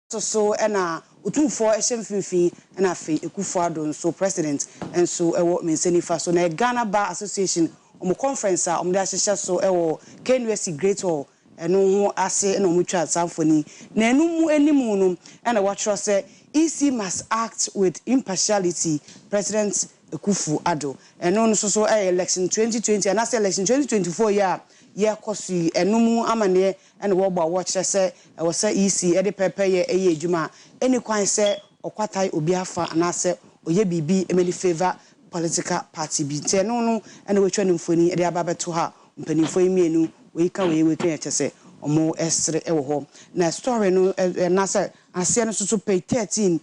so ena utumfo ehemfimfi ena afi Akufo-Addo so president enso ewo mensenifa so na Ghana Bar Association omo conference a omo de ahyehyɛ so ewo Kwesi Great Hall eno ho ase ena omo twa samfoni na enum animu no ena watchro say EC must act with impartiality President Akufo-Addo eno no so election 2020 and after election 2024 year kosi enum amane ena wo gba wo kyerɛ sɛ ɛwɔ sɛ EC ɛde pɛpɛ ye eye adwuma eni kwan sɛ okwatai obi afa anase oye bibi emeni favor political party bi te no ena we twa ne mfoni ɛde aba beto ha mpanimfo imienu we ka we wetu ye kyerɛ sɛ omo esre ɛwɔ ho na story no na sɛ ase no so page 13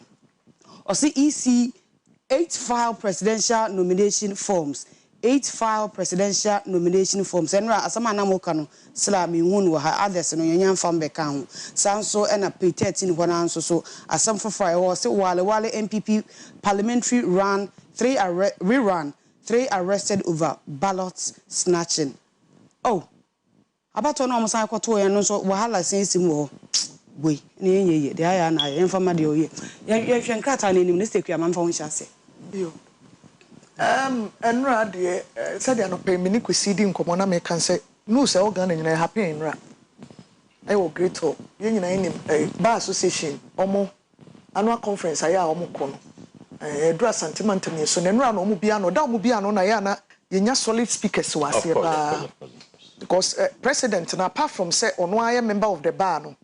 or see EC 8 file presidential nomination forms 8 file presidential nomination forms enra asama na moka no sla me hu no ha others no yenya mfam be kan ho sanso ena page 13 ho na so asam for I was wale MPP parliamentary run 3 arrested over ballots snatching. Oh abato no omusan kwato ye no so wahala sensim wo boy na yenye de aya na emfama de oye ye hwenkrata na enim ne stekua mamfa ho hyase yo enra de said they no pay me ni Kwesi di nkomo na me kan say no say organ nyina happy enra I will great hope ye nyina enim bar association omo annual conference aya omo kono dura sentiment me so enra no omo bia no da omo bia no na ya na ye nya solid speakers wase ba because president na apart from say ono aye member of the bar no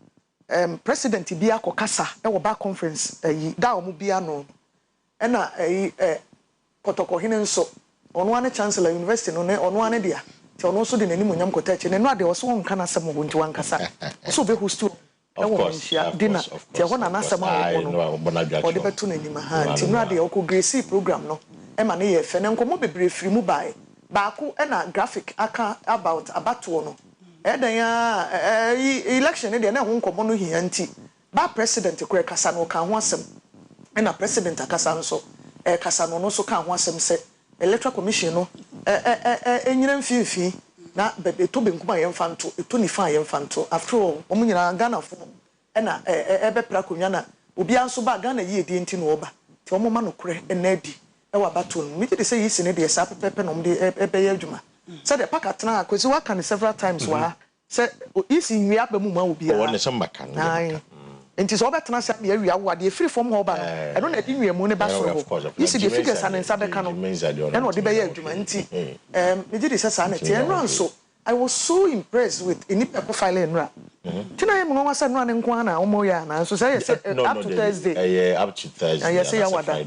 president bia kokasa e wo bar conference da omo bia no ena kotoko hine nso ono ane chancellor university no ne ono ane dia ti ono so de nanimu nyam kotache ne no ade oso won kana asem ho nti wankasa so be host e wo nhia dina ti ho na asem ho no o de beto nanim ha ti no ade okọ grace program no e ma ne ye fe ne nkomo bebre firi mu bae baako e na graphic aka about abato no e dan ya election ne de na ho nkomo no hia nti ba president kure kasa no ka ho asem e na president akasa nso kasa no so ka ho asem se electoral commission no enyina mfimfi na beto benkuma yemfa nto eto nifa yemfa nto after all omu nyina Ghana fo na ebepra konwa na obi anso ba Ghana yi edi enti no oba ti omo ma no kure na adi e wa bato no mi de say yi sine de sa pepepe no de ebeye adwuma say de pakatena Kwesi waka ne several times wa say isi nwi abamu ma obi a won ne so mbaka no enti so obetena say me awia wo de free from ho ba no no na di nwiamu ne ba so ho isi de figures an nsa beka no na no de be ya adwuma enti me di say sa na ti enra so I was so impressed with any profile enra tina ye mo wasa no an nko na omo ya na so say up to Thursday up to Thursday yes ya wada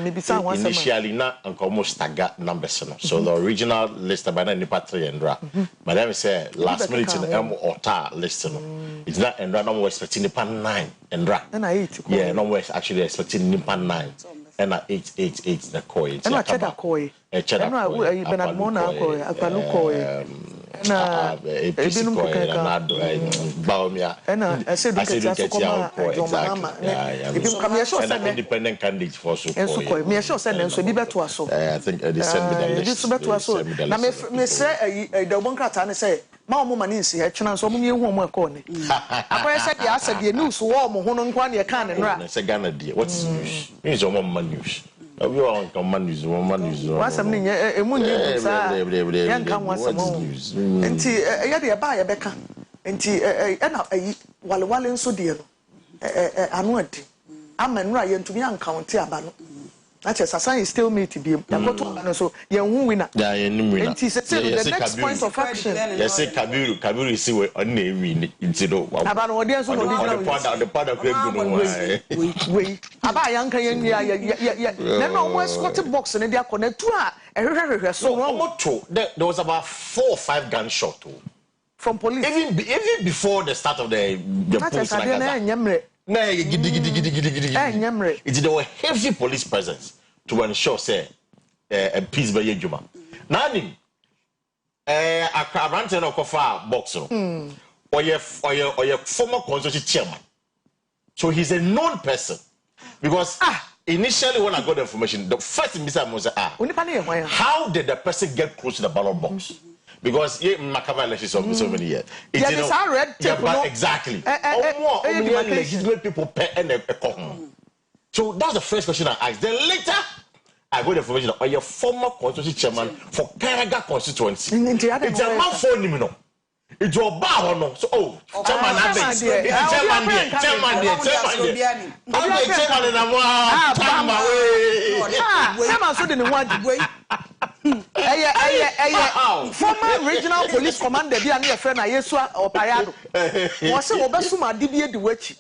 maybe say one initially na almost stagger numbers no so the original list by na nipa 3 enra but let me say last minute in ota list no it's not enra no we expecting nipa 9 enra na 8 yeah no we actually expecting nipa 9 and 888 the coin and cheddar coin cheddar coin Bernard Mona coin Akwalu coin na ebinum kokeka baomia na say do ketia so come ebinum come sure say independent candidate for so me sure say na so bi beto aso I think they send me the list this beto aso na me say the bonkrata ne say ma omo mani nsi he twena so omo ye hu omo ekọ ne akoye say dia asa dia news wo omo ho no nkwa ne kan ne nra say Ghana dia what's news means omo man news we want come news wasam ne emu nye sa yan kan wasam enti ya de ba ya beka enti na wale nso de no anu adi amanura ye ntumi an count aba no na che sasan is still meet bi yakoto aba no so ye hu winner ya ye nim winner enti say the next point of action yes say Kabiru is we on na win enti do aba no odi so no the part of no we aba yanka ye na no mo escort box ne dia connect to a ehwehwehwe so moto there was about 4 or 5 gunshots from police even before the start of the police it's there were heavy police presence to ensure say peace by Juma nani akrabante no kofa box no oye former consulting chairman so he's a known person because initially when I got the information the first thing I was how did the person get close to the ballot box because yeah, Makaba elections so many years. Yeah, this are red tape. Yeah, exactly. Legitimate people pay and a common. So that's the first question I asked. Then later, I got the information that your former constituency chairman for Karaga constituency. It's a man for him. It's your bar no. So chairman former regional police commander bi na friend Ayesua Opayado. Was say obesuma adibie di wachi.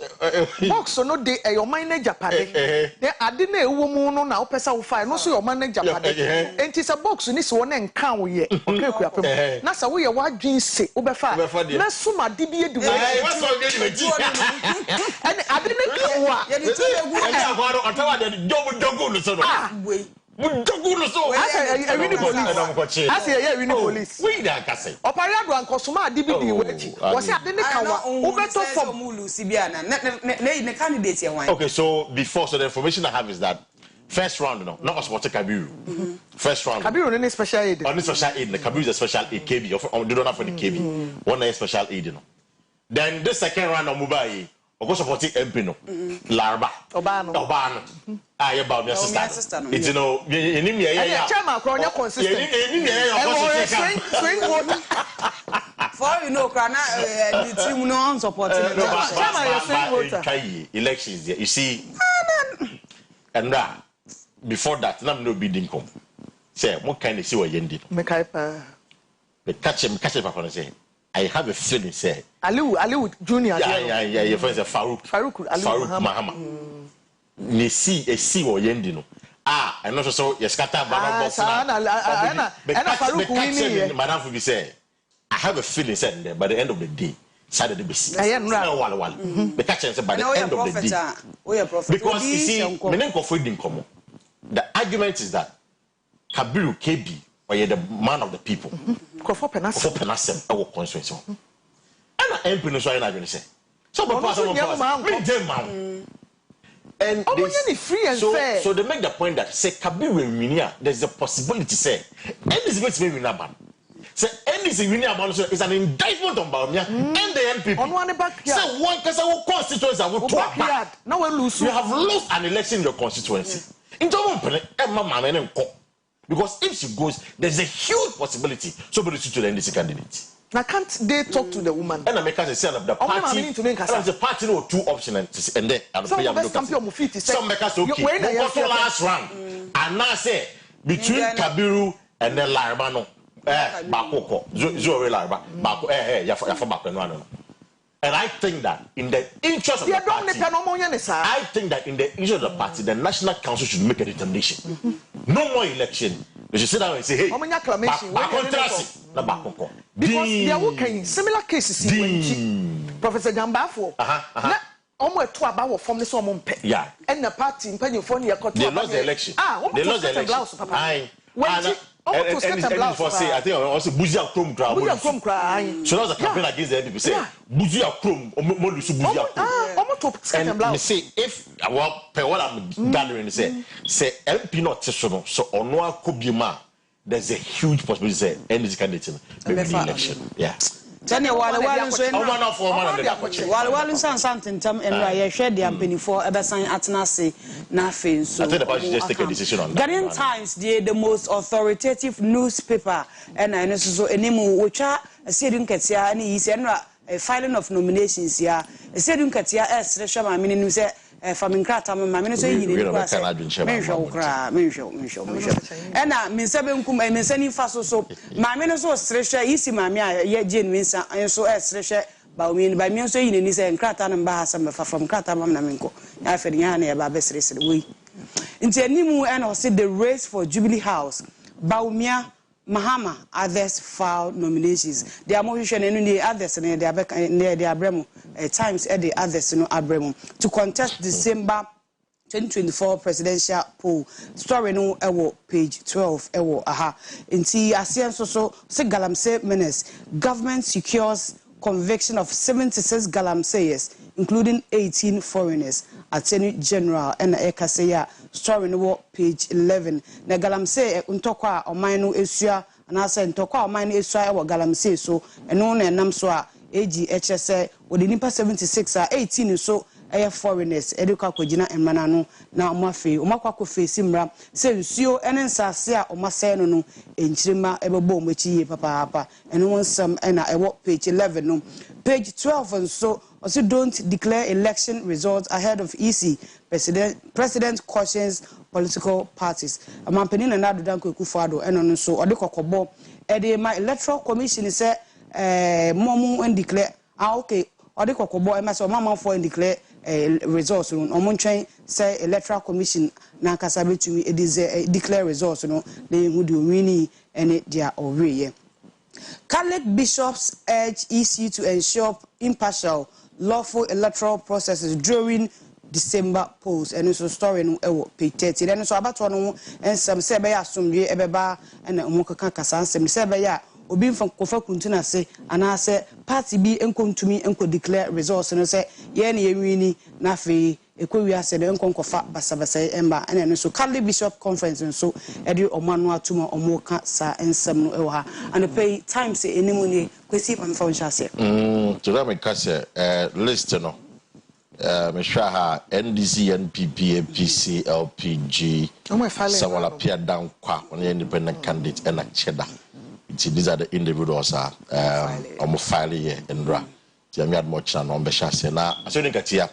Box no dey your manager pade. Then ade na ewo mu no na opesa wo file no so your manager pade. Enti say box ni se wo na nkan wo ye. Okreku apem. Na say wo ye wadwin se obefa. Na suma adibie di wachi. And ade na kwa. Ye di tell egu. Antawa de jogo no so no. I win the police. I say, I win the police. We that can say. Opariado and Kosuma DBD wechi. Was it didn't kawa? Ubeto for Mulu Sibiana. Ne candidates here one. Okay, so before the information I have is that first round no, not supported Kabiru. First round. Kabiru any special aid. Only special aid. The Kabiru is a special aid KB. They don't have for the KB. One is special aid no. Then the second round of Mubai. Of course, supporting MP no, Larba, Obano. Ah, you about your sister. It's no, you need me. Chairman, you're consistent. Swing water. For you know, Krana, the team no supporting. Chairman, you're swing water. Elections, you see, and that before that, no bidding come. Say, what kind of see what you did? Mekaipa. The catch him, Papa say. I have a feeling, say. Aliu Junior. Yeah. Your friend is Farouk Mahama. Ne see or Yendino. Ah, and also so you scatter box. Farouk winning. Madam will be say, I have a feeling, said there by the end of the day. Saturday be see. The catch by the end of the day. Because you see, Menenko Freedom come. The argument is that Kabiru KB. Or you're the man of the people. For Penasem, our constituency. And I am going to say. So, and free and fair. So they make the point that say Kabiru Minia, there's a possibility say Elizabeth may win a ban. Say anything winning about is an indictment on Baumia and the young people. On one backyard. So one because our constituency will talk back. Now we lose. You have lost an election in your constituency. In German, because if she goes, there's a huge possibility somebody to the NDC candidate. Now can't they talk to the woman? And I make us a sell of the party. The party or two options and then some make us okay. Last round. And now say between Kabiru and then Larabano. Bakoko. Zoro Laraba. Bako Yafa Bakano. And I think that in the interest of the party, I think that in the interest of the party, the National Council should make a determination. No more election. They should sit down and say, hey, because they are working similar cases in Professor Jambafo. Yeah. And the party in Penny they lost the election. They lost the election. And for say, I think also Buzia Chrome crowd. So that's a campaign against the NDP. Say Buzia Chrome, Buzia Chrome. And me say if what I'm gathering say LP not so Onwa Kobima, there's a huge possibility say NDC candidate in the election. Yeah. Tanya wale something tam and I share the company for Ebersan Atenase na fe so I think the party just take a decision on that. Ghanaian Times the most authoritative newspaper and I know so enimu wocha Asieduaa nketia ani yi se no filing of nominations ya Asieduaa nketia esrehwe ma me nim se faminkrata ma me so yini ni kwase menhwe okra menhwe ena minsabe nkum minsani faso so ma me no so srehwe yisi ma me a ye genuinsa enso esrehwe ba we ba me so yini ni se nkrata no mba hasa me fafam krata ma na menko ya fere nya na ya ba besresre we nti animu ena o say the race for Jubilee House Baumia Mahama others filed nominations. They are more the others and they are Abremo times at the others no Abremo to contest December 2024 presidential poll. Story no page 12 Inti ASEAN so say galamsey menace. Government secures conviction of 76 galamseyers, including 18 foreigners. Attorney General and Ekaseya story no page 11. Na galamsey untokwa oman no esua and I said ntokwa man esua e wo galamsey so eno na enam so a egi HSA wo de nipa 76 a 18 so eye foreigners edukwa kwagina emana no na omafe omakwa face mra se nsuo ene nsase a omasɛ no no enchirima ebebo omachi papa eno wonsam na ewo page 11 no page 12 and so also don't declare election results ahead of EC president cautions political parties amampeni na nadu danko ekufuado eno no so ode kokobo ede ma electoral commission say momu and declare okay ode kokobo e ma so mama for declare results no omontwen say electoral commission na kasa betumi e declare results no they hu de wini ene dia oweye. Catholic bishops urge EC to ensure impartial lawful electoral processes during December polls and so story no ewo page 30 then so abato no ensem se be ya asomdwe ebeba na omokaka kasa ensem se be ya obi mfa kofa kuntuna se ana se party bi enkontumi enko declare results no se ye na yewini na fe ekowi ase de enkonkofa basabasa emba na so Catholic Bishop Conference so edi omanu atuma omoka sa ensem no ewo ha and pay time se enimu ni Kwesi pamfa ncha se to that me kase list no Meshwaha NDC NPP APC LPG Sawala Pia down kwa on the independent candidate and a cheddar. These are the individuals are file here and ra. Tiami had much on Beshase na asoni katia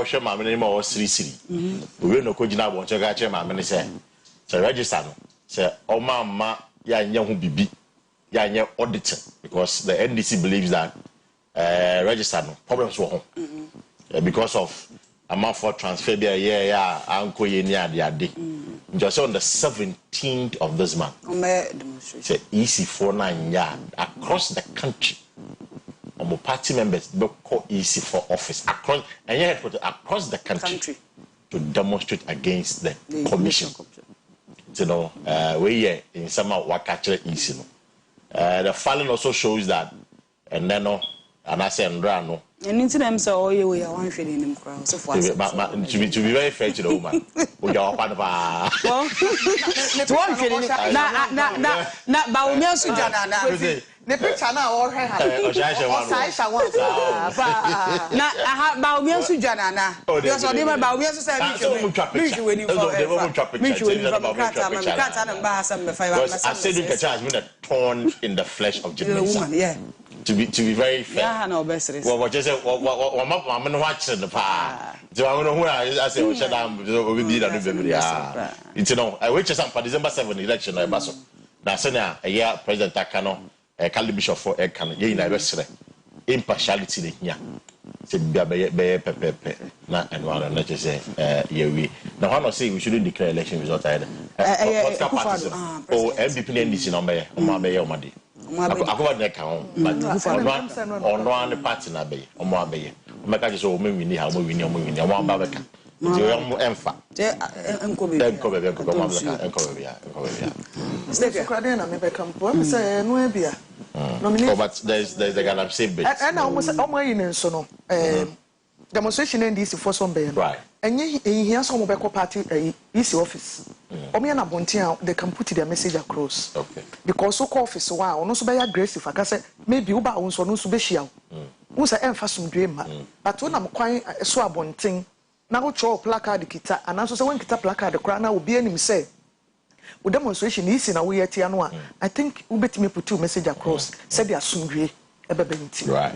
shema name or siri we no ko jina bon chega chema me say register no say ma ya nya hu bibi ya nya auditor because the NDC believes that register no problems were home because of amount for transfer be anko ye ni ade just on the 17th of this month say EC49 across the country party members be call EC for office across across the country to demonstrate against the commission. You know we here in some wakache EC no the filing also shows that and then and I say Andra no. And into them so we are one feeling in crowd. So for to be very fair to the woman. We are one of one feeling na ba o mi asu jana na. The picture na all her na ba o mi asu jana na. Because o dey ba o mi asu say me we I said you can charge me the thorn in the flesh of Jamaica. Yeah. To be very fair. Yeah, no best. Well, just say I'm watching the pa. So I don't know who I say we shut down we be that you know I wait just for December 7 election na baso. Na senior a year President Takano Catholic Bishop for Ekano ye na besre impartiality dey here. Say be pepe na and one na just say ye we. Now how no say we shouldn't declare election result either. Political parties or MPP and NDC number o ma be Akua ne kan but on one party na be o mo abeye o meka je so o me wini ha o mo wini o mo amba beka nti o mo emfa enko be mo abeka enko be ya steke kwade na me beka mpo am say no abia nominate but there's the gonna say bit and almost o mo yi ne so no demonstration NDC for some be right enye ehia so mo be ko party EC office omo na bontia they can put their message across okay because so call office wa ono so be ya aggressive aka say maybe uba won so no so be hia wo say emfa somdwe ma but wona mkwan so abonten na go throw placard kita ananso say when kita placard kra na obi anim say wo demonstration EC na wo yetia no a I think we betime put your message across say they asomdwe right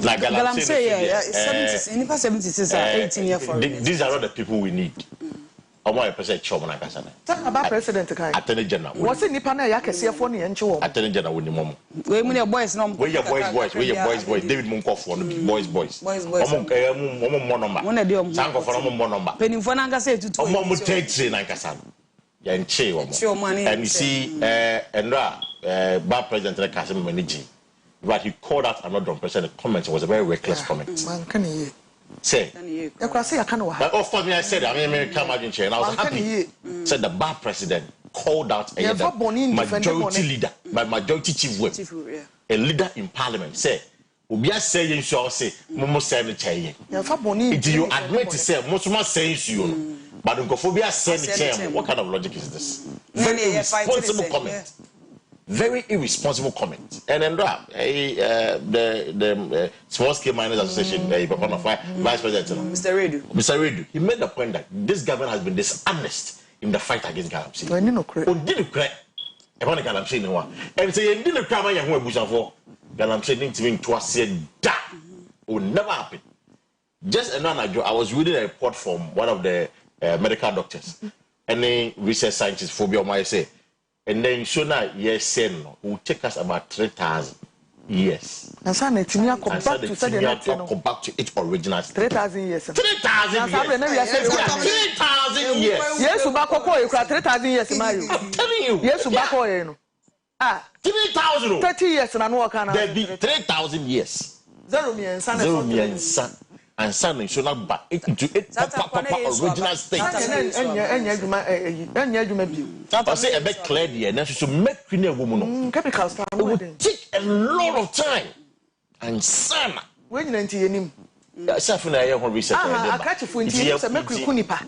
like I'm saying 76 18 year for these are all the people we need omo person chom na kasa na talk about president kai attorney general was it nipa na ya kese fo ne enche wo attorney general woni mom we mu ne boys no we your boys David Munkofo no boys omo mo number sanko for omo mo number penifo na kasa etutu omo mo tete na kasa ya nche omo and you see enra ba president na kasa me manage but he called out another president. The comment was a very reckless comment. Man, can you say? You can say I can't. Of course, I said I mean, come imagine chair, and I was happy. Said the bar president called out a majority leader, my majority chief whip, a leader in parliament. Say, "Ubia say you shall say, Momo say the chair." Did you admit to say most of my saying you, but Uncophobia say the chair? What kind of logic is this? Very irresponsible comment. Very irresponsible comment. And then the Small Scale Miners Association, Vice President, Mr. Redu, he made the point that this government has been dishonest in the fight against galamsey. And say, you didn't come and for galamsey didn't even to us said that will never happen. Just another, I was reading a report from one of the medical doctors, any research scientist, phobia might say. And then so now yes, no, will take us about 3,000 years. And so it's me come back to say come back to its original 3,000 years. 3,000 years. 3,000 years. Yes, Ubako you 3,000 years, Mayu. I'm telling you. Yes, Ubako no. 3,000. 30 years na no kana. There be 3,000 years. Zero me son. And son should not back into it original state. I say a bit clear here, and to make a woman. It would take a lot of time. And son, when you enter him, Safina, I have research. I catch you for instance, make you kunipa.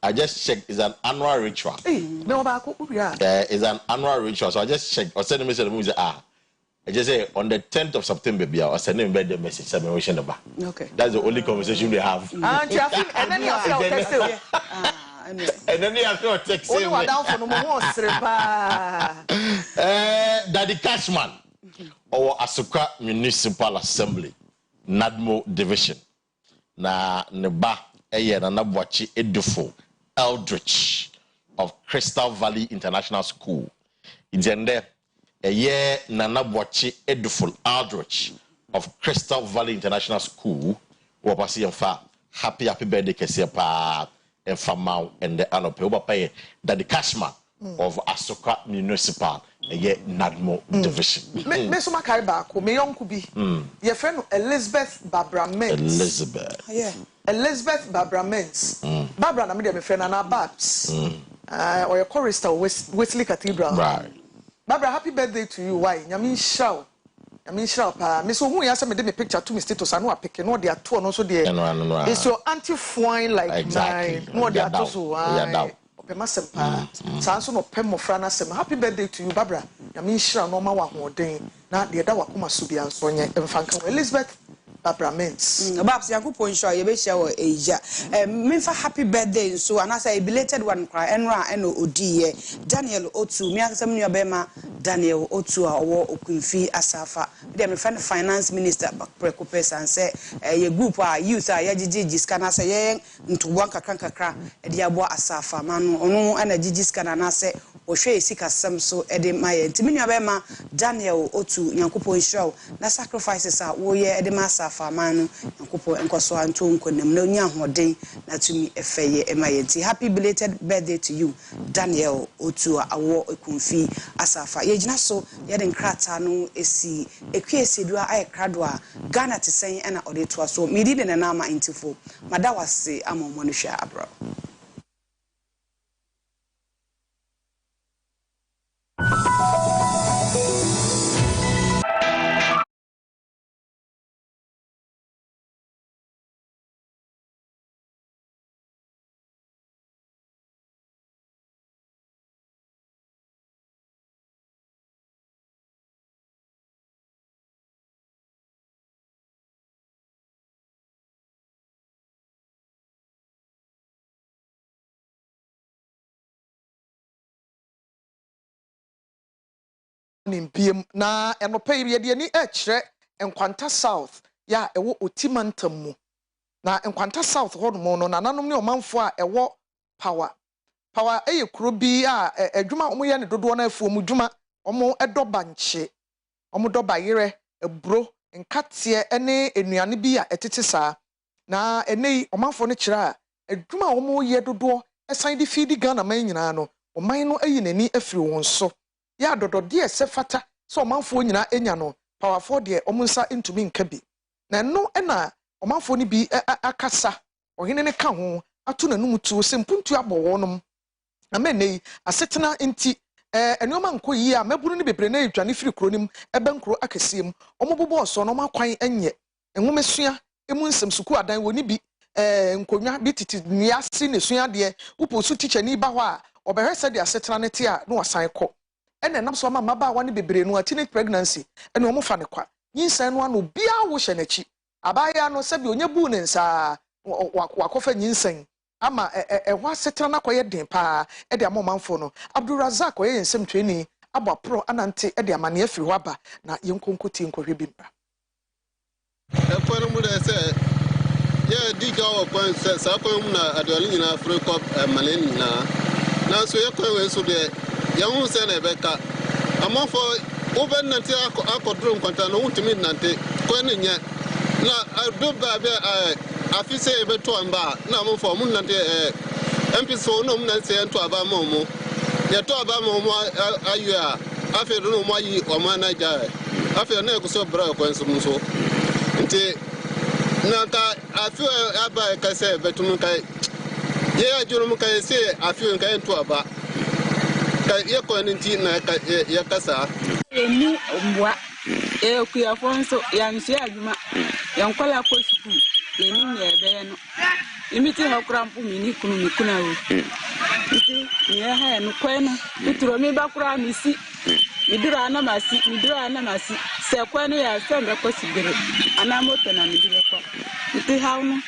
I just checked. It's an annual ritual. It's an annual ritual. So I just checked. I send a message to me. I just say on the 10th of September, I send him the message. Okay. That's the only conversation they have. And then you have to text. And then you have to text. Daddy Cashman, our Asuka Municipal Assembly, Nadmo Division, na neba eye na nabwachi edufo Eldridge of Crystal Valley International School. Ijende eye na nabwachi edufo Eldridge of Crystal Valley International School. Wapasi yemfa happy birthday kesi pa emfa mau and the anope obapaye Daddy Cashman of Asuka Municipal eye Nadmo Division. Me so makai ba ko me yonku bi. Ye friend Elizabeth Barbara Mens. Elizabeth Barbara Mens. Barbara na me dey me friend na Babs. Or your chorister Wesley Cathedral. Right. Barbara, happy birthday to you. Why? Nyami show. Pa. Me so who ya say me dey me picture to me status anu apeke no dey ato no so dey. It's your auntie fine like exactly. Mine. No dey ato so. Pemasempa. Sanso no pemofra na sem. Happy birthday to you, Barbara. Nyami show no ma wa hoden. Na dey da wakoma so bia so nye emfanka Elizabeth Barbara Mens. Babs Yakupon show ye be share Asia. Memfa happy birthday so and I say a belated one cry enra eno odi Daniel Otu me asem nua bema Daniel Otu a wo Okunfi Asafa. Dem friend finance minister Preko person say ye group a youth a yagigi jiska na say ye ntobo kakra e de abo Asafa manu onu ana jijiska na say ohwe esika sem so e de maye ntimi nua bema Daniel Otu Yakupon show na sacrifices a wo ye e de Asafa famanu nkopo enkoso anto nkonam na onya hoden na tumi efeye emayenti. Happy belated birthday to you Daniel Otu awo Okunfi Asafa. Ye gina so ye den krata no esi Akua Asieduaa ay krado a Ghana tesen na ode to so medi de na ama intifo madawase amommo no hwa abro. Nimpiem na enope ye de ni ekre enkwanta south ya ewo otimantam mu na enkwanta south hono no nananom ne omanfo a ewo power eye kuro bi a adwuma omo ye ne dodo na afuo mu dwuma omo edoba nche omo doba yere ebro nkatie ene enuane bi a etete saa na enei omanfo ne kire a adwuma omo ye dodo esan de feed Ghana man nyina no oman no ayi nani afiri won so ya dodode sefata so manfo nyina enya no powerful de omunsa intumi nkabi na no na omanfo ni bi akasa ohene ne ka ho ato nanum tuo sempuntu abɔ wonom na menei asetena nti enoma nko yi a maburu ne bebre na edwane firi kronim ebenkro akasiem omobobo so no makwan enye enwomesua emu nsem suku adan woni bi nkonwa bi titi niase ne sua de uposu teacher ni ba ho a obehwese de asetena ne te a no wasan kɔ ene nam so mama ba wa ne bebre no teenage pregnancy ene omo fa ne kwa nyinsan no ano bia wo hye nachi abaya no sabi onye bu ne nsa wakofa nyinsan ama ho asetena na koye den pa de amomanfo no Abdulrazak oye nsem twani abo pro anante de amane afiri ho aba na yenkonkoti nkohwe bi bra efo mu de se ye diga o kwan se sa kwan mu na adole nyina afiri ko mane nyina na so ye kwan we so de ye hu se na ebeka amofo oben nante akodro nkwanta no wutimi nante kwan nya na adoba be afise ebeto amba na amofo mu nante MPso no mu nante ento aba momo ye to aba momo ayu a afi do no mo ayi o ma na ja afi na ekuso bra kwan so mu so nti na ka afi aba ka se betum kai ye ajuru mu kai se afi nka ento aba ka ye ko nti na ka ye kasa eni mbwa kuya fonso yansi aduma yankola ko school eni nyebe no imiti hokrampu mini kunu mikuna wo iti ye ha no kweno uturo mi bakura misi midura na masi se kweno ya sembe ko sigere ana moto na midire ko iti ha no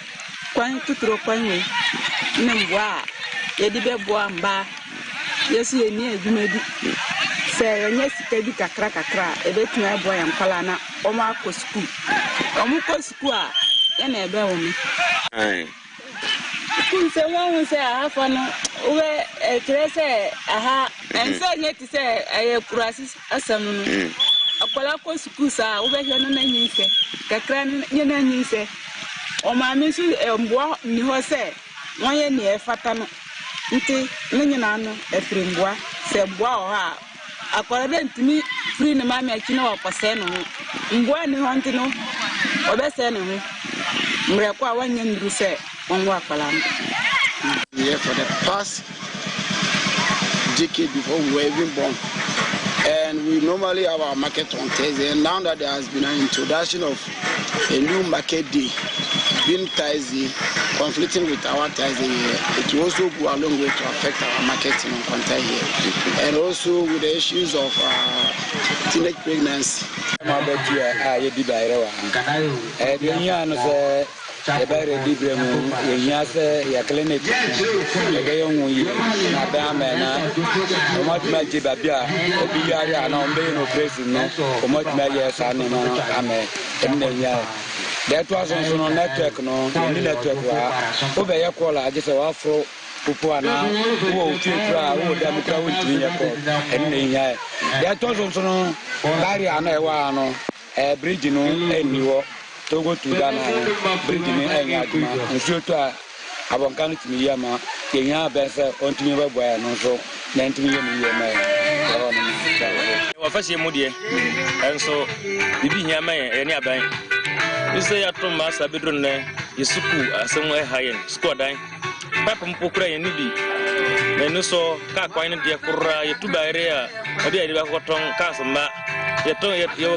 kwan tuturo kwanwe ne mbwa yedi beboa mba yesu eni aduma di se yenye sika bi kakra ebetu abo ya nkwala na omo akọ school a ya na ebe wo mi kun se won se afa no we trese aha ense nye ti se aye kurasi asam no akwala akọ school sa we hwe no na nyinse kakra nye na nyinse o ma mi su mbo ni ho se won ye ni e fata no nti ne nyina no efiri mboa se mboa o ha akwara ntimi free ne mama akina wa kwase no ngwa ni ho ntino obese ne ho mre kwa wanya nduru se onwa akwala yeah, for the past decade before we were even born, and we normally have our market on Thursday, and now that there has been an introduction of a new market day being Thursday, conflicting with our Thursday here, it will also go a long way to affect our marketing on Quanta here, and also with the issues of teenage pregnancy. Ebere dibremu yenyase ya clinic egeyo yi na ba mena omatma jibabia obiari ana ombe no presi no omatma yesa ne no ame emnenya that was on no network no ni network wa obeye call agese wa afro pupu ana wo tutra wo dem kra wo tinya ko emnenya that was on no bari ana ewa no bridge no eniwo Togo to Ghana, Britain, and Nsuta, Abankan to me, Yama, Kenya, Bessa, on to me, and so 90 million. First year, Moody, and so we be here, any abay. You say at Thomas, a bedroom there, you suku, somewhere high end, squad dine. Papa Pokra and Nibi. And you saw Kakwine, dear Kura, you 2 by area, a bit of what tongue, Casamba. You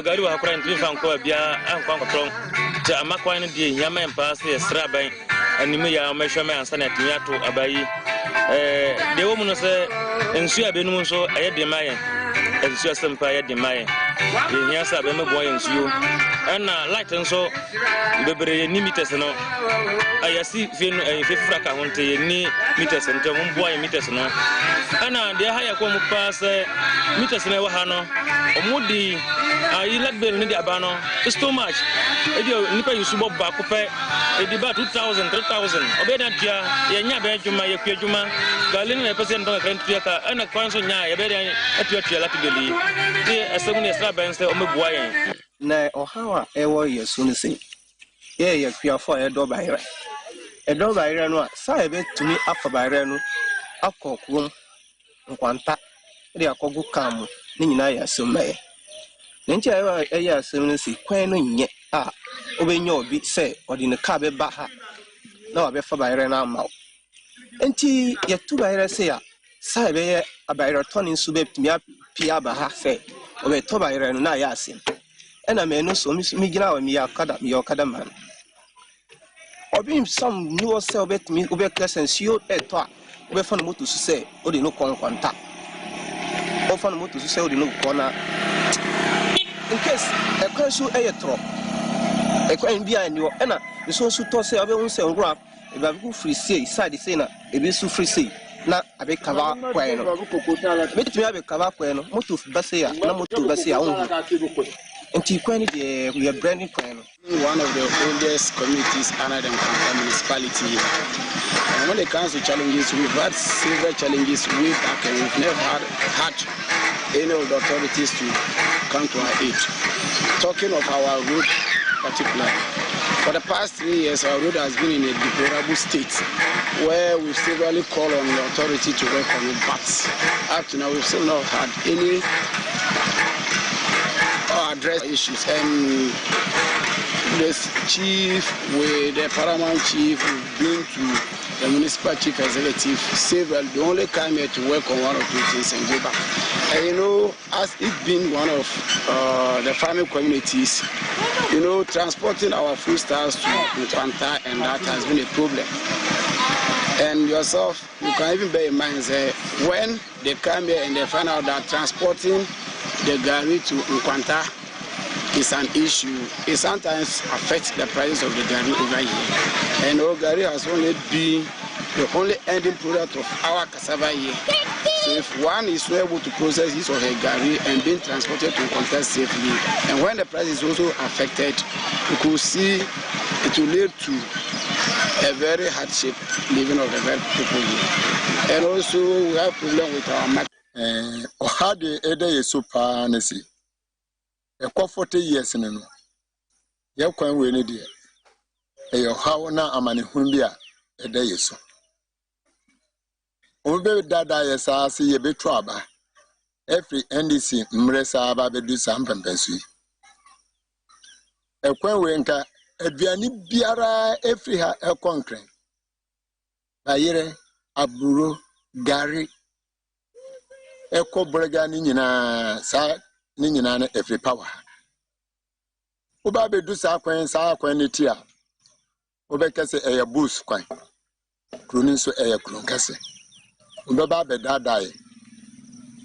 got to have friends to found Koabia and Concord. Amakwine, dear Yama and Pass, the Strabai, and you may have measurement and Senate to Abai. The woman said, and she had been so I had the Mayan, and she has some pie at the Mayan. Yes, I've been a boy and you. And light and so, the very meters and all. I see if Fraka won't take any meters and 1 boy meters no. And the higher come pass meters never hano. Omudi, you let Bill Nidia Bano, it's too much. If you nipper you subo back up, a debate 2,000, 3,000. Obedatia, Yanya Benjuma, Yakujuma, Galin, a person of a country, and a council, a better at your chilatibili. A second slab and say, Omubuay. Na ohawa ewo yesu se ye ye kwiafo edo bayre no sa ebe tumi afa bayre no akokwo nkwanta ri akogu kam ni nyina ya somaye Nenti ayo asem no si kwan no nye a obenya obi se odi ne ka be ba ha na obefa bayere na amaw enti yetu bayere se ya sa be abayere toni nso be tumi apia ba ha se obeto bayere no na ya asem ena me no so mi gina wa mi yakada man obi some no se obetumi obekesen sio eto a obefa no moto so se odi no konkwanta ofa no moto so se odi no kona in case a question ayetro e kwan bia ni o na so to say abe hun say nrua e ba ku free say side say na e be su free say na abe kava kwan no betimi abe kava kwan no moto ba say ya na moto ba say ya on enti kwan ni de we are branding kwan no one of the oldest communities under the municipality here. And when it comes to challenges, we've had several challenges way back and we've never had any of the authorities to come to our aid. Talking of our road particularly, for the past 3 years our road has been in a deplorable state where we've severally called on the authority to work on it, but up to now we've still not had any address issues. And this chief with the paramount chief we've been to the municipal chief executive several, they only come here to work on one or two things and go back. And you know, as it being one of the farming communities, you know, transporting our foodstuffs to Nkwanta, and that has been a problem. And yourself, you can even bear in mind that when they come here and they find out that transporting the gari to Nkwanta is an issue, it sometimes affects the price of the gari over here. And our gari has only been the only ending product of our cassava here. So if one is not able to process his or her gari and being transported to Nkwanta safely, and when the price is also affected, you could see it will lead to a very hardship living of the very people here. And also we have problem with our market. Ohade ede yesupa nesi. Ekwa 40 years nenu. Ye kwan we ne de. Eyo hawo na amanehun bia ede yesu. Ombe dada yesa ase ye betu aba. Every NDC mresa aba bedu sampempensu. Ekwan we nka aduani biara every ha ekonkren. Bayere aburo gari eko brega ni nyina sa ni nyina na every power. Oba bedu sa kwan ni tia. Oba kese eye bus kwan. Kroni so eye kron kese. Oba ba be dadae.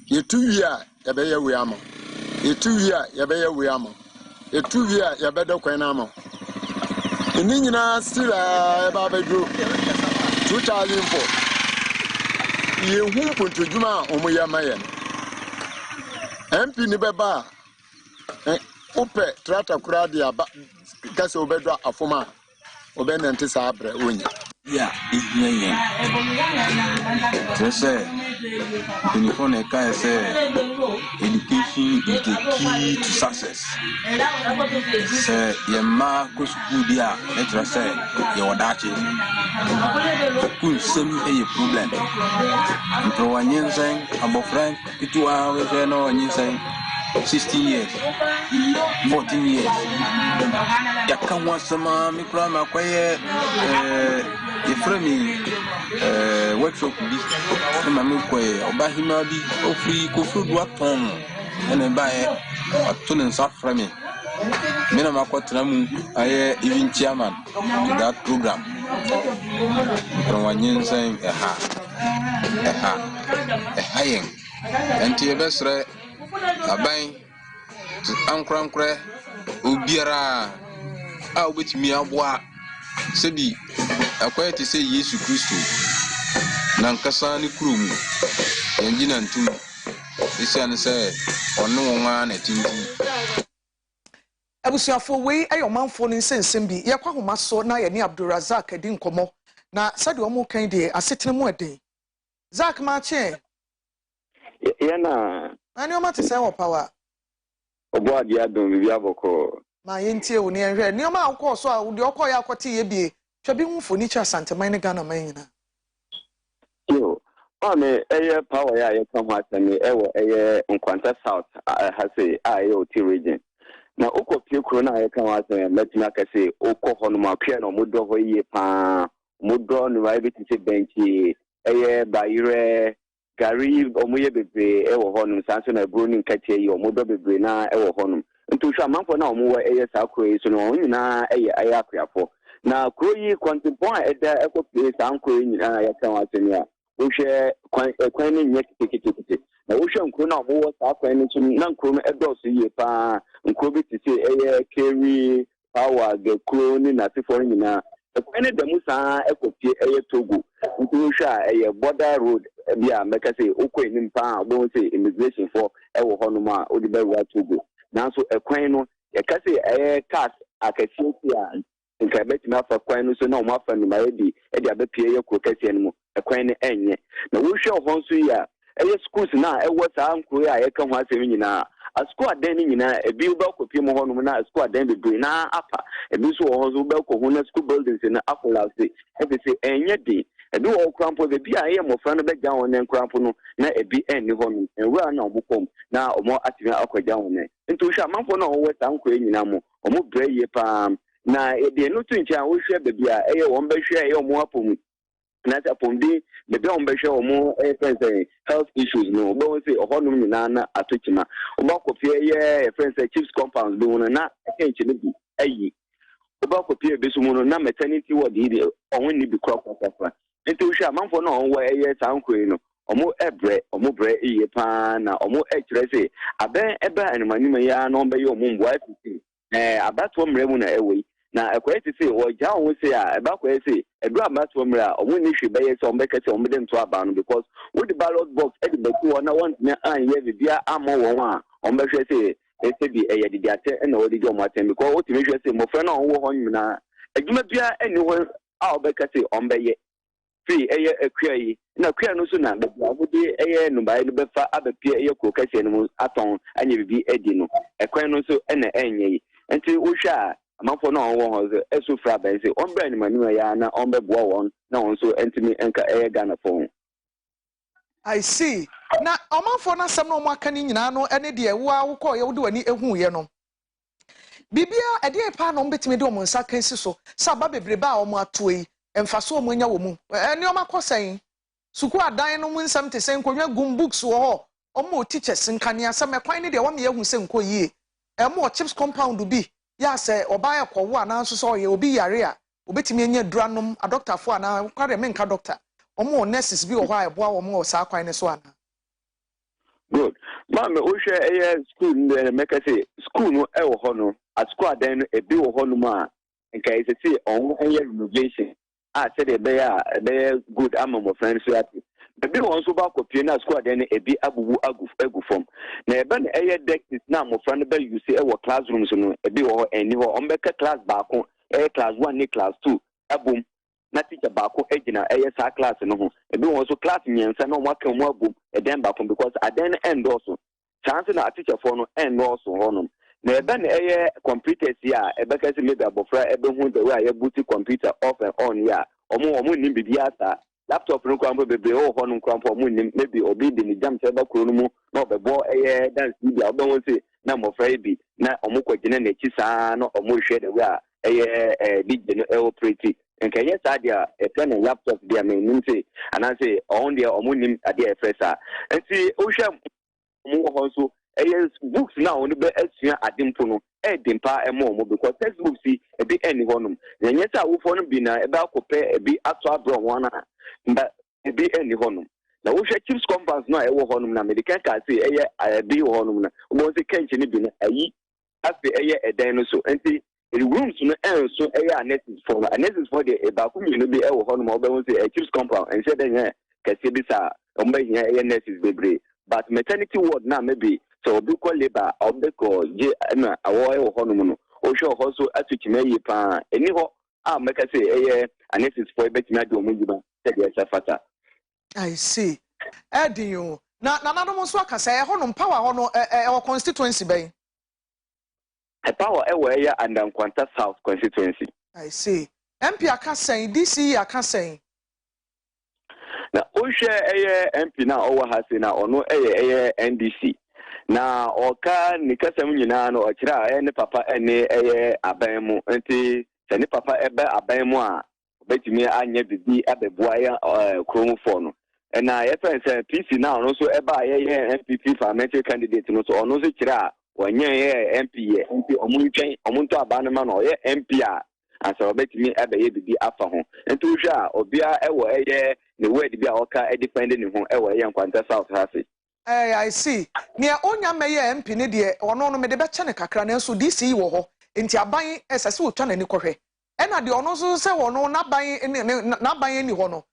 Yetu wi a ye be ye wi amo. Yetu wi a ye be ye wi amo. Yetu wi a ye be de kwan na amo. Ni nyina still e ba bedu 2004. Ye hu pontojuma omoya maye. MP ni beba ope trata kura dia kase obedo afoma obenente sa abre onya ya ihyen say uniform can say education is the key to success. Say your ma go school dia let say your wadachi school same a problem nto wanyensen abofran pitua we no wanyensen 16 years 14 years ya kan wasama mi kura ma kwaye e frame workshop bi ma mi kwaye obahima bi ofri kofru do aton ene bae atunen sa frame me na makwatra mu aye even chairman to that program from wanyensen yen enti ebesre aban ankrankre obiara a obetimi aboa sebi akwai te say Yesu Kristo na nkasa ne kurom engina ntum isiane say ono wonwa na tinti abusuafo we ayomanfo ni nsensem bi yakwa homa so na ye ni Abdulrazak adi nkomo na sade omo kan de asetene mu eden Zak ma che yana ani o mate say wo power obo ade adon bibi aboko ma yentie wo ne enhwe ni o ma akọ so a de okọ ya akote ye bie hwe bi hu foni cha santeman ne Ghana man nyina yo me eye power ya ye come out me ewo eye Nkwanta South ha say IoT region. Na ukopie kuro na ye come out me metina ka say okọ ho no ma kwe no modo ho yie pa modo no ba bi ti benchi eye bayire gari omuye bebre ewo ho no sanso na bro ni nkatie yi omodo bebre na ewo ho no ntu hwa manfo na omo eye sakro yi so no nyina eye akriafo na kuro yi kwantipon a eda ekopie sankro yi nyina ye come out me wohwe kwan ni nye kete na wohwe nkro na omo sa kwan ni so na nkro no edoso yie pa nkro bi ti se eye keri power gekro ni na sifo nyina kwan ni demu sa ekopie eye Togo wohwe a eye border road bia meka se okọ ni mpa bo se immigration for ewo hono ma odi bewa Togo na so ekwan no ye ka se eye cars akasi a nka beti na fa kwan no so na omo afa no ma edi abepie ye krokasi no mu ekwan ne enye na wo hwe ho nso ya eye schools na ewo sa nkro ya ye ka ho asemi nyina a school adan ni nyina ebi wo ba kopie mo ho no na school adan bebre na apa ebi so ho so ba ko ho na school buildings na akola se ebi se enye di ebi wo krampo bebi a ye mo fra no be gya won ne krampo no na ebi enni ho no enwura na obukom na omo atimi akogya won ne nti wo hwe amanfo na wo sa nkro nyina mo omo bre ye pa na ede no tu ntia wo hwe bebi a eye won be hwe eye omo apom na ta pombi bebi a won be hwe omo friends health issues no bo say ohonum nyina na atochima oba kopie ye friends chiefs compounds do no na enche ne bi ayi oba kopie be so mu no na maternity ward yi ohun ni bi kwakwafa nti wo hwe amanfo na onwo eye sankoi no omo bre iye pa na omo ekire say aben ebe animanima ya na ombe ye omo mboa afiti abato mre mu na ewe na ekweti say oja won say a eba kweti edu abato mre a omo ni hwe be ye say ombe kete ombe dem to aba no because with the ballot box e de beku ona want me an ye bibia amo won a ombe hwe say bi eye didi ate na odi jo mo atem because o timi hwe say mo fra na onwo ho nyina adwuma bia eni ho a ombe kete ombe ye free eye akua yi na akua no so na bia wodi eye no bai no befa abapia eye krokase no aton anya bibi edi no ekwan no so na enye yi enti wo hwe a amanfo na onwo ho so esu fra ba say ombe animanu ya na ombe boa won na won so entimi enka eye Ghana phone. I see. Na amanfo na sem no mo aka ni nyina no ene de wo awokọ ye wode wani ehu ye no. Bibia ede pa no mbetimi de omo nsa kan si so. Sa ba bebrebe a omo ato yi emfaso omo nya wo mu. Ene omo akosan. Suku adan no mu nsam te sen konwa gum books wo ho. Omo teachers nkane asem ekwan ne de wo me yehu se nko yie. Emo chips compound bi ya se oba ye kwowo ana nso so ye obi yare a obetimi anya duranom a doctor fo ana kware me nka doctor. Omo nurses bi wo ho a eboa omo sa kwan ne so ana. Good. Mama, we share a school make us say school no e wo ho no at school then e bi wo ho no ma nka e say on eye renovation a say be good among my friends so happy be won so ba kopie na school then e bi agugu agu form na e ba na eye deck na mo friend be you say e wo classrooms no e bi wo eni ho on be class ba ko class 1 ni class 2 abum na teacher baako egina eye sa class no ho ebi won so class nyensa na mo aka mo abum eden baako because aden end also chance na teacher for no end also hono na ebe na eye computers ya ebe ka se maybe abofra ebe hu the way ya booty computer off and on ya omo nim bibia asa laptop no kwampo bebe o hono kwampo omo nim maybe obi de ni jam se ba kuro no mu na obebo eye dance bibia obo won se na mofra bi na omo kwagina na chi saa na omo hwe the way eye DJ no operate nka yes adia e plan and laptop dia me nim say and say on dia omunim adia fresa enti o hwam mo ho so books now no be asua adimpo no dimpa mo because textbooks e bi eni honum yes a wo fo no bi na e ba kope e bi ato abro wona mba e bi eni honum na wo hwe chips compounds no e wo honum na medical ka say e bi wo honum na wo say kenchi ni bi na ayi afi eden no so enti the rooms no so analysis for the ba ku mi no bi e wo hono ma oba won say chips compound and say den kase bi sa omba hia analysis bebre but maternity ward na maybe so obi ko labor obi ko je na awo e wo hono no o hwe ho so atuchima yi pa eni ho a make say analysis for betima de omo jiba say dey safata. I see. Edin na no so akasa e hono power hono e constituency ben. A power area and Nkwanta South constituency. I see. MP akasen DC akasen. na ohwe eye MP na owo ha se na ono eye NDC na oka ni kasam nyina no okira ne papa ene eye aban mu nti se ne papa ebe aban mu a obetimi anya bibi abeboa ya kromfo no na yefen se PC na ono so eba eye MPP parliamentary candidate no so ono so kira wanye ye MP omuntu abane ma no ye MP a asa obetimi ebe bibi afa ho nti ohwe a obia ewo eye ne word bi a oka depend ne ho ewo eye Nkwanta South Hase. I see. Nia onya meye MP ne de ono no me de be che ne kakra na so DC wo ho enti aban esase wo twa na ni kohwe e na de ono so se wo no na ban ni ho no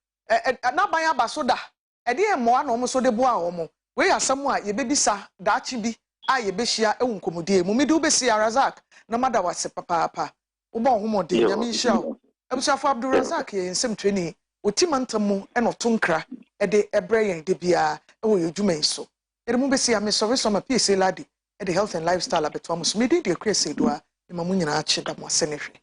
na ban abaso da e de mo ana omo so de bo a omo we asem a ye bebisa daachi bi a ye behia ewu nkomodie mu me de obesi Razak na mada wase papa wo ba ho mode nyame hia abusuafo Abdulrazak ye nsem training otimantamu e no tonkra e de ebre yen de bia wo yedwuma so ere mu besi ame sorry so ma PSA ladi e de health and lifestyle abeto am so me de Akua Asieduaa e ma mu nyina ache da mo ase ne hwe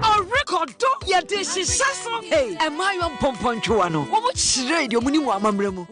A record do ya de shishaso hey am I on pomponchwa no wo mo chire de omuni mu amamre mu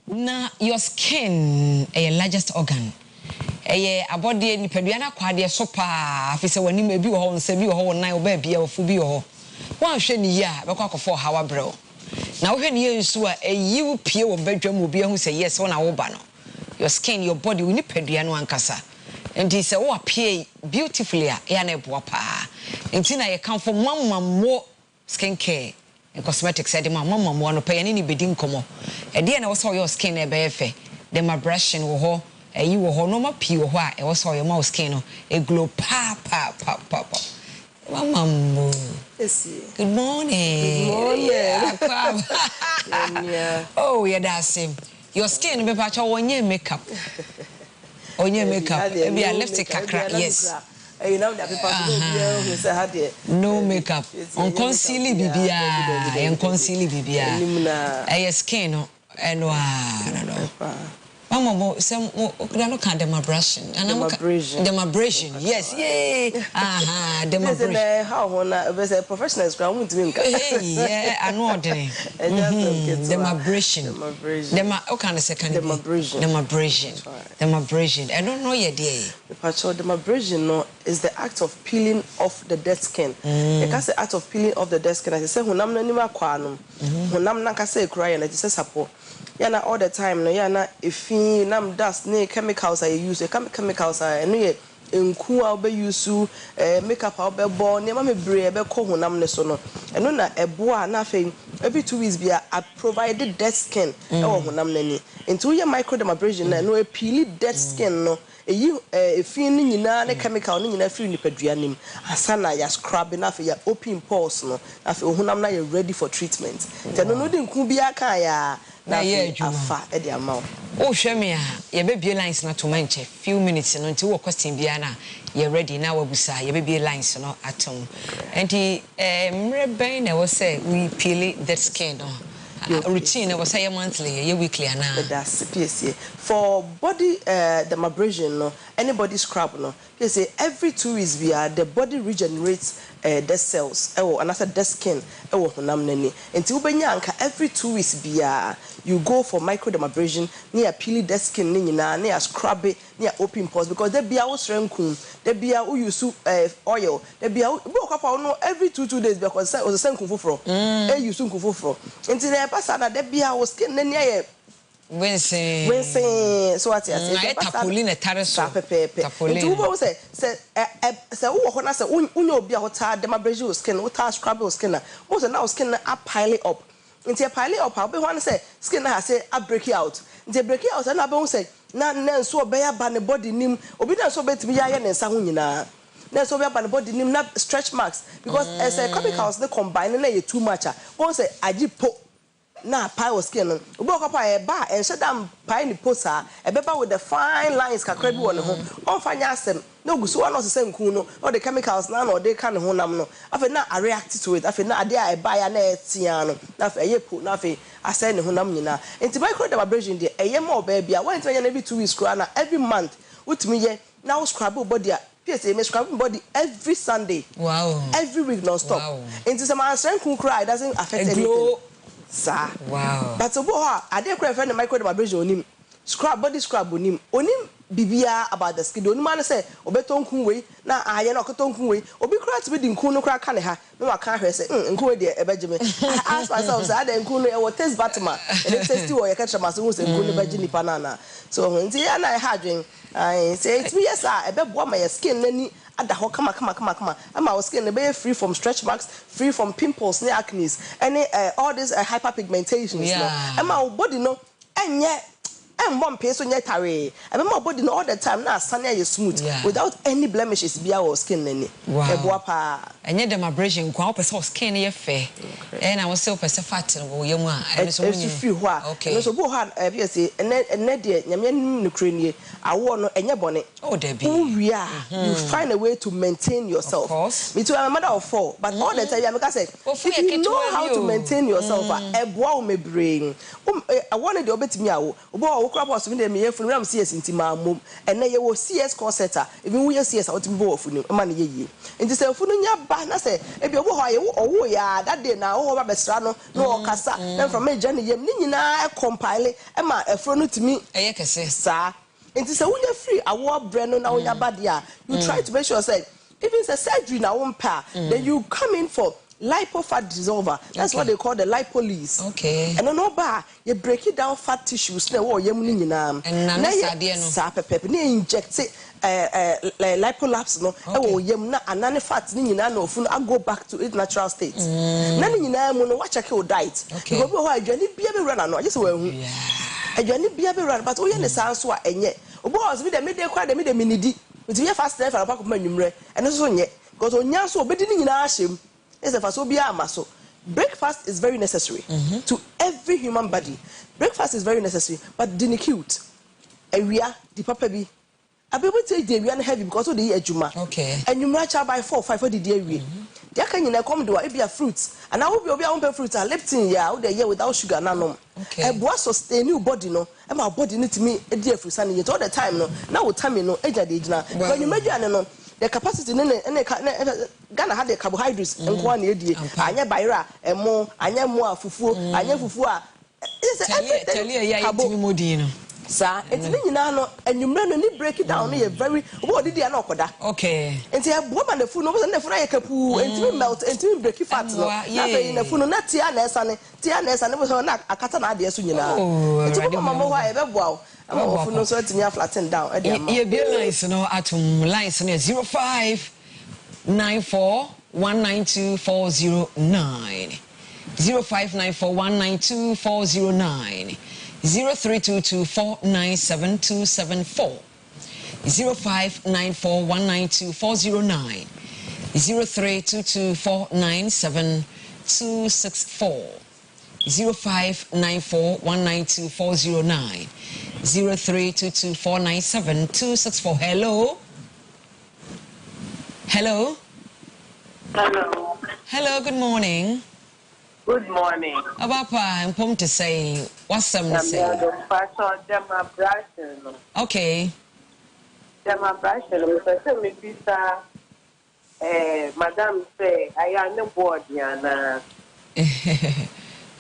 na your skin a largest organ abode ni pedua na kwade so pa afise wani ma bi wo ho nsa bi wo ho nan oba bia wo fu bi wo ho wan hwe ni ya be kwa kofo hawa brɛ na wo hwe ni yensu a eyiw pie wo badwam obi ahu sɛ yes wo na wo ba no your skin your body wo ni pedua no ankasa enti sɛ wo appear beautifully a ya na eboa pa enti na ye kan for mamammo skin care and cosmetics said mamammo no pay ni bedi nkomo e de na wo sɛ your skin e be efe dermabrasion wo ho you wo no ma pii wo ho a e wo sɛ your mouth skin no e glow pa. Mamammo good morning. Oh yeah, that's him. Your skin be pa cha wonye makeup. Onye makeup. Be a lipstick kakra. Yes. You know that people who say had no makeup. On conceal bibia. En conceal bibia. Eh skin no eno no. Mama some no can dermabrasion. Dermabrasion. Yes. Yay. Dermabrasion. How one be professionals ground won't mean. Yeah, I know ordinary. Dermabrasion. O can second dermabrasion. I don't know yet there. The dermabrasion no is the act of peeling off the dead skin. It can say act of peeling off the dead skin. I say honam na nima kwa no. Honam na ka say cry na say support. Yana all the time no yana efi nam dust ne chemicals I use chemicals I no ye enku a obe use makeup a obe bo ne ma me bre be ko honam ne so no eno na eboa na afei every 2 weeks bia I provided dead skin e wo honam nani into ye microdermabrasion na no e peel dead skin no eyi efi ni nyina ne chemical ni nyina free nipadua nim asana ya scrub na afei ya open pores no afei honam na ye ready for treatment teno no de nku bia kan ya na ye afa e de amaw o hwe me a ye be bie lines na to manche few minutes no nti wo question bia na ye ready na wabusa ye be bie lines no atom enti mre ben na wo say we peel that skin no routine was say monthly ye weekly na that's PSA for body dermabrasion no anybody scrub no they say every 2 weeks via the body regenerates dead cells and as a dead skin honam nani until ubenya anka every 2 weeks bia you go for microdermabrasion near peel dead skin ni nyina near scrub it near open pores because there bia wo srenkun there bia wo use oil there bia wo kwapa no every 2 days because o se nkun foforo use nkun foforo until the pasa na there bia wo skin nani aye Wense so what you say tapolin etariso tapolin nti wo say wo ho na say unya obi a hota dermabrasion skin wo ta scrub your skin na mo say now skin na pile up nti e pile up a be ho na say skin na say a break out nti break out na be ho say na nso obe ya ba ne body nim obi na so betimi ya ye ne nsa ho nyina na so obe ba ne body nim na stretch marks because as a chemicals they combine na ye too much won say agipo na pile skin no obi okapa e ba en shedam pile ni posa e beba with the fine lines kakra bi won ho on fanya asem na oguso wa no se nkun no all the chemicals na no dey kan ho nam no afa na I react to it afa na ade a e ba ya na etia no na afa ye po na afa asɛ ne ho nam nyina enti microdermabrasion de eye ma oba bia when tia na every 2 weeks kra na every month utimi ye na scrub body a PSA me scrub body every Sunday every week non stop enti some answer cry doesn't affect anything sa but obo ha ade kra fe ne microdermabrasion onim scrub body scrub onim bibia about the skin onim an say obetonkun we na aye na okotonkun we obi kra to be di nkun no kra ka ne ha no wa kan hwe say nkun we de ebegime ask myself say ade nkun no e what taste batma and it says you ye ka trama so say nkun no beji ni panana so nti ya na ha adwen I say it me yes ebeboa my skin nani ada ho kama ama our skin be free from stretch marks, free from pimples, ne acne, any all these hyperpigmentations no ama our body no enye one piece on your tare. I remember body all the time now sunny is smooth without any blemishes be our skin nani. And yet dermabrasion kwa person skin ye fair. And I was so fat and you and so few okay. So bo ha say and dear nyame no krenie awo no enye bone. Oh Debbie. You find a way to maintain yourself. Of course. Me too I'm a mother of 4 but all the time I make say if you know how to maintain yourself eboa o me brain. I wanted the obetimi awo. Obo crop was me me funu am CS nti ma mom ene ye wo CS concerta even wo ye CS out me bo funu ma ne ye nti se funu nya ba na se e bi obo ho ye wo ya that day na wo ba besra no no okasa na from me jani yem ni nyina compile e ma efro no timi eye kese sa nti se wo nya free awo bre no na wo nya ba dia you try to make sure say even the surgery na wo mpa then you come in for lipofat dissolver. That's what they call the lipolyse. Okay. And no ba you break it down fat tissues na wo yem ni nyina. And na sadie no. Sa pepe na inject lipolapse no e wo yem na anane fat ni nyina na ofun go back to its natural state. Na ni nyina mu no wa check your diet. Because wo adwani bia be run no just wo hu. Adwani bia be run but wo ye ne sanso a enye. Obo house me de kwa de me minidi. Nti ye fast life ara pa ko ma nwumre. Eno so nye. Because onya so obedi ni nyina ahyem. Breakfast is very necessary to every human body. Breakfast is very necessary, but didn't cute. Area the papa be. I be able to take the area heavy because of the ejuma. Okay. And you match by 4 or 5 for the area. There can you come do it be a fruits. And I will be open fruits and leptin ya out there without sugar nanom. Okay. A boy sustain new body no. And my body need to me a dear fruits and all the time no. Now time no age na. When you measure no. The capacity Ghana had the carbohydrates and one edi anya bayra emo anya mo afufuo anya fufuo a tell you ya yitimi modi no sa etimi nyina no enwumre no ni break it down no ye very obo didi na okoda okay enti e bo ma na fu no bo na fu na ye kapu entimi melt entimi break fat no na fe na fu no na tia na esa ne bo so na akata na ade so nyina enti bo ma mo ho a e be boa I'm off no so to flatten down. You be lines no atom lines no 0594192409 0594192409 0322497274 0594192409 0322497264 0594192409 0322497264. Hello. Hello. Hello, good morning. Good morning. Abapa, I'm pumped to say what's some to say. Okay. Madam say I am no board yana.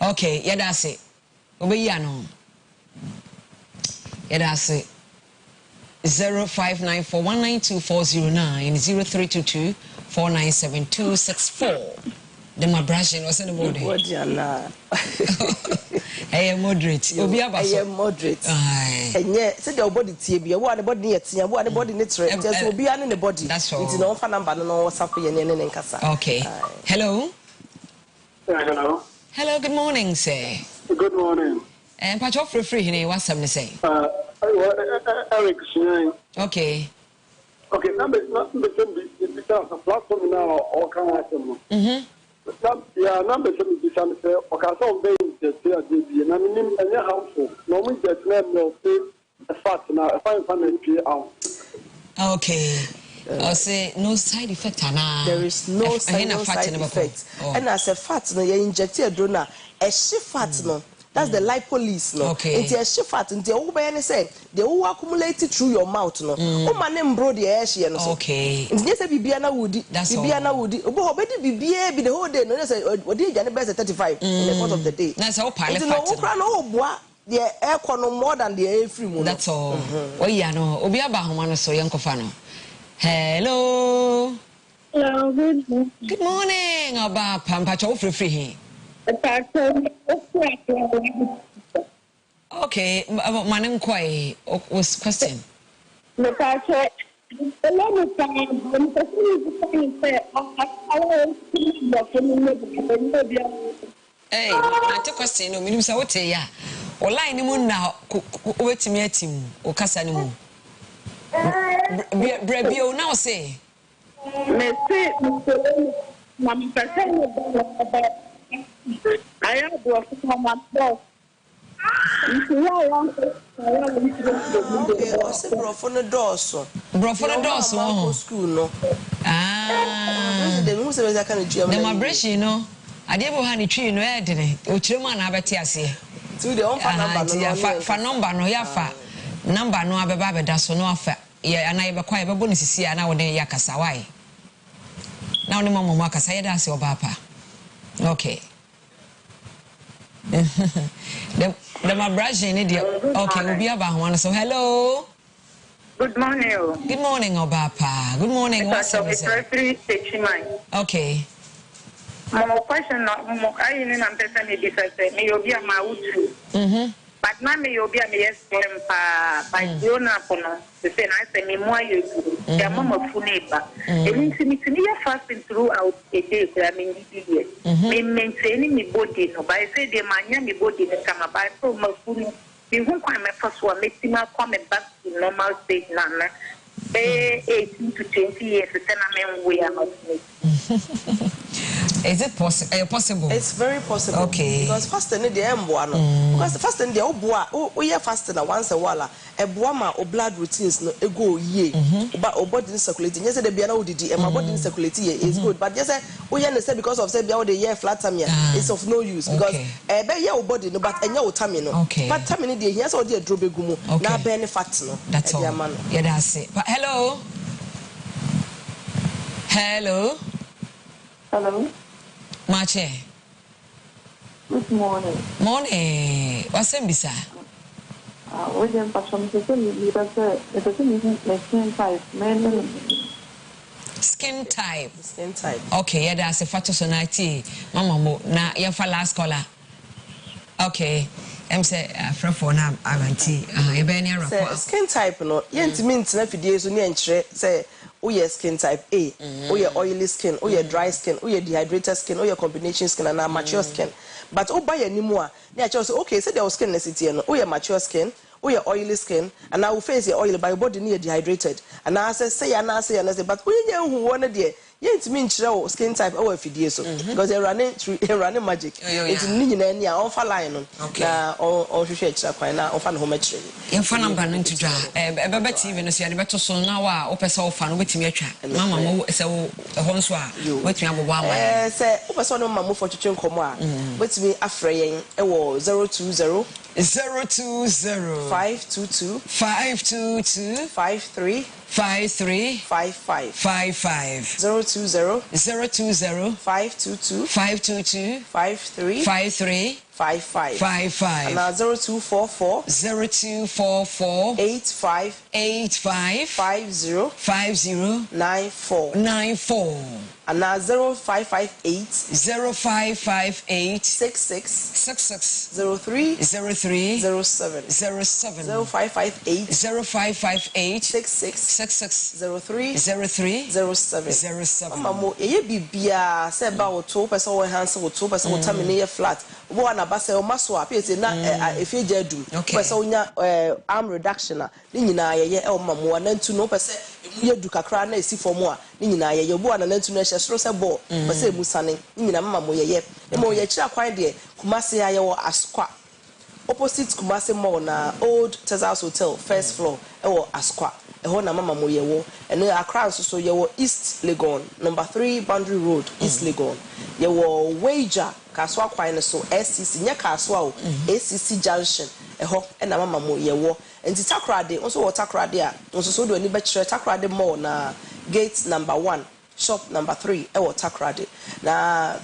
Okay, yeah, that's it. Obeyano. Yeah, that's it. 0594192409 0322497264. The my brushing was in the morning. Hey, moderate. Obi abaso. Hey, moderate. And yet, say your body TB. What the body yet? What the body needs? Just will be in the body. That's all. It's no fun number. No what's up here in Kasa. Okay. Hello. Hello. Hello. Good morning, sir. Good morning. And patch off free here. What's something to say? Eric. Okay. Okay. Now, it's a platform now. All kind of thing. Yeah, number 7 say okay, so be the DB and I mean any harmful. No we get no a fat now if I find out. Okay. I'll say no side effect na. There is no side effect. And as a fat no you inject a donor a she fat no. That's the lipolyse no. Okay. Into a she fat into o be any say they will accumulate it through your mouth no. O man embro the air she no so. Okay. Into say bibia na woody. Bibia na woody. Obo obedi bibia be the whole day no say odi jane best 35 in the course of the day. That's all pilot fat. No kra no boa the air no more than the air free mo. That's all. Oh yeah no. Obi aba homa no so yenkofa no. Hello. Hello, good morning. Good morning. Aba pampacho free here. Okay, manem kwai was question. Hey, I took question no minim say what ya. Online mu na wetimi atim o kasa ni mu. Brebio now say. Me say mama person I am from my boss. Okay, also Brofono Dorso. Brofono Dorso. School, no. Ah, the moves are kind of the migration, no. I didn't have any tree, no, I didn't. Uchirman have a tears here. to the on number no fa number no ya fa number no abeba beda so no afa ye ana ye bekwa ye bebo ni sisi ana wode ya kasa why na woni mama mama kasa ye da se oba pa okay the my brush in it okay we'll be about one so hello. Good morning. Good morning, Obapa. Good morning. What's up? Okay. My question, I didn't understand it because me obi a mautu. But now me obi a me yes by Fiona Pono. The same I say me more you. Ya mama funeba. And me fasting throughout a day. I mean, me maintaining me body. No, but I say the mania me body the come by so my food. We won't come first one. Make me come back to normal state now. 18 to 20 years, we are not. Is it possible? It's very possible. Okay. Because fasting the emboano. Because fasting the oboa, oh fasting once a while. A boama or blood routines no go ye. But our body circulating. Yes, the biana udidi, and my body circulating is good. But yes, we understand because of say the year flat tamia is of no use because be your body no, but your tamino. Okay. But tamini the here's all the drobe gumu. Na benefit no. That's all. Yeah, that's it. But hello. Hello. Hello. Mache. Good morning. Morning. What's up, Bisa? We can pass on to the skin type. Skin type. Skin type. Okay, yeah, that's a photosonality. Mama mo na yeah for last caller. Okay. Say for now avanti. You be near skin type no. Yent means na fidie so ni enchire say oye skin type A, oye oily skin, oye dry skin, oye dehydrated skin, oye combination skin and mature skin. But o buy anymore, na say okay, say the skin necessity no, oye mature skin, oye oily skin, and now face your oil by your body near dehydrated. And I say and I say but oye who one there. Yent mean chire skin type o fidie so because they running magic. It's ni nyina ni a on fa line no. Na on hwehwe chira kwan na on fa no home chire. Yen fa number no ntudwa. Bebe TV no so ya de beto so na wa o pese o fa no betimi atwa. Mama mo se wo ho nso a betimi abobo ama. Se o pese no mama fo twetwe nkomo a betimi afre yen e wo 020 020 522 522 53 55 020 522 53 55 and 0244 85 50 94 and now 0558 66 03 07 0558 66 03 07 mama ye bibia se ba wo to person wo hands wo to person wo terminate flat wo na ba se o maso a pese na efeja adum person onya arm reduction na ni nyina ye e o mama na ntu no person emu ye du kakra na esi form a ni nyina ye bo na ntu na hye soro se bo person emu sane ni nyina mama mo ye e mo ye kira kwan de Kumasi aye wo Akua opposite Kumasi Mall na Old Texas Hotel first floor e wo Akua ho na mama mo yewo eno Accra so yewo East Legon number 3 Boundary Road East Legon yewo Wager Kaswa kwan so SCC nya Kaswa o ACC Junction ho na mama mo yewo enti Takrade nso wo Takrade a nso so do ani be kire Takrade Mall na gate number 1 shop number 3 wo Takrade na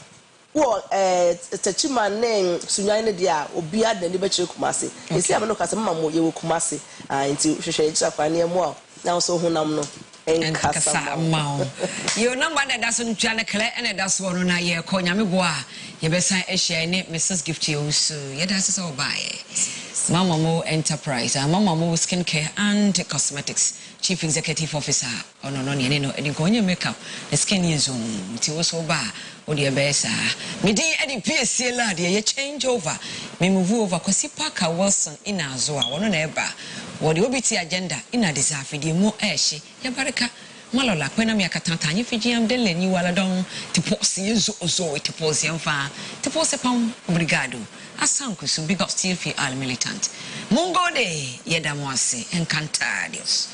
wo Tachima name sunyan ne dia obi ad na ni be kire Kumasi esi am no kasa mama mo yewo Kumasi enti hwehwe kira kwan ne mo now so hunam no enkasa mawo yo number na daso ntwa ne kle ene daso no na ye ko nyame bo a ye besan ehia ne Mrs Gift you so ye daso so buy Mama Mo Enterprise Mama Mo Skin Care and Cosmetics Chief Executive Officer ono no ne no edi ko nye makeup the skin is on ti wo so ba o de besa me din edi PSC la de ye change over me move over Kwesi Parker Wilson ina zo a wono na eba wo de obiti agenda ina deserve de mu ehye ya baraka malola kwena mi akatantanye fijiam de leni wala don tipo si zo tipo si amfa tipo se pam obrigado asanku so big up still fi al militant mungo de yedamwase encantados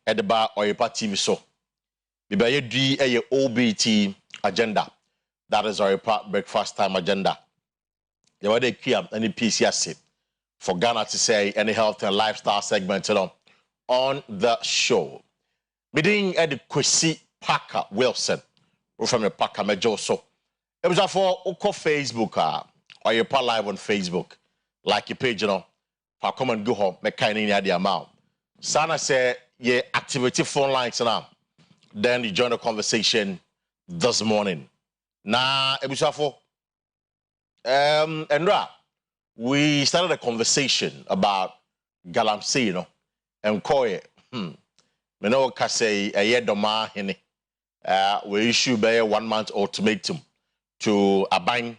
at the bar Oyerepa TV so. Bibaye di a OBT agenda. That is Oyerepa breakfast time agenda. The way they create any PCS for Ghana to say any health and lifestyle segment on the show. Meeting at the Kwesi Parker Wilson from the Parker Major so. It was for Oko Facebook or your part live on Facebook. Like your page, for come and go home, make kind of the amount. Sana say yeah, activity phone lines now. Then you join the conversation this morning. Now it was for Andra, we started a conversation about Galamsey, and Koye. Me know ka say a year doma hene. We issue by 1 month ultimatum to Abang,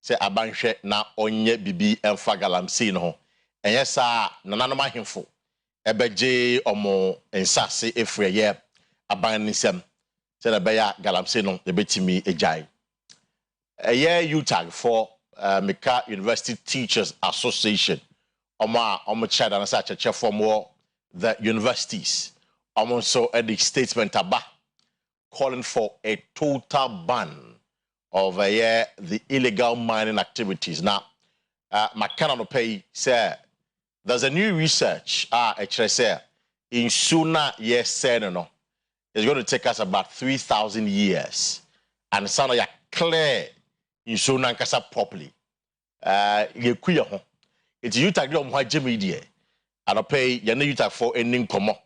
say Abang she na onye bibi emfa Galamsey no. And yes, nananoma himfo. Ebeje omo ensase efre ye Abang nisem. Say na beya Galamsey no de betimi ejai. A year UTAG for Mika University Teachers Association. Omo chat and such a chair for more the universities. Also at the statement about calling for a total ban of the illegal mining activities. Now, my canon pay say there's a new research actually say in sooner yes no it's going to take us about 3,000 years and sound like clear in sooner kasa properly. You kuya ho. It's you tag them why Jimmy dear. And pay you tag for ending komo.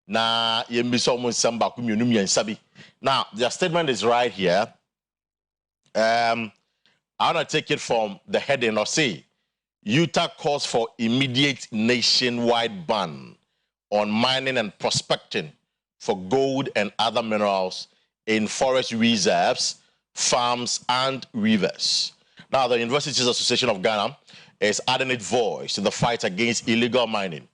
Na yembiso mo samba kumyunum yen sabi. Now, their statement is right here. I want to take it from the heading or say, Utah calls for immediate nationwide ban on mining and prospecting for gold and other minerals in forest reserves, farms, and rivers. Now, the Universities Association of Ghana is adding its voice to the fight against illegal mining,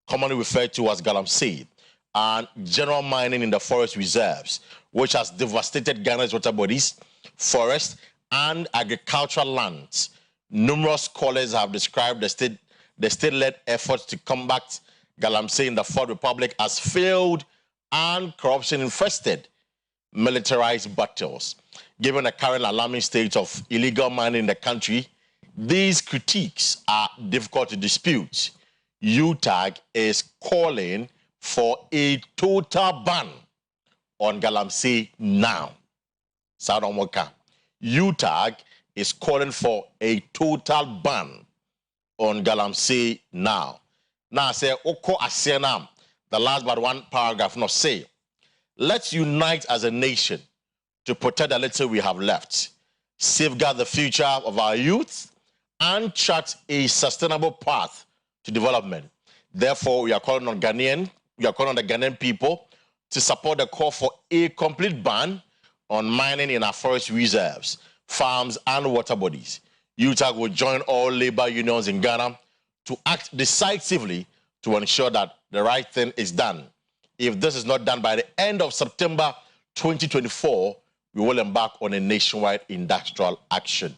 commonly referred to as Galamsey, and general mining in the forest reserves, which has devastated Ghana's water bodies, forests, and agricultural lands. Numerous scholars have described the state-led efforts to combat Galamsey in the Fourth Republic as failed and corruption-infested militarized battles. Given the current alarming state of illegal mining in the country, these critiques are difficult to dispute. UTAG is calling for a total ban on Galamsey now. Sadomwaka. UTAG is calling for a total ban on Galamsey now. Now say Akua Asieduaa, the last but one paragraph not say, let's unite as a nation to protect the little we have left, safeguard the future of our youth, and chart a sustainable path to development. Therefore, we are calling on the Ghanaian people to support the call for a complete ban on mining in our forest reserves, farms, and water bodies. UTAG will join all labor unions in Ghana to act decisively to ensure that the right thing is done. If this is not done by the end of September 2024, we will embark on a nationwide industrial action.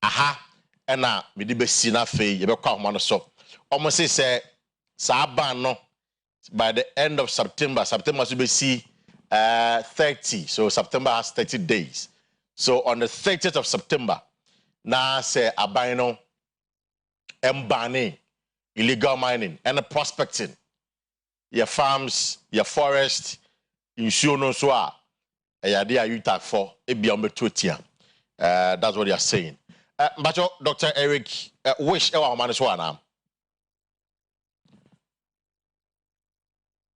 Aha, ena midibe sina fe yebe kwa humano so. Almost say ban no by the end of September should be see 30. So September has 30 days. So on the 30th of September, na say abano embane illegal mining and prospecting. Your farms, your forest, insurance so idea you tag for that's what they are saying. But Dr. Eric, wish our man is one.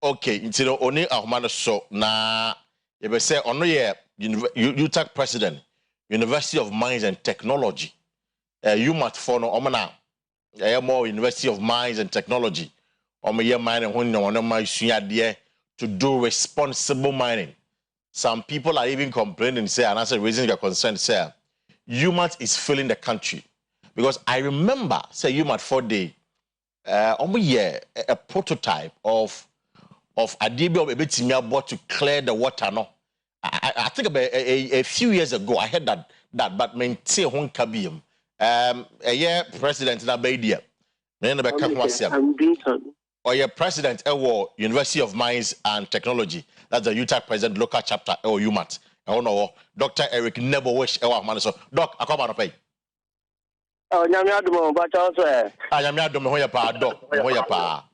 Okay, until only our man so na you say on your UTAG president, University of Mines and Technology. You might follow Omana, more University of Mines and Technology. Year mining when no one to do responsible mining. Some people are even complaining, say, and answer raising your concern, say, UMAT is failing the country. Because I remember, say, UMAT for the a prototype of a DB of a bought to clear the water. No, I think about a few years ago, I heard that but maintain one kabium. A year president in Abadia. I'm your president University of Mines and Technology. That's the Utah president local chapter UMAT. Dr. Eric Nebo-Wish Doc, akoma no pay. Oh, nyamiadumo but also nyamiadumo ho ya pa doc ho ya pa.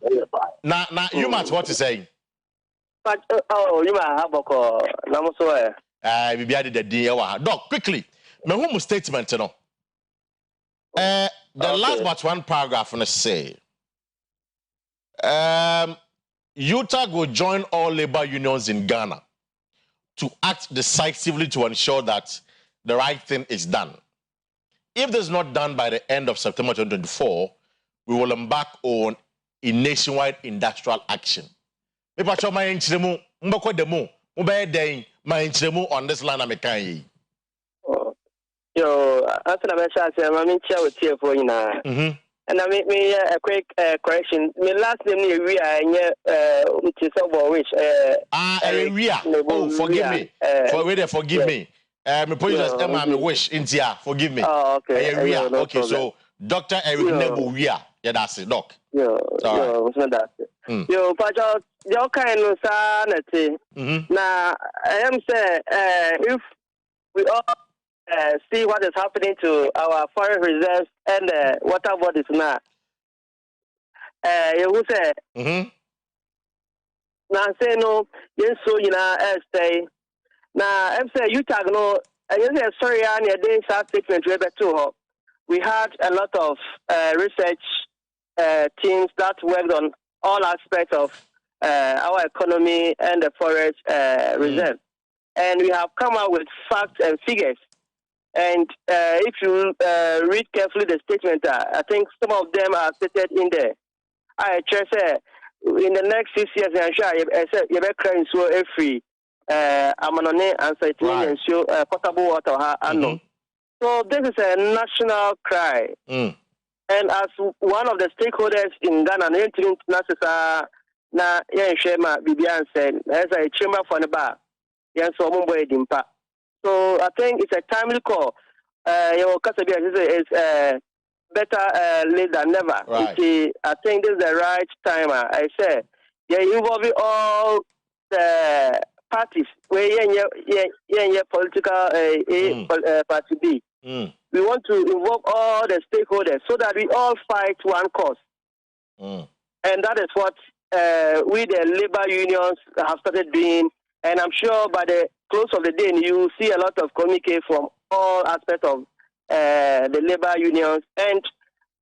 Na UMAT what is saying? But you might have a namuso bibia de din doc quickly. Me home statement no. The last but one paragraph on say Utah will join all labor unions in Ghana to act decisively to ensure that the right thing is done. If this is not done by the end of September 2024, we will embark on a nationwide industrial action. On this line, I'm yo, after I'm share with you for you. And I make me a quick correction. My last name is Ria, which is over which. Ria. Oh, forgive me. Forgive me. Me put just Emma wish India. Forgive me. Oh, okay. Ria. Okay, so Dr. Eric Nebo Ria. Yeah, that's it, Doc. Yo, that's it. Yo, Pacho, your kind of sanity. Now, I am saying, if we all see what is happening to our foreign reserves and water bodies now. You will say, now say no, yes, so you know, stay. Now, I'm saying you tag no, and you say, sorry, I need a day statement to we had a lot of research teams that worked on all aspects of our economy and the forest reserve. And we have come out with facts and figures. And if you read carefully the statement, I think some of them are stated in there. I just say in the next 6 years, I'm sure you be crying so every amanone and and so potable water. So this is a national cry. And as one of the stakeholders in Ghana, na Shema Bibian said, as a chamber for the bar, yes, so Mumbai Dimpa. So I think it's a timely call. Your Kasabia is better late than never. Right. I think this is the right time. I said, involving all the parties where political party B. We want to involve all the stakeholders so that we all fight one cause. And that is what we, the labor unions, have started doing. And I'm sure by the close of the day, you will see a lot of communique from all aspects of the labor unions. And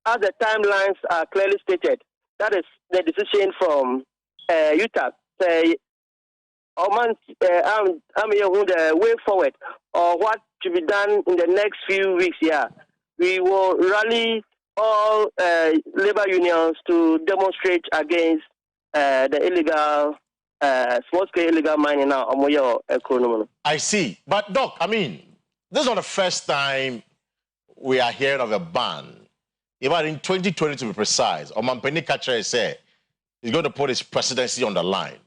as the timelines are clearly stated, that is the decision from Utah. I'm the way forward, or what to be done in the next few weeks here. We will rally all labor unions to demonstrate against the illegal small-scale illegal mining now on your economy. I see. But, Doc, I mean, this is not the first time we are hearing of a ban. Even in 2020, to be precise, Omampeni Kachere said he's going to put his presidency on the line.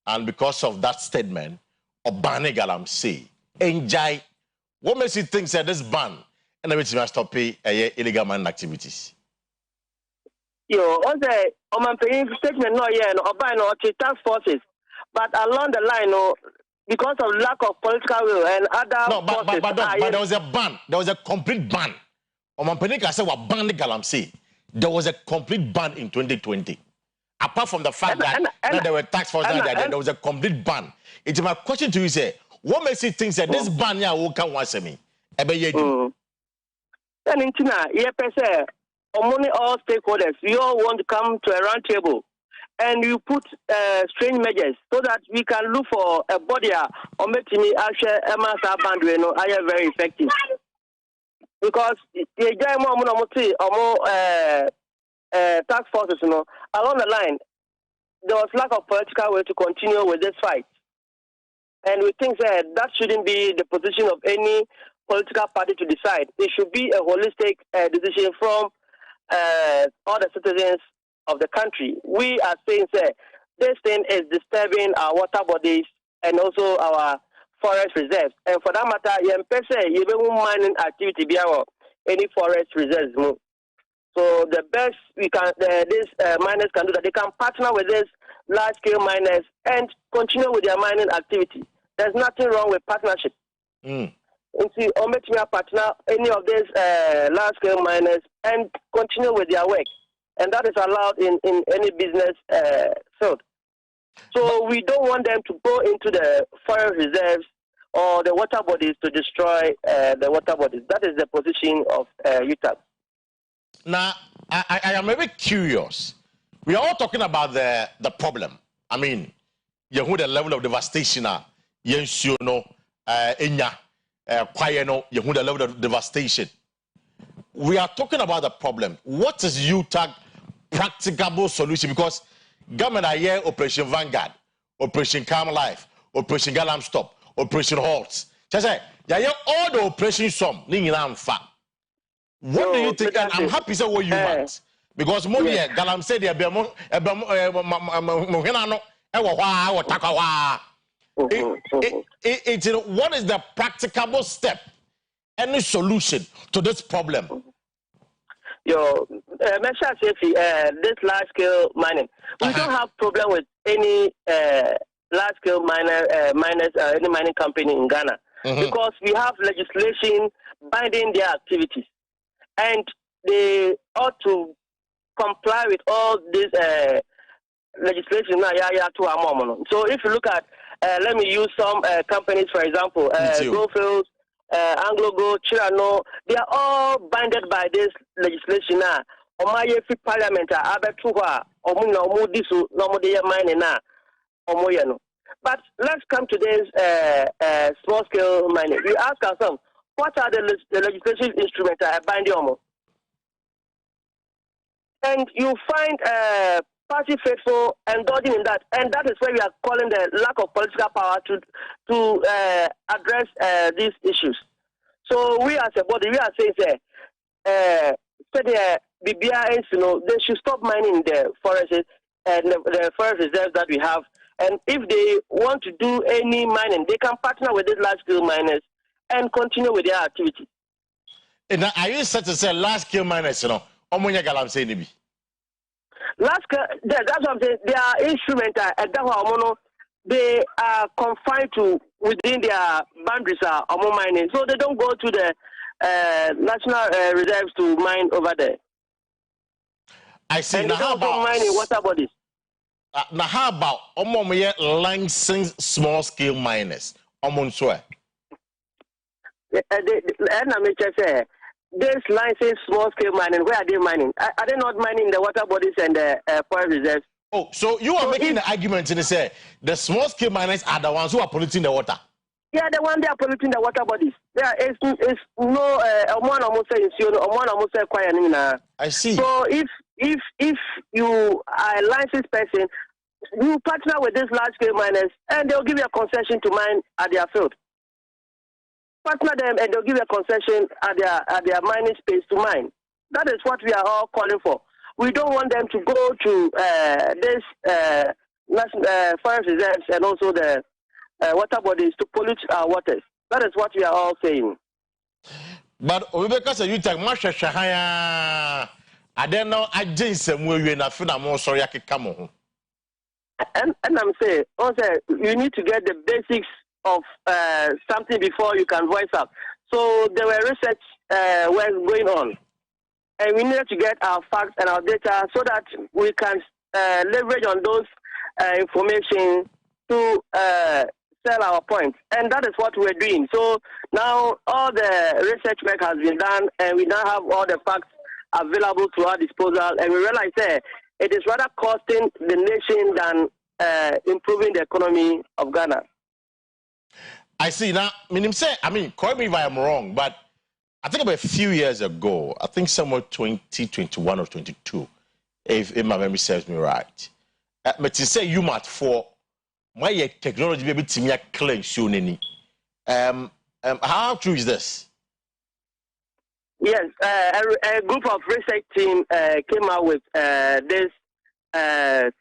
And because of that statement, Obane Galam say, enjoy. What makes you think that this ban and everything must stop pay illegal mining activities? Yo, the Omampeni statement no yeah, no Obane no task forces. But along the line, no, because of lack of political will and other forces... But there was a ban. There was a complete ban. Omampeni said what ban the Galamsey. There was a complete ban in 2020. Apart from the fact that there were tax forces there was a complete ban. It's my question to you, say, what makes you think that this ban here will come once me? Then in China, among all stakeholders, we all want to come to a round table. And you put strange measures so that we can look for a body or make me actually very effective. Because task forces, along the line, there was lack of political will to continue with this fight. And we think that shouldn't be the position of any political party to decide. It should be a holistic decision from all the citizens of the country. We are saying this thing is disturbing our water bodies and also our forest reserves. And for that matter, you mining activity beyond any forest reserves. So the best these miners can do that, they can partner with these large-scale miners and continue with their mining activity. There's nothing wrong with partnership. See, or make me a partner any of these large-scale miners and continue with their work, and that is allowed in any business field. So we don't want them to go into the forest reserves or the water bodies to destroy the water bodies. That is the position of UTAG. Now, I am very curious. We are all talking about the problem. I mean, you know the level of devastation. You know, you know the level of devastation. We are talking about the problem. What is UTAG practicable solution? Because government are here, Operation Vanguard, Operation Calm Life, Operation Galam Stop, Operation Halt. Just say, all the operations some. What do you think? And I'm happy to what you want. Because more Galam said what is the practicable step? Any solution to this problem? This large-scale mining. We don't have problem with any large-scale miners, any mining company in Ghana, because we have legislation binding their activities, and they ought to comply with all this legislation. So if you look at, let me use some companies, for example, Goldfields, AngloGo, Chirano, they are all binded by this legislation now. Parliament, but let's come to this small scale mining. We ask ourselves, what are the legislative instruments that bind you? And you find party faithful indulging in that, and that is where we are calling the lack of political power to address these issues. So we as a body, we are saying they should stop mining the forests and the forest reserves that we have. And if they want to do any mining, they can partner with these large-scale miners and continue with their activity. And are you such to say large-scale miners, that's what I'm saying. They are instrumental. They are confined to within their boundaries of mining, so they don't go to the national reserves to mine over there. I see. And now how about mining water bodies? Now how about licensed small-scale miners? This licensed small-scale mining, where are they mining? Are they not mining the water bodies and the forest reserves? Oh, so you are making the argument to say the small-scale miners are the ones who are polluting the water? Yeah, the one they are polluting the water bodies. There is no I see. So if you are a licensed person, you partner with these large-scale miners, and they'll give you a concession to mine at their field. Partner them, and they'll give you a concession at their mining space to mine. That is what we are all calling for. We don't want them to go to this forest reserves and also the water bodies to pollute our waters. That is what we are all saying. But because you take much shahaya, I don't know. I just say we na feel I'm sorry I can come on. And I'm saying also you need to get the basics of something before you can voice up. So there were research was going on, and we needed to get our facts and our data so that we can leverage on those information to sell our points. And that is what we're doing. So now all the research work has been done, and we now have all the facts available to our disposal, and we realize it is rather costing the nation than improving the economy of Ghana. I see. Now, correct me if I am wrong, but I think about a few years ago, I think somewhere 2021 or 22, if my memory serves me right. But to say you might for my technology be able to me claim soon. How true is this? Yes, a group of research team came out with this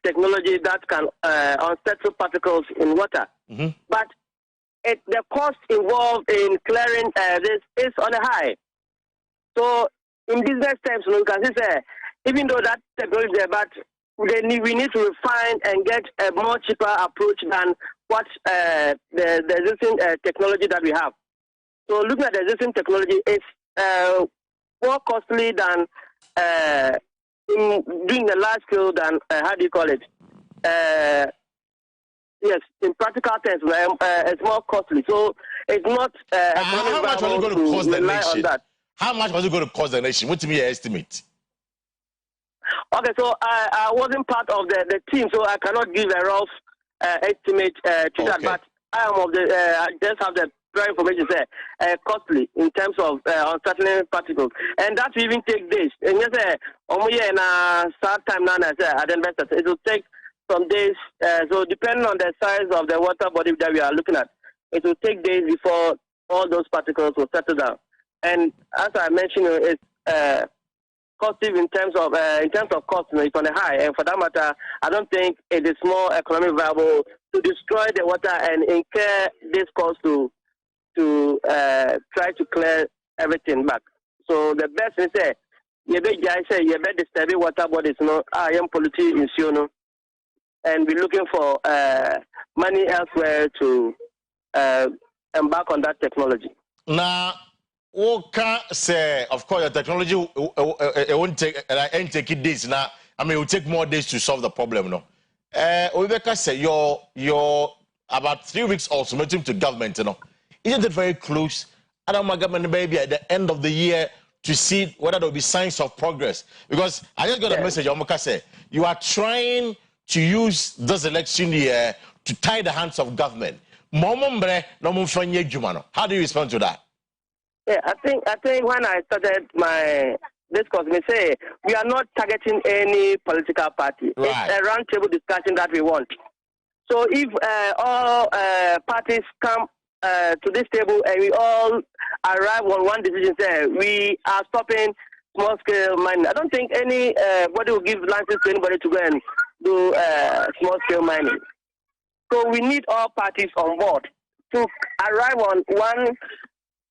technology that can unsettle particles in water. But the cost involved in clearing this is on a high. So in business terms, you can say, even though that technology is there, but we need to refine and get a more cheaper approach than what the existing technology that we have. So looking at the existing technology, it's more costly than in doing the large scale than, how do you call it? Yes, in practical terms, it's more costly. So it's not how much was it going to cost the nation? That. How much was it going to cost the nation? What's your estimate? Okay, so I wasn't part of the team, so I cannot give a rough estimate to that. But I am of the. I just have the prior information say costly in terms of unsettling particles, and that will even take days. And yes, in a start time now, at the investors, it will take some days. So depending on the size of the water body that we are looking at, it will take days before all those particles will settle down. And as I mentioned, it's costly in terms of cost. It's on the high, and for that matter, I don't think it is more economically viable to destroy the water and incur this cost to try to clear everything back. So the best is say you better disturb water bodies, I am polluting in and we're looking for money elsewhere to embark on that technology. Now, say, of course, the technology it won't take days. Now, I mean, it will take more days to solve the problem. No, Oyerepa say you're about 3 weeks ultimatum to government. Isn't it very close? I don't want government maybe at the end of the year to see whether there will be signs of progress. Because I just got a message. Omoka say you are trying to use this election year to tie the hands of government. How do you respond to that? Yeah, I think when I started my discourse, we say we are not targeting any political party. Right. It's a roundtable discussion that we want. So if all parties come to this table and we all arrive on one decision, say we are stopping small scale mining, I don't think anybody will give license to anybody to go and do small scale mining. So we need all parties on board to arrive on one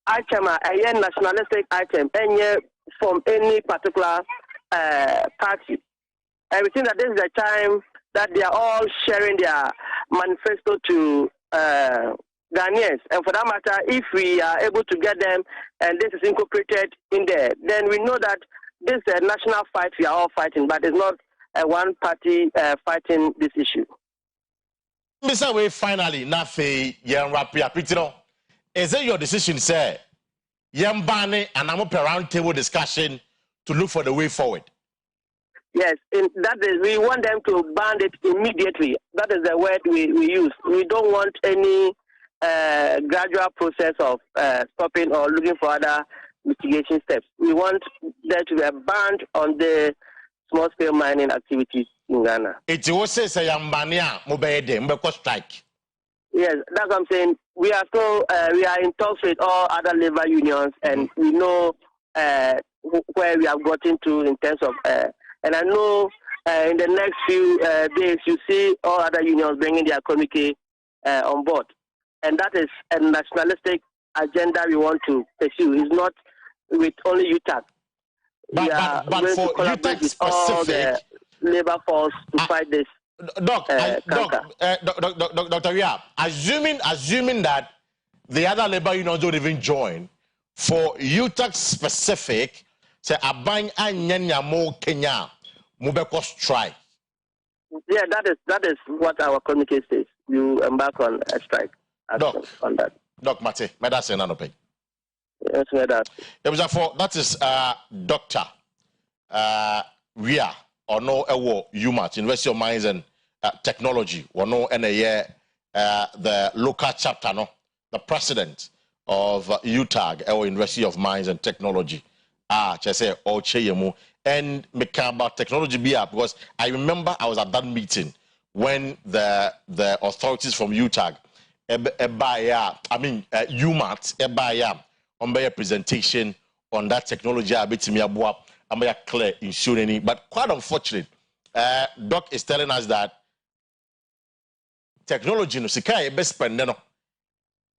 item, a nationalistic item, and from any particular party. And we think that this is the time that they are all sharing their manifesto to Ghanaians. And for that matter, if we are able to get them and this is incorporated in there, then we know that this is a national fight we are all fighting, but it's not one party fighting this issue. Mr. Way, finally, Nafe, Rapia, is it your decision, sir? Yambane and I'm up around table discussion to look for the way forward? Yes, that is, we want them to ban it immediately. That is the word we use. We don't want any gradual process of stopping or looking for other mitigation steps. We want there to be a ban on the small-scale mining activities in Ghana. It was a Yambania mobile strike. Yes, that's what I'm saying. We are still we are in talks with all other labor unions, and we know where we have gotten to in terms of. And I know in the next few days you see all other unions bringing their communique on board, and that is a nationalistic agenda we want to pursue. It's not with only UTAG. But for UTAG specific, all the labor force to fight this. Dr. Ria, assuming that the other labor unions don't even join, for UTAG specific, say Abang Anyanya Mo Kenya Mubeko strike. Yeah, that is what our communique says. You embark on a strike. Doc, on that. Doc Mate, medicine nanope. Yes, that is Dr. Ria or no UMAT, University of Mines and Technology, or no the local chapter, no, the president of UTAG, or University of Mines and Technology. Chese or Cheyemu, and make about technology because I remember I was at that meeting when the authorities from UTAG, UMAT, on a presentation on that technology, I'm clear in but quite unfortunate. Doc is telling us that technology no sika best spend no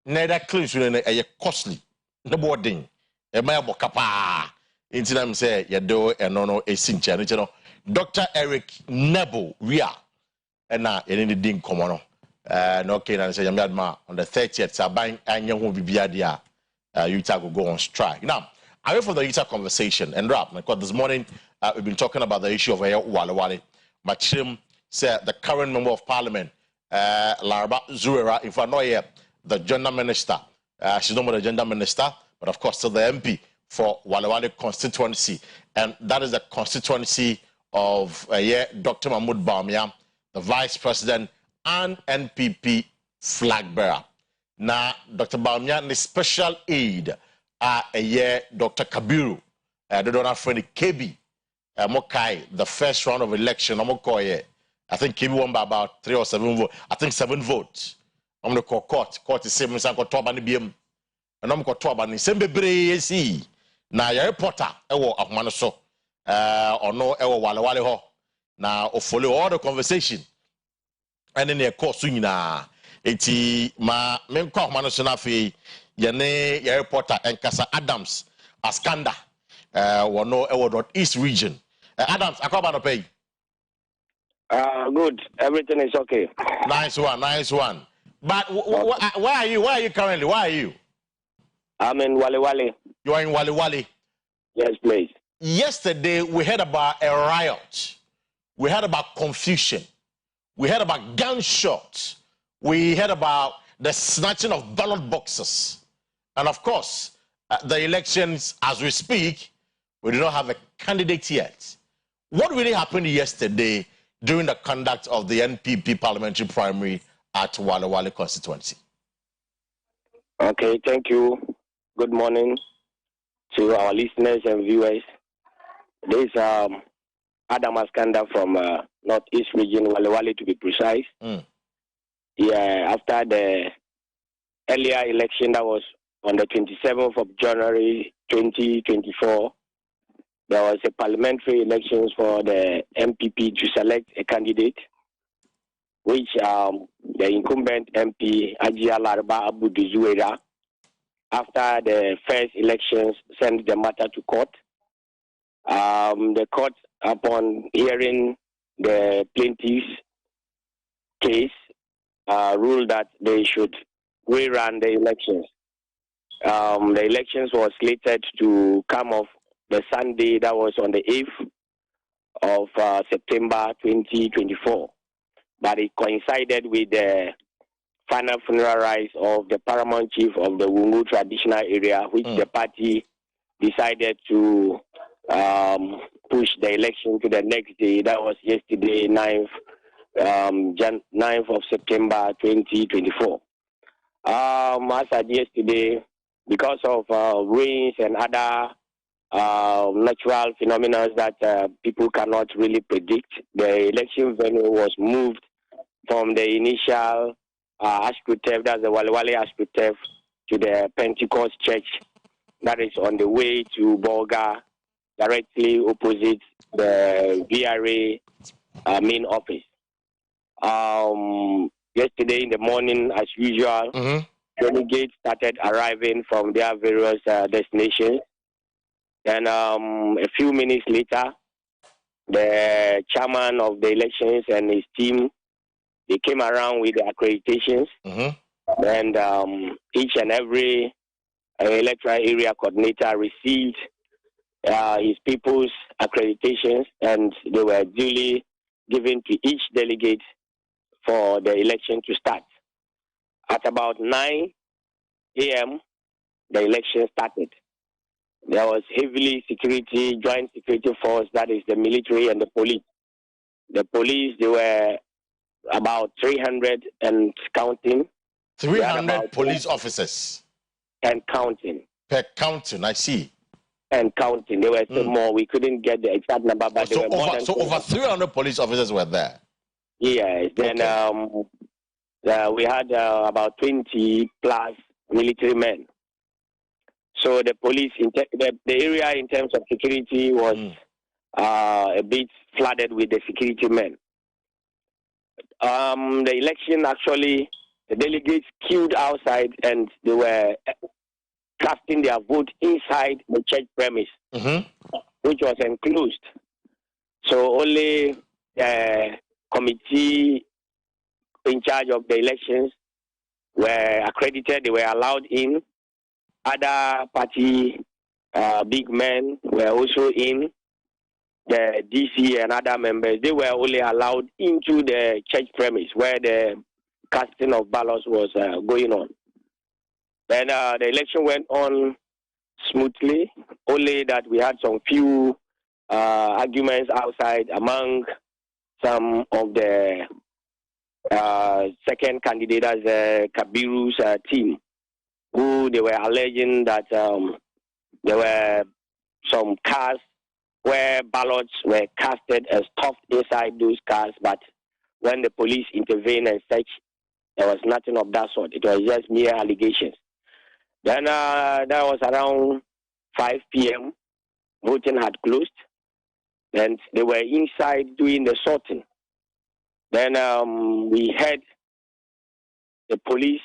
neither clean a costly no boarding a maya bokapa Intinam say Yado and no a sincha. Dr. Eric Nebo Ria and now any ding common. No okay, and say Yamadma on the 30th, Sabine and young will be Biadia. Utah will go on strike. Now, I wait for the Utah conversation and wrap because this morning we've been talking about the issue of Wale Wale. Machim said the current member of parliament, Laraba Zuera, if I know yet, the gender minister. She's not the gender minister, but of course still the MP for Wale Wale constituency. And that is the constituency of Dr. Mahmoud Bawumia, the vice president and NPP flag bearer. Now, Dr. Bawumia, the special aid Dr. Kabiru, the donor friend KB, Mokai, the first round of election, I think KB won by about 3 or 7 votes. I think 7 votes. I'm going to call court. Court is saying, I'm going to talk about the BM. And I'm going to talk about the same baby. Now, your reporter, Ewo Akmanoso, or no, Ewo Wale Wale Ho. Now, follow all the conversation. And then your course, eti ma menko ahoma no so na fe ye ne ye reporter Enkasa Adams Askanda wono ewo East region. Adams akwaba no pay. Good, everything is okay. Nice one. But where are you currently? Where are you? I'm in Wale Wale. You are in Wale Wale? Yes, please. Yesterday we heard about a riot. We heard about confusion. We heard about gunshots. We heard about the snatching of ballot boxes. And of course, the elections, as we speak, we do not have a candidate yet. What really happened yesterday during the conduct of the NPP parliamentary primary at Wale Wale constituency? Okay, thank you. Good morning to our listeners and viewers. This is Adam Askanda from Northeast region, Wale Wale to be precise. Yeah, after the earlier election that was on the 27th of January 2024, there was a parliamentary elections for the MPP to select a candidate, which the incumbent MP, Ajia Laraba Abu Zuera, after the first elections, sent the matter to court. The court, upon hearing the plaintiff's case, ruled that they should rerun the elections. The elections were slated to come off the Sunday that was on the 8th of September 2024, but it coincided with the final funeral rites of the paramount chief of the Wungu traditional area, which the party decided to push the election to the next day. That was yesterday, 9th of September 2024. As at yesterday, because of rains and other natural phenomena that people cannot really predict, the election venue was moved from the initial Askrutef, that's the Wale Wale Askrutef, to the Pentecost Church that is on the way to Bolga, directly opposite the VRA main office. Yesterday in the morning, as usual, delegates started arriving from their various destinations. Then a few minutes later, the chairman of the elections and his team, they came around with the accreditations. And each and every electoral area coordinator received his people's accreditations, and they were duly given to each delegate for the election to start. At about 9 a.m., the election started. There was heavily security, joint security force, that is the military and the police. The police, they were about 300 and counting. 300 police officers? And counting. Per counting, I see. And counting. There were still more. We couldn't get the exact number, but there were more than over 300 police officers were there? Yes. Then we had about 20 plus military men. So the police, the area in terms of security was a bit flooded with the security men. The election actually, the delegates queued outside and they were casting their vote inside the church premise, which was enclosed. So only the committee in charge of the elections were accredited, they were allowed in. Other party big men were also in. The DC and other members, they were only allowed into the church premise where the casting of ballots was going on. Then the election went on smoothly, only that we had some few arguments outside among some of the second candidate as Kabiru's team, who they were alleging that there were some cars where ballots were casted and stuffed inside those cars, but when the police intervened and searched, there was nothing of that sort. It was just mere allegations. Then that was around 5 p.m. Voting had closed, and they were inside doing the sorting. Then we heard the police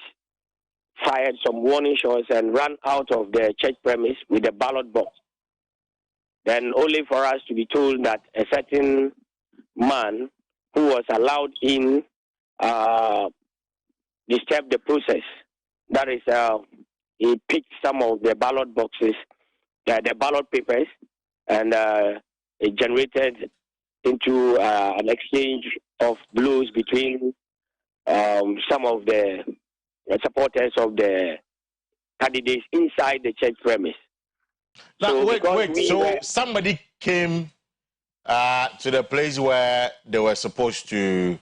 fired some warning shots and ran out of the church premise with the ballot box. Then only for us to be told that a certain man who was allowed in disturbed the process. That is, he picked some of the ballot boxes, the ballot papers, and it generated into an exchange of blows between some of the supporters of the candidates inside the church premise. Now, So wait. So somebody came to the place where they were supposed to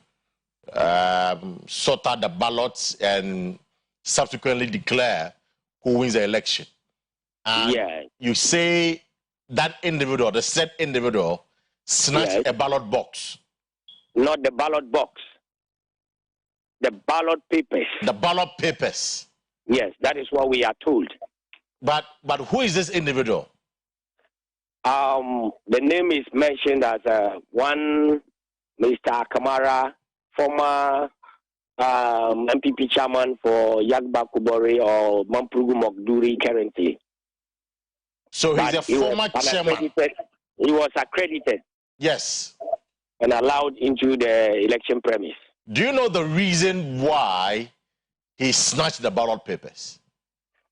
sort out the ballots and subsequently declare who wins the election. And you say that individual, the said individual, snatched a ballot box. Not the ballot box. The ballot papers. The ballot papers. Yes, that is what we are told. But who is this individual? The name is mentioned as one Mr. Kamara, former MPP chairman for Yagba Kubori or Mamprugu Mokduri currently. So he's a former chairman. He was accredited. Yes. And allowed into the election premise. Do you know the reason why he snatched the ballot papers?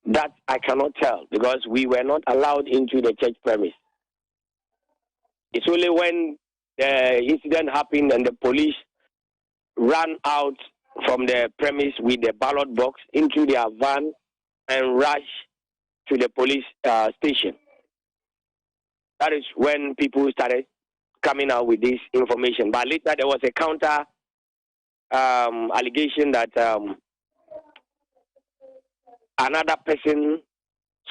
That I cannot tell because we were not allowed into the church premise. It's only when the incident happened and the police ran out from the premise with the ballot box into their van and rushed to the police station. That is when people started coming out with this information. But later there was a counter allegation that another person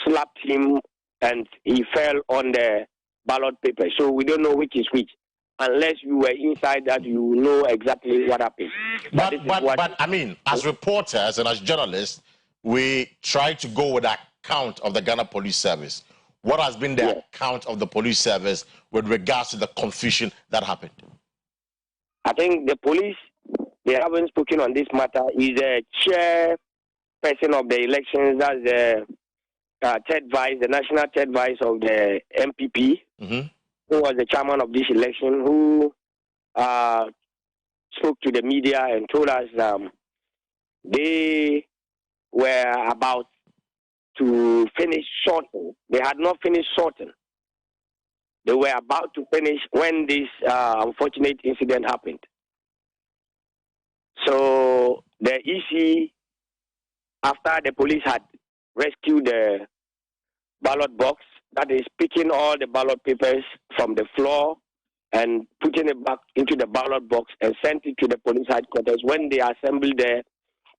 slapped him and he fell on the ballot paper. So we don't know which is which. Unless you were inside that, you know exactly what happened. But I mean, as reporters and as journalists, we try to go with the account of the Ghana Police Service. What has been the account of the police service with regards to the confusion that happened? I think the police, they haven't spoken on this matter. He's the chairperson of the elections. That's the third vice, the national third vice of the MPP, who was the chairman of this election, who spoke to the media and told us they were about to finish sorting. They had not finished sorting. They were about to finish when this unfortunate incident happened. So the EC, after the police had rescued the ballot box, that is picking all the ballot papers from the floor and putting it back into the ballot box and sent it to the police headquarters. When they assembled there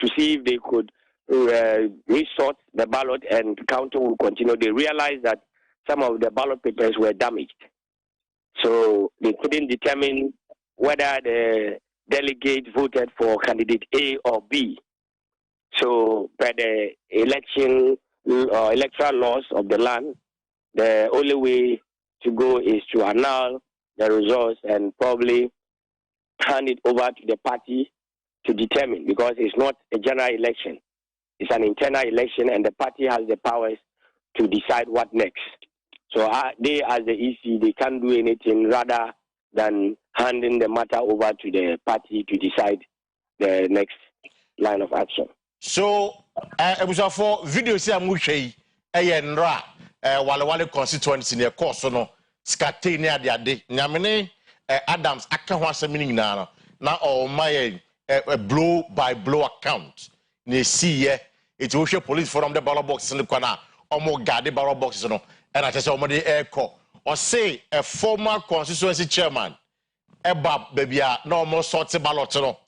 to see if they could resort the ballot and counting would continue, they realized that some of the ballot papers were damaged. So they couldn't determine whether the delegate voted for candidate A or B. So by the electoral laws of the land, the only way to go is to annul the results and probably hand it over to the party to determine, because it's not a general election. It's an internal election, and the party has the powers to decide what next. So they, as the EC, they can't do anything rather than handing the matter over to the party to decide the next line of action. So, it was for video say amuhwe nra wale constituency ne course no skate ne ade nyamene Adams aka ho asem ni nyina na o my blow by blow account ne see ye it will show police from the ballot boxes in the corner omo guard the ballot boxes no and I just omo dey echo or say a former constituency chairman eba babia na omo sort ballot no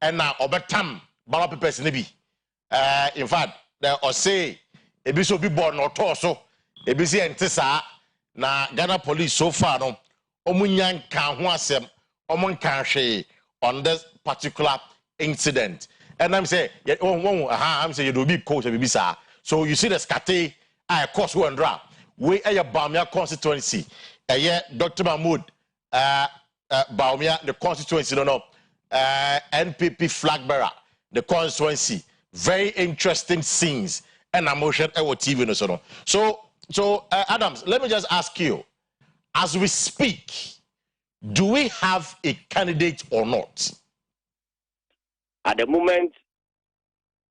and na obetam ballot papers ne bi in fact or say ebi so bi born or so ebi say ntisa na Ghana police so far no omunyan kan ho asem omon kan hwe on this particular incident. And I'm saying, I'm saying you do be coach and so you see the scate I course one drop. We a Bamia constituency. Dr. Mahmoud Bamia the constituency no NPP flag bearer the constituency. Very interesting scenes and emotion our TV no so Adams, let me just ask you, as we speak, do we have a candidate or not? At the moment,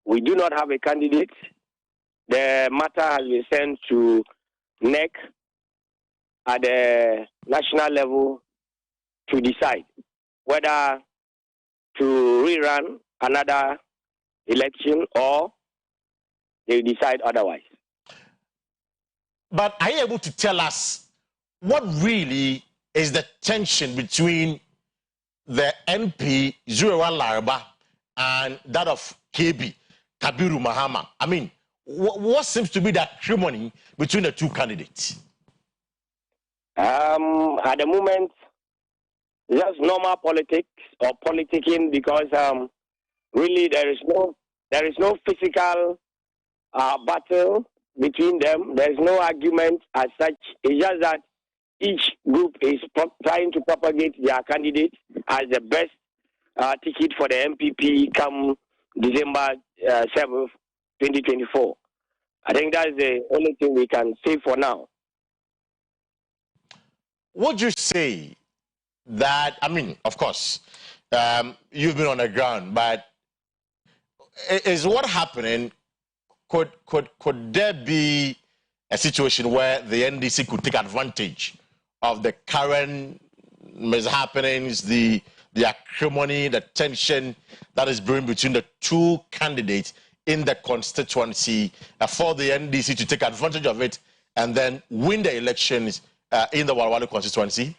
we do not have a candidate. The matter has been sent to NEC at the national level to decide whether to rerun another election or they decide otherwise. But are you able to tell us what really is the tension between the NP Zurewa Laraba and that of KB Kabiru Mahama? I mean, what seems to be that harmony between the two candidates? At the moment, just normal politics or politicking because really there is no physical battle between them. There is no argument as such. It's just that each group is trying to propagate their candidate as the best ticket for the MPP come December 7th, 2024. I think that's the only thing we can say for now. Would you say that, I mean, of course, you've been on the ground, but is what happening, could there be a situation where the NDC could take advantage of the current mishappenings, the acrimony, the tension that is brewing between the two candidates in the constituency for the NDC to take advantage of it and then win the elections in the Walwali constituency?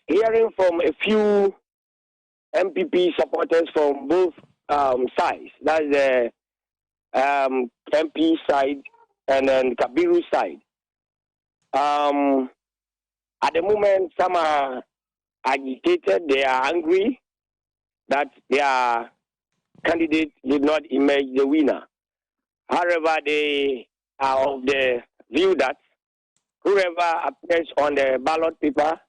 Hearing from a few MPP supporters from both sides, that's the MP side and then Kabiru side. At the moment, some are agitated, they are angry that their candidate did not emerge the winner. However, they are of the view that whoever appears on the ballot paper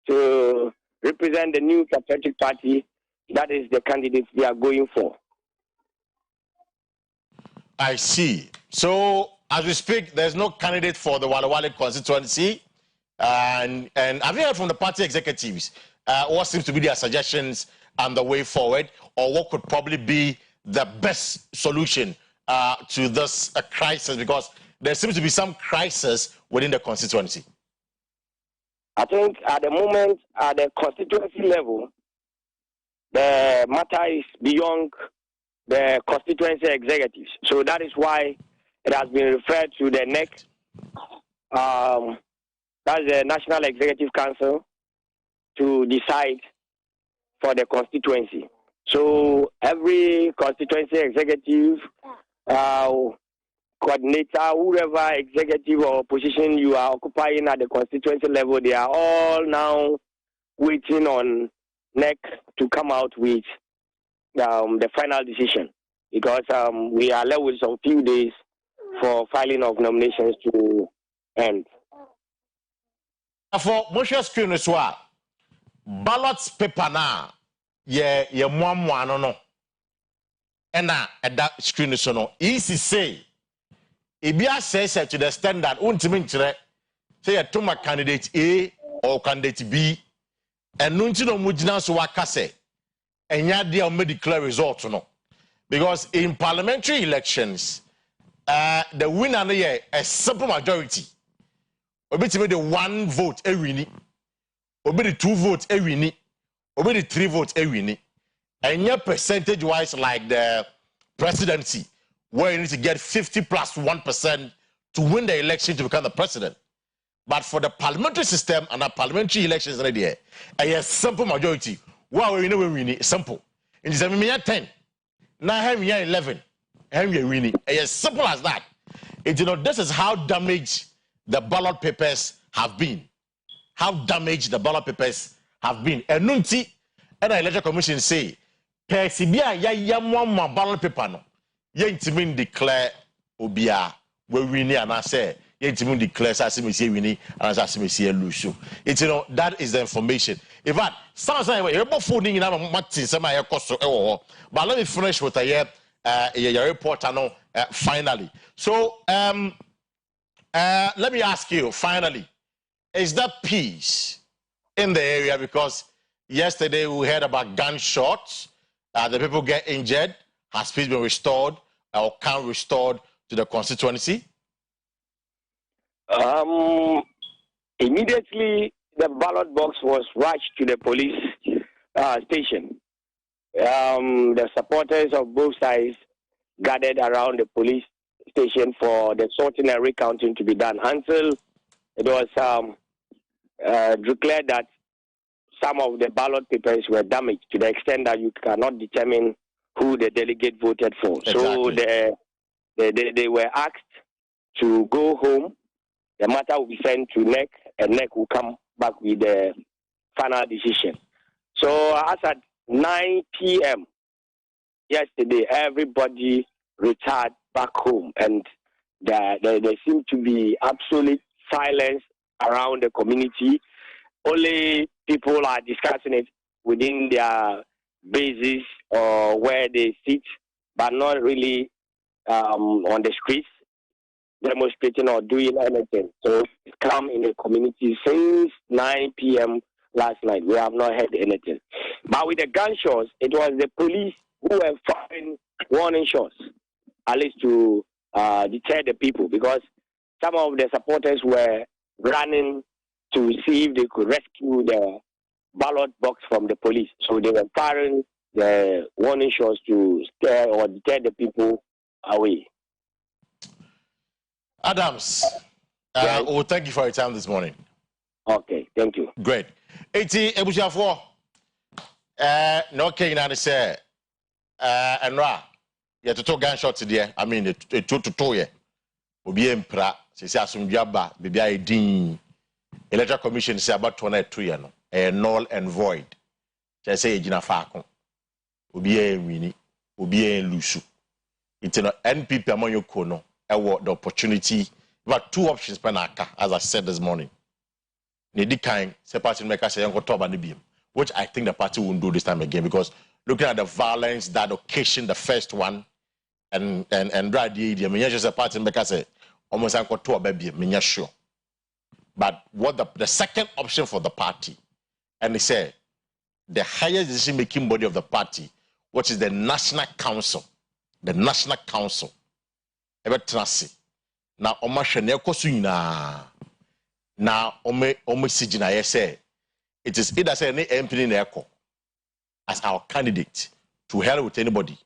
to represent the new Patriotic Party, that is the candidate they are going for. I see. So, as we speak, there's no candidate for the Walawale constituency. And have you heard from the party executives what seems to be their suggestions and the way forward, or what could probably be the best solution to this crisis? Because there seems to be some crisis within the constituency. I think at the moment, at the constituency level, the matter is beyond the constituency executives. So that is why it has been referred to the NEC, that's the National Executive Council, to decide for the constituency. So every constituency executive, coordinator, whoever executive or position you are occupying at the constituency level, they are all now waiting on NEC to come out with the final decision, because we are left with some few days for filing of nominations to end. For motion screen as well, ballot paper na ye no and at that screen so no easy say Ibia says to the standard untimintre say a toma candidate A or candidate B and nuntino mujina so wakase and ya dia may declare results no because in parliamentary elections the winner is a simple majority obiti the 1 vote e wini obiti 2 votes e wini obiti 3 votes e wini and your percentage wise like the presidency where you need to get 50 plus 1% to win the election to become the president. But for the parliamentary system and the parliamentary elections, a simple majority. Wow, you know we win simple. In the 10, now we 11, and we winning. As simple as that. It, you know, this is how damaged the ballot papers have been. How damaged the ballot papers have been. And Nunti and the Electoral Commission say, Persibia ya mwa ballot paper no. Ye intimin declare obia we winning and I say ye intimin declare sasimisi winning and sasimisi lose. It's, you know, that is the information. In fact, sounds like you're both phoning in a Martin some but let me finish with a report finally. So let me ask you finally, is there peace in the area? Because yesterday we heard about gunshots, the people get injured. Has peace been restored or can restored to the constituency? Immediately, the ballot box was rushed to the police station. The supporters of both sides gathered around the police station for the sorting and recounting to be done until it was declared that some of the ballot papers were damaged to the extent that you cannot determine who the delegate voted for. Exactly. So they were asked to go home. The matter will be sent to NEC, and NEC will come back with the final decision. So as at 9 p.m. yesterday, everybody retired back home, and there seemed to be absolute silence around the community. Only people are discussing it within their bases or where they sit, but not really on the streets demonstrating or doing anything. So it's come in the community since 9 p.m. last night. We have not heard anything. But with the gunshots, it was the police who were firing warning shots, at least to deter the people, because some of the supporters were running to see if they could rescue the ballot box from the police. So they were firing the warning shots to scare or deter the people away. Adams, well, thank you for your time this morning. Okay, thank you. Great. 80 Ebushafo. No Kenya say and ra. You to talk gunshots there. I mean, it to ye. Obi empra. Se se asumdwaba bibia edin. Electoral Commission say about 22 ye no. Null and void. Just say ejina faako. Obi wini. Obi lusu. It's no NPP among your kono. The opportunity. We have 2 options, Penaka, as I said this morning. Nedi kind, party maker say which I think the party won't do this time again, because looking at the violence that occasioned the first one, and Brad just a party maker say almost sure. But what the second option for the party, and they say the highest decision making body of the party, which is the National Council. The National Council. Now, now, it is either say any MP in Echo as our candidate to hell with anybody,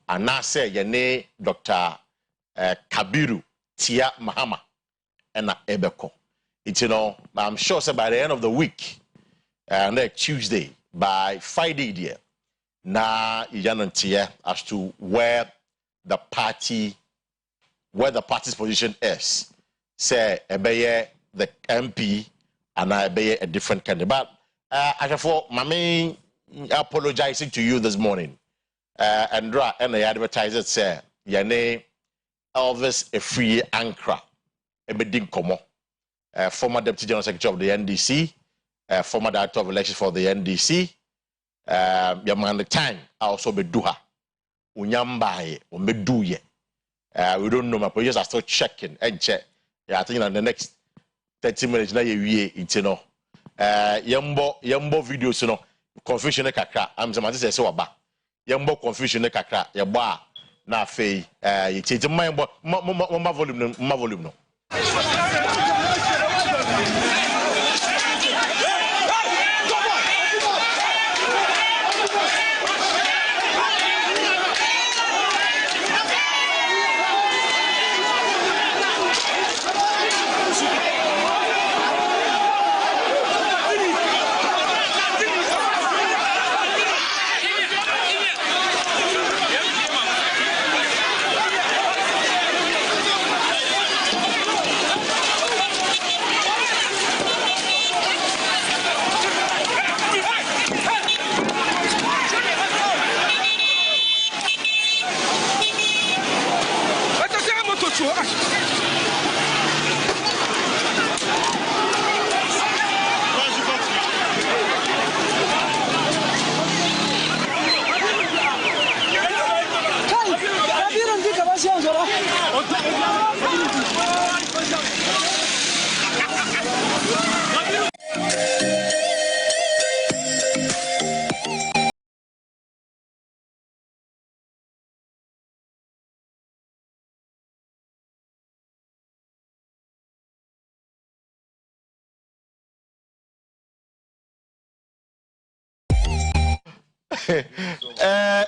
and now say your name Dr. Kabiru Tia Mahama and Ebeko. It's, you know, I'm sure say by the end of the week, next Tuesday, by Friday, dear, now Tia as to where the party's position is. Say the MP and I be a different candidate. But for Mami apologizing to you this morning. And the advertiser say your name Elvis a free Ankara, a bidding como, former Deputy General Secretary of the NDC, former Director of Elections for the NDC, your man the time also be Duha. unyambaye or meduye. We don't know, my producers are still checking and check. Yeah, I think in the next 30 minutes now it's yambo videos no confusion kakra. I'm saying say waba. Yambo confusion kakra. Yaba na fei. You change my volume no.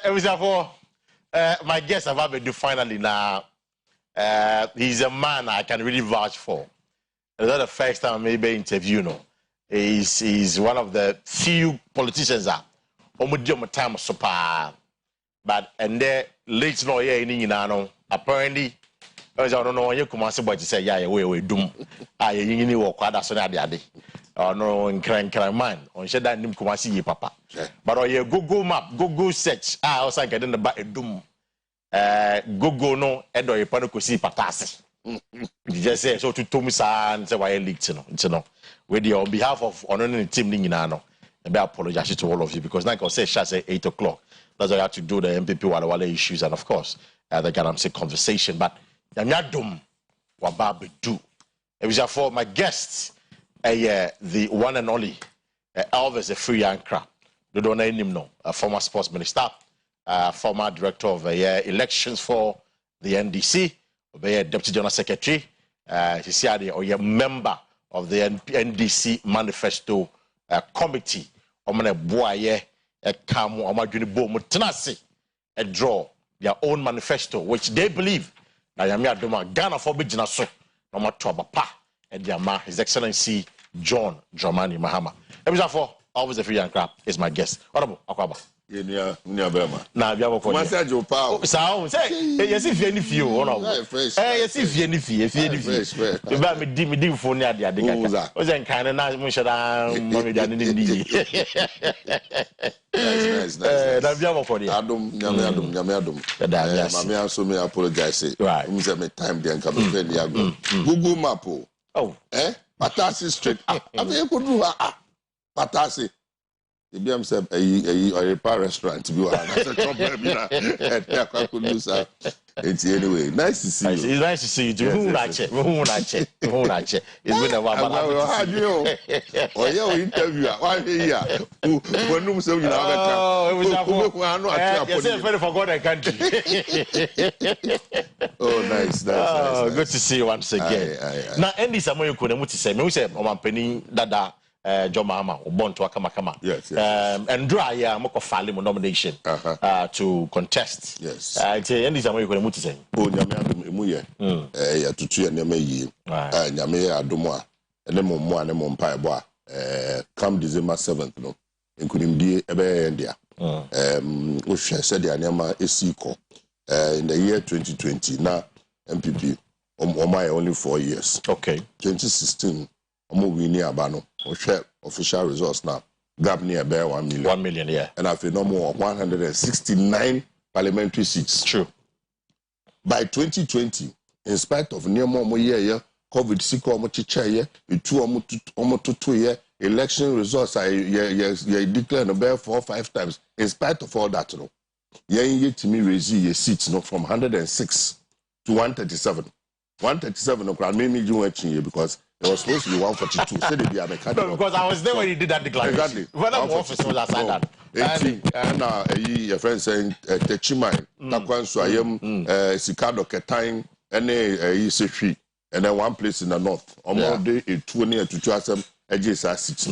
It was my guest have been do finally now. He's a man I can really vouch for. It's not the first time maybe interview, no. He's one of the few politicians that time super. But and there late no yeah in apparently I don't know you come say but you say yeah we doom. You work that's so that no in cran man on share that nim kuma see papa. But on Google map, Google search also get in the back doom. Google no edo ye pano kosi patase. You just say so to Tomisa and say why leaked you know. With on behalf of honoring the team no. I apologize to all of you because like I said, Sha say 8 o'clock. That's why I have to do the MPP Wale issues and of course the Galamsey conversation. But Yamyadum Wababe do. It was for my guests, the one and only Elvis a free anchor. They don't name him no, a former sports minister, former director of elections for the NDC, deputy general secretary, he said or a member of the NDC manifesto committee. Omane boye a kamu omadwini bo mutenase a draw their own manifesto which they believe na yami adoma Ghana for bigina so no matter pa and their man His Excellency John Dramani Mahama. Ebisafo always a free and crap is my guest. Honorable Akwaba. Na bia boko. Masa jo pa. Sao say yes if any few honorable. Yes if any few e ba me di phone ni ade kaka. O say nkan na mo shada mami da ni ndi. Nice. Na bia boko dia. Adom nyame adom. Mami also me apologize. Right. Me say me time dey nka me friend ya go. Google map. Oh. Patasi street. Abi ko do Patasi. If you say Oyerepa restaurant, you are that's a problem. It's anyway. Nice to see you. It's nice to see you too. Who not check? It's been a while. Oh yeah, interview. Why here? When you say you have yes, I forgot the country. Oh, nice. Good to see you once again. Now, Andy Samuel Kunamuti say, me say, Penny Dada. Jomama or born to Akama. Yes. And dry moko file nomination to contest. Yes. It's any time you can say. Oh, Nyame emuye. Ya tutu ya nyame yi. Nyame ya adomwa. Ene mo mo ane mo mpa ebo a. Come December 7th no. Nkunimdie ebe endia. We said the nyama esiko. In the year 2020 na MPP only 4 years. Okay. 2016 winning abano. Official results now. Gap near bear 1 million. 1 million, yeah. And I feel no more 169 parliamentary seats. True. By 2020, in spite of near more year, COVID sick or much chair, election results I declare the bear 4 or 5 times. In spite of all that, yen yetimi raise ye seats no from 106 to 137. 137 no crowd made me do because it was supposed to be 142. Said it be a mechanic. No, because I was there when he did that declaration. Exactly. When I'm office was aside that. And your friend saying Techimai, Takwan Swayam, Sikado Ketine, and a Sefi, and then one place in the north. Almost a 20 to Chasam, a GSR 6.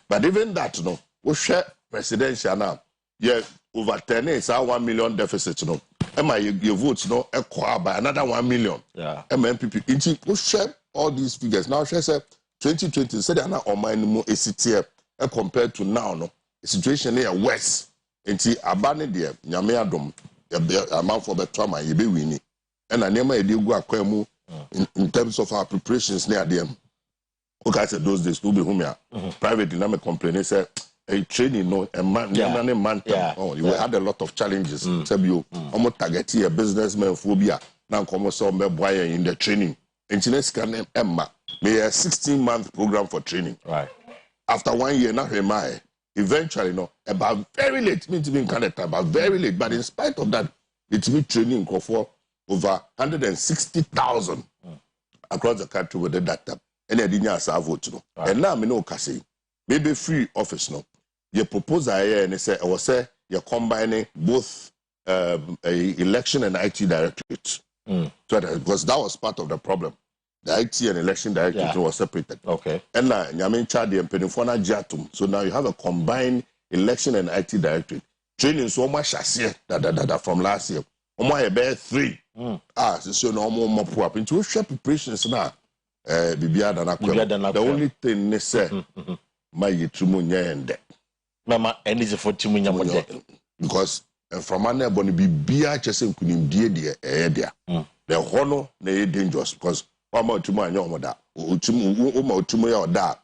But even that, no, we share presidential now. Yeah, over 10 is our 1 million deficit, no. Emma, your votes no acquire by another 1 million. Yeah. MPP. We share all these figures. Now, she said 2020 said that now on my more ACTF compared to now, no. The situation here worse. Nti abane there, nyame adom, amount for the trauma, you be winning. And I never did go akwemu in terms of our preparations near them. Okay, I said those days, to be whom privately, I'm complaining, say, a training, no, a man, you had a lot of challenges. Tell you, almost targeting a businessman phobia, now come some boy in the training. Engineers can Emma, may a 16-month program for training. Right. After 1 year, now remind. Eventually, no, about very late, means even kind of time, but very late. But in spite of that, it's me training for over 160,000 across the country with the data. And I didn't ask our vote, no. And now I know, Kasi, maybe free office, no. You propose and they say, I was say you're combining both election and IT directorate. So that, because that was part of the problem. The IT and election directorate was separated. Okay. And now, Nyamin Chadi and Penifona Jatum. So now you have a combined election and IT directorate. Training so much from last year. Omo about 3. So no more poor up into share preparations now. The only thing they say, my yitumunya and that. Mama, and is for Timunya because from an ebony be beer chasing kunim dear the honor nay dangerous because one more to my young mother, Utumu or that.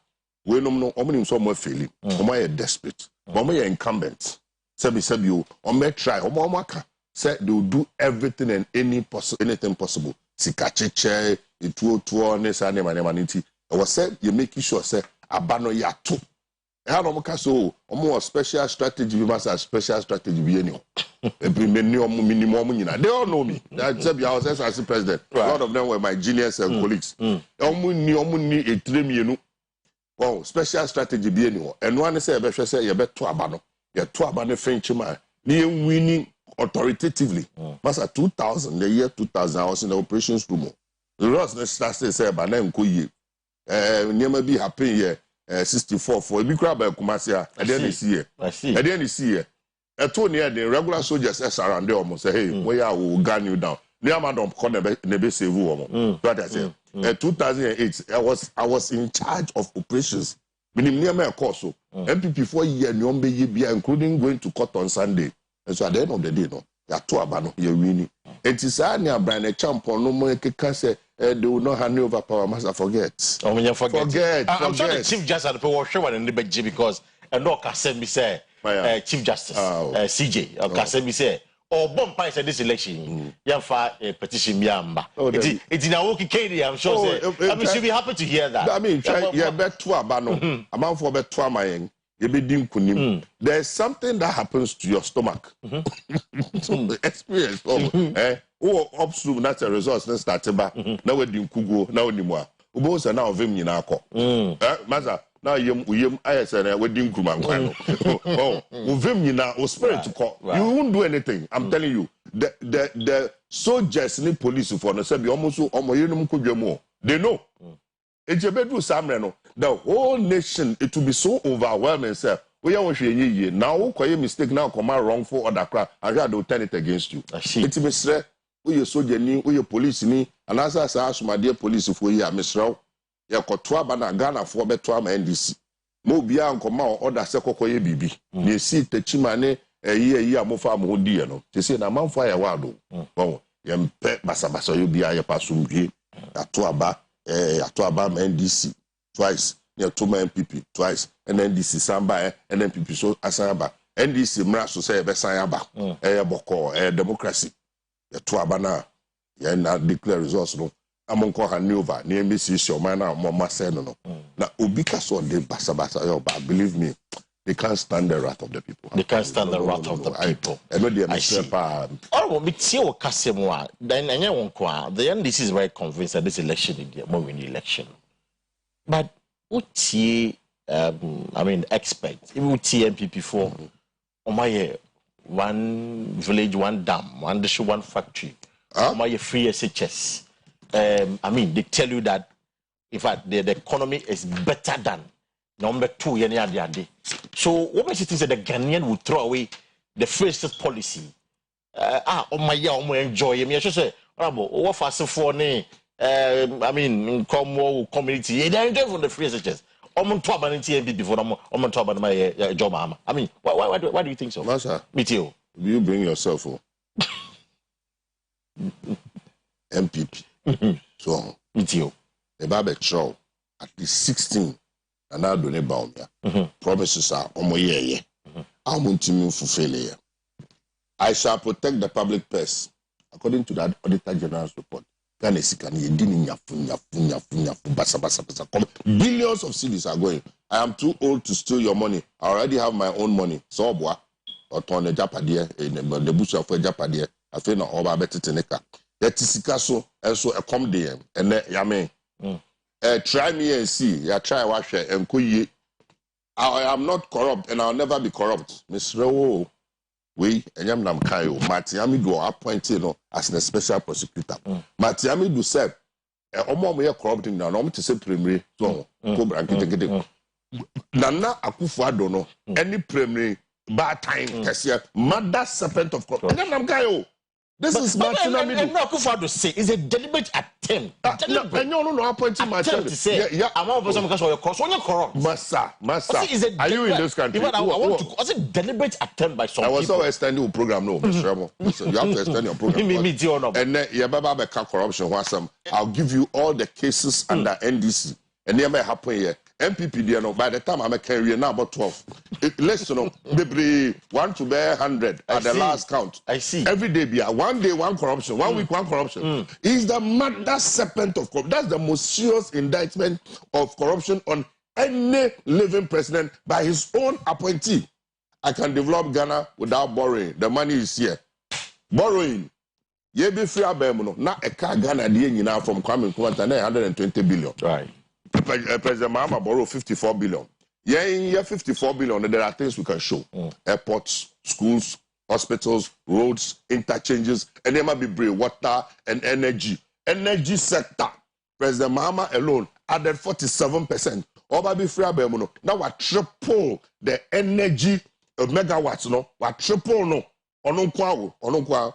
We no omni somewhere failing. Omo desperate. Omo incumbent. Sabi you or may try Omaka said they will do everything and anything possible. Sikacheche, it will tourness and emanity. I was said you making sure say abano ya too. How do you so more special strategy? We must have special strategy. We minimum. They all know me. I was as president. A lot of them were my juniors and colleagues. Wow, special strategy be anyone. And one say, you bet to abano. You to abano French man. They winning authoritatively. Master 2000, the year 2000, I was in the operations room. The rest started say, but then kuyi. Never be happy here. 64 for a crab by Kumasia. I didn't see it. I see. I didn't see it. I told you the regular soldiers around there almost say, hey, where I will gun you down. Near Madam Corner, never save you. But I said, 2008, I was in charge of operations. Meaning near my course. MPP 4 years, including going to court on Sunday. And so at the end of the day, no, you are 2 abano, you're winning. And it's a Brian Champion, no more can say. They will not hand over power. Must forget. Forget. I'm sure the Chief Justice will show one in the BG because no Kasemi say Chief Justice CJ or Kasemi say or Bompai said this election. Yafa a petition Yamba. It's in a walkie Katie. I'm sure. I mean, she'll be happy to hear that. I mean, you bet 2 abano. Amount for bet 2 mayeng. There's something that happens to your stomach. Experience. Ups to that's a result. Then started back. Now we're doing Kugo. Now anymore. Ubos are now vim yinako. Maza. Now I said we're doing Kuman. Oh, vim yina or spirit to call. You won't do anything. I'm telling you. The soldiers need police for no sabi almost omoyenum kujemo. They know. It's a bedroom Samreno. The whole nation, it will be so overwhelming, sir. We are watching now, quite a mistake now, come out wrong for other crap. I got to turn it against you. It's a mistake. We are soldier, we are police, and as I asked my dear police, if we are Miss Row, you are called Twabana Ghana for Betuam and DC. Mobia and come out, order Secocoy BB. You see the Chimane a year more far more dear. No, they say, I'm on fire. Wado. Oh, you pet Basabasa, you be a passum here at Twaba. Atuaba NDC twice, near 2 MPP twice, and NDC Samba, and MPP so Asaba, NDC Mraso say Besayaba, Boko, democracy. Atuaba na, na declare results no. Among Hanova, near Mrs. Shomana, Mama Seno. Now, Ubika so de Basabasa, but believe me, they can't stand the wrath of the people. They can't stand the wrath of the people. I see. Oh, but see what Kasimwa. Then the NDC is very convinced that this election is the more winning election. But what experts, even MPP for my one village, one dam, one dish, one factory, my free SHS. They tell you that in fact the economy is better than number 2 so what makes you think that the Ghanaian will throw away the first policy? Enjoy me. I should say, what fast for me? Community. They enjoy from the free SHS. Before my job. Why do you think so? Master, me too. You bring yourself MPP. So me too. The Bible show at least 16. And I don't know promises are omoye. I'm going to fulfill. I shall protect the public purse according to that Auditor General's report. Billions of cedis are going. I am too old to steal your money. I already have my own money. So boy, or turn the Japadia in the bush of Japadia. I feel no over better teneka. That is Sikaso and so a come there and then yame. Try me and see. Yeah, try wash it and kuyi. I am not corrupt and I'll never be corrupt. Miss Rewo, we and yam nam kayo. Matiami do appointed as a special prosecutor. Matiami do said, "Omo me corrupting now. No me to say primary. So cobra get. Nana Akua Asieduaa any primary bad time. Kasia mother serpent of corruption. Yam nam kayo. This is Martinami. And Akua to say is a deliberate attempt. No appointing Martinami to say, I'm all person because you're corrupt. Massa. Are you in this country? I want to. Was a deliberate attempt by some people. I was always extending your program. No, Mr. Ramo. You have to extend your program. And then corruption. I'll give you all the cases under NDC. And they may happen here. MPP, by the time I'm a career now about 12. Let's maybe 1 to 100 at the last count. I see. Every day, be 1 day, 1 corruption, 1 week, 1 corruption. He's the mother serpent of corruption. That's the most serious indictment of corruption on any living president by his own appointee. I can develop Ghana without borrowing. The money is here. Borrowing. Ye be free abemuno. Na eka Ghana now from Kwame Nkrumah 120 billion. Right. President Mahama borrowed 54 billion. Yeah, 54 billion. There are things we can show. Airports, schools, hospitals, roads, interchanges, and there might be brave water and energy. Energy sector. President Mahama alone added 47%. Obabi free abemuno. Now we triple the energy megawatts. No, we triple no. Ononkwa.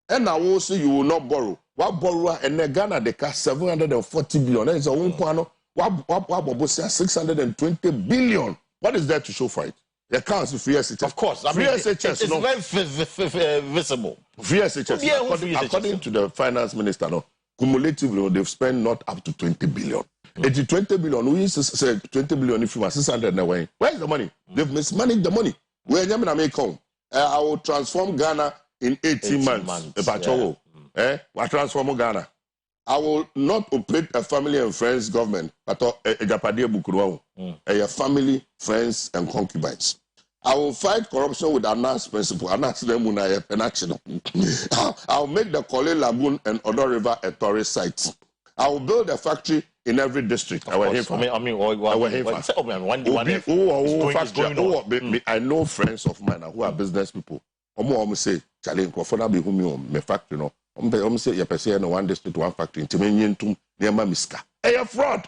And I will say you will not borrow. What borrower and Ghana they cash 740 billion. That is a one. What 620 billion. What is there to show for it? The accounts of free SHS. Of course, free SHS. It's very visible. Free SHS. According to the finance minister, cumulatively they've spent not up to 20 billion. 20 billion. We used to say 20 billion if you want 600 away. Where's the money? They've mismanaged the money. Where I will transform Ghana in 18 months. I transform Ghana. I will not operate a family and friends government, but a family, friends, and concubines. I will fight corruption with Anas principle. Anas I will make the Kole Lagoon and Odo River a tourist site. I will build a factory in every district. I know friends of mine who are business people. Say, Charlie, me factory no. Say you say no 1 district 1 factory. Intimenyentum near miska. Fraud.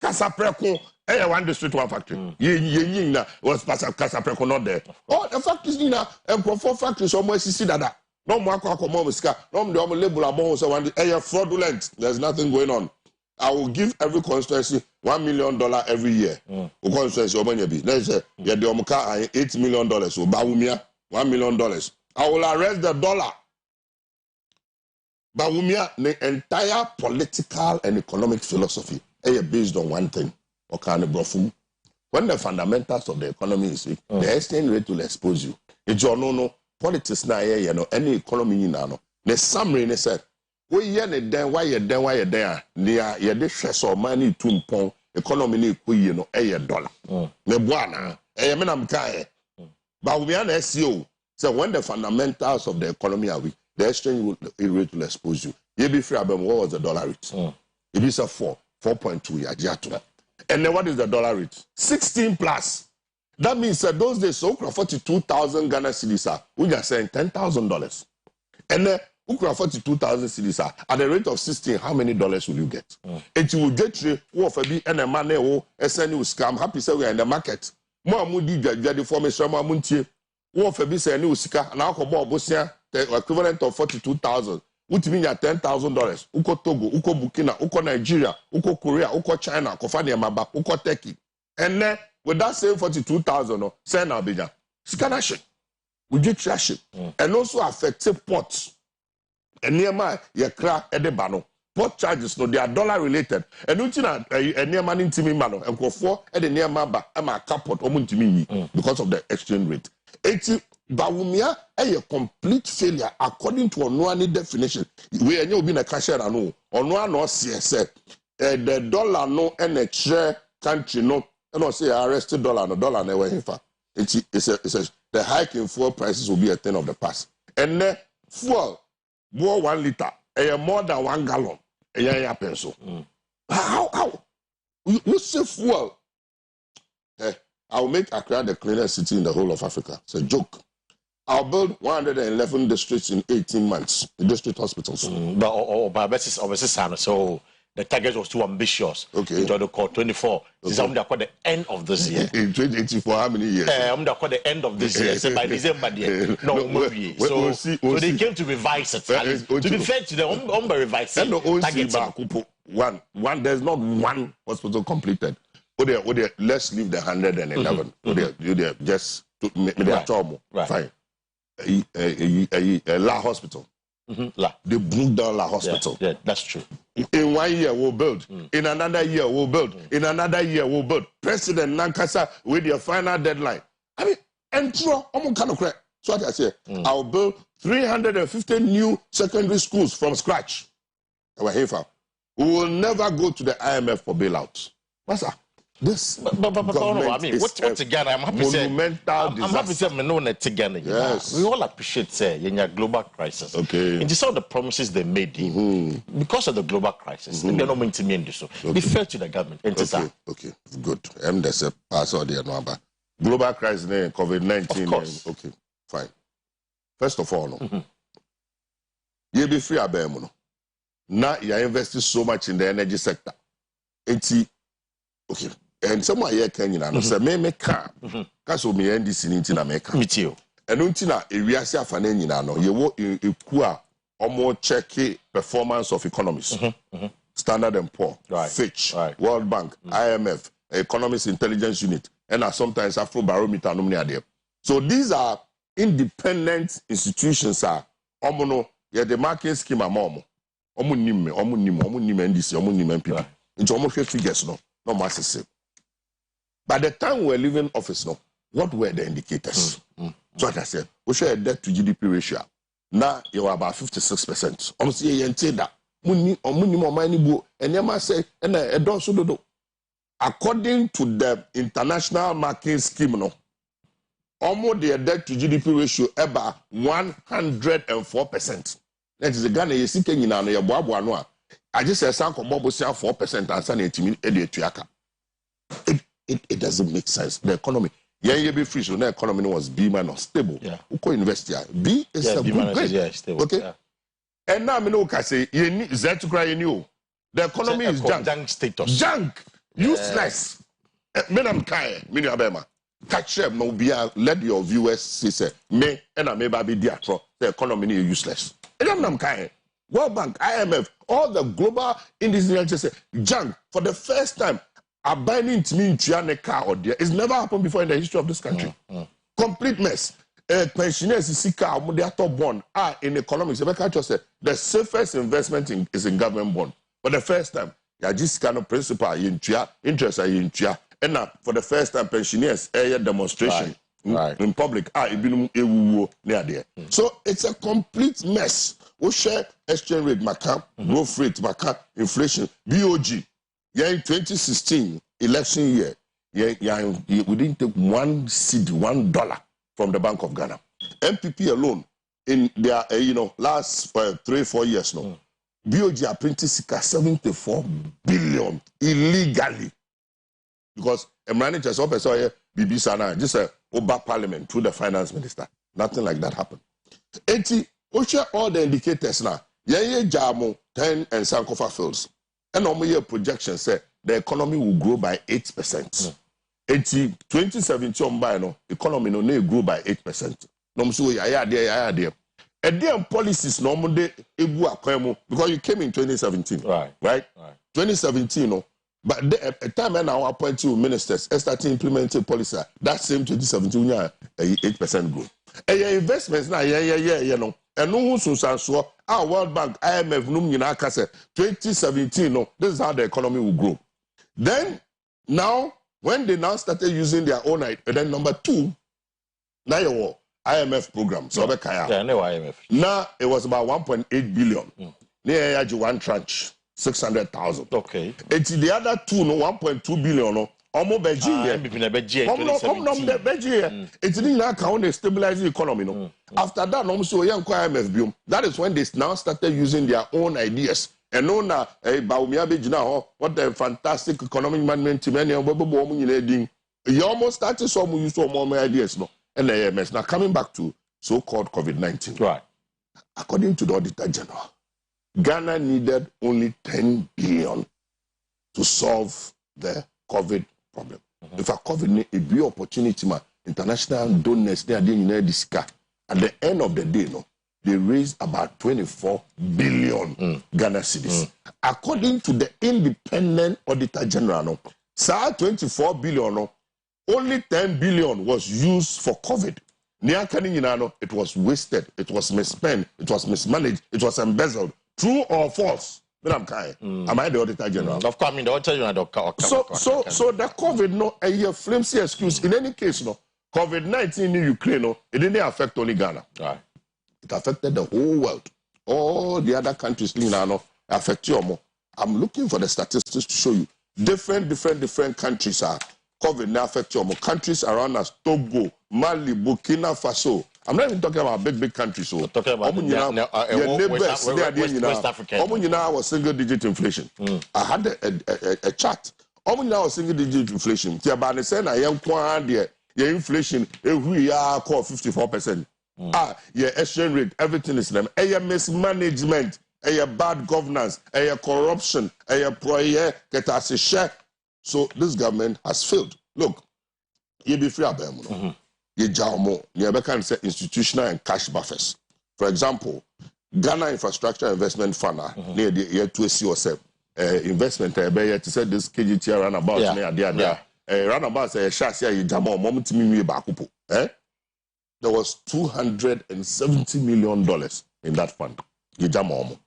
Casapreco. 1 district 1 factory. Ye was Casapreco not there. Oh, the factories nina and 4 factories almost see that. No more miska. No more label about one. Fraudulent. There's nothing going on. I will give every constituency $1 million every year. Constituency Obanyabi. Let's say yeah, the Omuka $8 million. So Bawumia $1 million. I will arrest the dollar. Bawumia, the entire political and economic philosophy is based on one thing. When the fundamentals of the economy is weak, the exchange rate will expose you. It's your no politics na any economy now. The summary said, we why you there? Near ye de stress or money to economy $1 dollar. Ne buana. menam kai. But we are SEO. So when the fundamentals of the economy are weak, the exchange rate will expose you. You be free about what was the dollar rate? It is a 4.2 And then what is the dollar rate? 16 plus. That means that those days, so 42,000 Ghana cedis we are saying $10,000. And then 42,000 cedis at the rate of 16, how many dollars will you get? It will get you for be and a man who send you scam. Happy say we are in the market. More mudi jadi for me some amuntie. Who for be say new sika and alcohol bosia the equivalent of 42,000. Which means $10,000. Uko Togo, Uko Burkina, Uko Nigeria, Uko Korea, Uko China, Kofani Maba, Uko Turkey. And then with that same 42,000, send our bija. Scannership. We get trashing. And also affected ports. And near my yakra edebano. Port charges, no, they are dollar related. And Utina, a near man in Timmy Mano, and for at the near Maba, I'm a capot, because of the exchange rate. 80 Bawumia a complete failure according to Onuani definition. We are being a cashier no. Onua no say the dollar no and a share country no. And I say arrested dollar no dollar never here. It's the hike in fuel prices will be a thing of the past. And then fuel more 1 liter, more than 1 gallon. Pencil. How? You say fuel? I'll make Accra the cleanest city in the whole of Africa. It's a joke. I'll build 111 districts in 18 months, the district hospitals. So the target was too ambitious. Okay. Into the call 24. This is the end of this year. In 2024, how many years? The end of this year. So by December, no movie. So they came to revise it. To be fair to them, revise it. One. There's not one hospital completed. Let's leave the 111. Just right. Fine. La Hospital. They broke down La Hospital. Yeah, that's true. In 1 year we'll build. In another year we'll build. In another year we'll build. President Nankasa with your final deadline. I mean, and so what I say. I'll build 350 new secondary schools from scratch. We will never go to the IMF for bailouts. What's that? This what's again? I'm happy to say yes. We all appreciate in your global crisis. Okay. And just all the promises they made because of the global crisis. They're not meant to mean this. Be fair to the government. Okay. Good. There's a pass or the number. Global crisis, COVID-19. Of course. Okay. Fine. First of all, you be free abemuno. Now you are investing so much in the energy sector. Okay. And someone here can say me car. Cause me NDC in America. Me too. And untina we are say afane nyina no ye wo ekua omo check performance of economies. Standard & Poor, Fitch, World Bank, IMF, Economics Intelligence Unit, and sometimes Afrobarometer no there. So these are independent institutions omo no the market scheme amomo. Omo nim NDC, omo nim NPP. Into omo figures no massive. By the time we were leaving office, what were the indicators? So like I said, we share a debt to GDP ratio. Now you are about 56%. Almost that. According to the international market scheme, almost the debt to GDP ratio about 104%. That is the Ghana you see I just said 4% and it doesn't make sense. The economy. Be free, so the economy was B minus stable. Uko university. B is a good grade. Stable. Okay. Yeah. And now I know say the economy is junk status. Junk. Useless. Catch them no be let your viewers say me and I may be the economy is useless. World Bank, IMF, all the global indices say junk for the first time. A binding to me in car or there. It's never happened before in the history of this country. Complete mess. Pensioners see car bond in economics. The safest investment is in government bond. For the first time, you just kind of principle interest and now for the first time pensioners demonstration in public So it's a complete mess. We share exchange rate, growth rate, inflation, BOG. Yeah, in 2016 election year, we didn't take $1 from the Bank of Ghana. MPP alone in their last 3-4 years now. BOG are printing 74 billion illegally because a manager saw BB Sana just over parliament through the finance minister. Nothing like that happened. 80, we share all the indicators now. Jamo 10 and Sankofa fields. And normal year projections say the economy will grow by 8%. 2017 economy no grew by 8%. No so there. And then policies normally because you came in 2017. Right. 2017 but at a time when I appoint two ministers started implementing policy that same 2017 8% growth. And your investments now and no so our World Bank IMF 2017 this is how the economy will grow. Then now when they now started using their own and then number 2 now your IMF program so IMF. Now it was about 1.8 billion. Near one tranche 600,000. Okay. It's the other 2 no 1.2 billion no almost it's in account they stabilize the economy no. After that no so young IMF that is when they now started using their own ideas. And no na what a fantastic economic management team you almost started some use some more ideas no. And the AMS. Now coming back to so-called COVID-19. Right. According to the Auditor General, Ghana needed only 10 billion to solve the COVID problem. If a COVID a big opportunity, international donors they are doing this. At the end of the day, they raised about 24 billion Ghana cedis. According to the independent Auditor General, 24 billion. Only 10 billion was used for COVID. It was wasted, it was misspent, it was mismanaged, it was embezzled. True or false? Am I the Auditor General? Of course, I mean the Auditor General. So the COVID a flimsy excuse. In any case, COVID-19 in Ukraine, it didn't affect only Ghana. Right. It affected the whole world. All the other countries affect you more. I'm looking for the statistics to show you. Different countries are. COVID now affect your countries around us, Togo, Mali, Burkina Faso. I'm not even talking about big countries. So talking about neighbors, West Africa. Was single-digit inflation. I had a chart. Was single-digit inflation. Your inflation, we are called 54%. Your exchange rate, everything is them. A mismanagement, a bad governance, a corruption, a prayer, get us a share. So this government has failed. Look, you be free about you jamo, you can say institutional and cash buffers. For example, Ghana Infrastructure Investment Fund, near the year 2007, investment, to say this KGT runabout, runabout, say, Shasia, you jamo, moment to me, bakupo. There was $270 million in that fund. You jamo.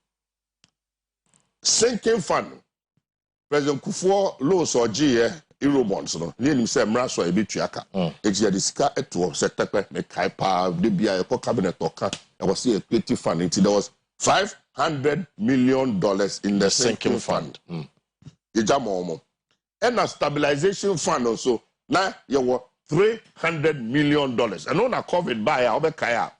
Sinking fund. President Kufuor loans or GE Eurobonds no near say mraso e betuaka eji the sika eto setepe me kai pa de bia e cabinet oka e was a creative fund until there was $500 million in the sinking fund. Ijamo and a stabilization fund also now you were $300 million and on a COVID buy obekaya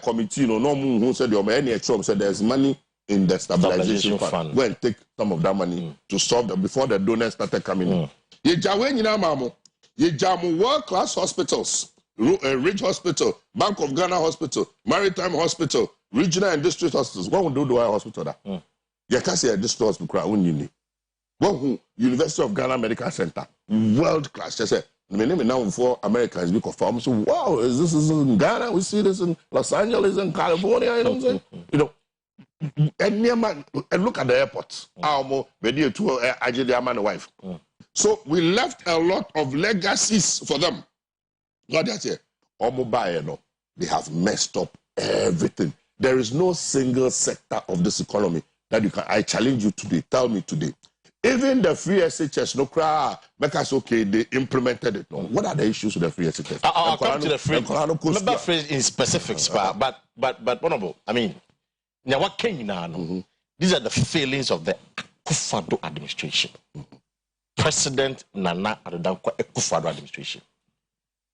committee no who said your any Trump said there's money in the stabilization fund. Go and take some of that money to solve them before the donors started coming in. Ye jamu world-class hospitals, Ridge Hospital, Bank of Ghana Hospital, Maritime Hospital, Regional and District Hospitals. What would do a hospital that? You can't say a district hospital. University of Ghana Medical Center, world-class. Just say, now for Americans, we confirm. So, wow, this is in Ghana. We see this in Los Angeles and California. You know what I'm saying? You know. And look at the airport. Wife. So we left a lot of legacies for them. Not that here. They have messed up everything. There is no single sector of this economy that you can. I challenge you today. Tell me today. Even the free SHS, no cry, because okay, they implemented it. No. What are the issues with the free SHS? I'll come to the free. Remember phrase in specifics, but honorable. I mean. Now, what can you now? These are the failings of the Akufo administration. President Nana Addo Akufo-Addo administration.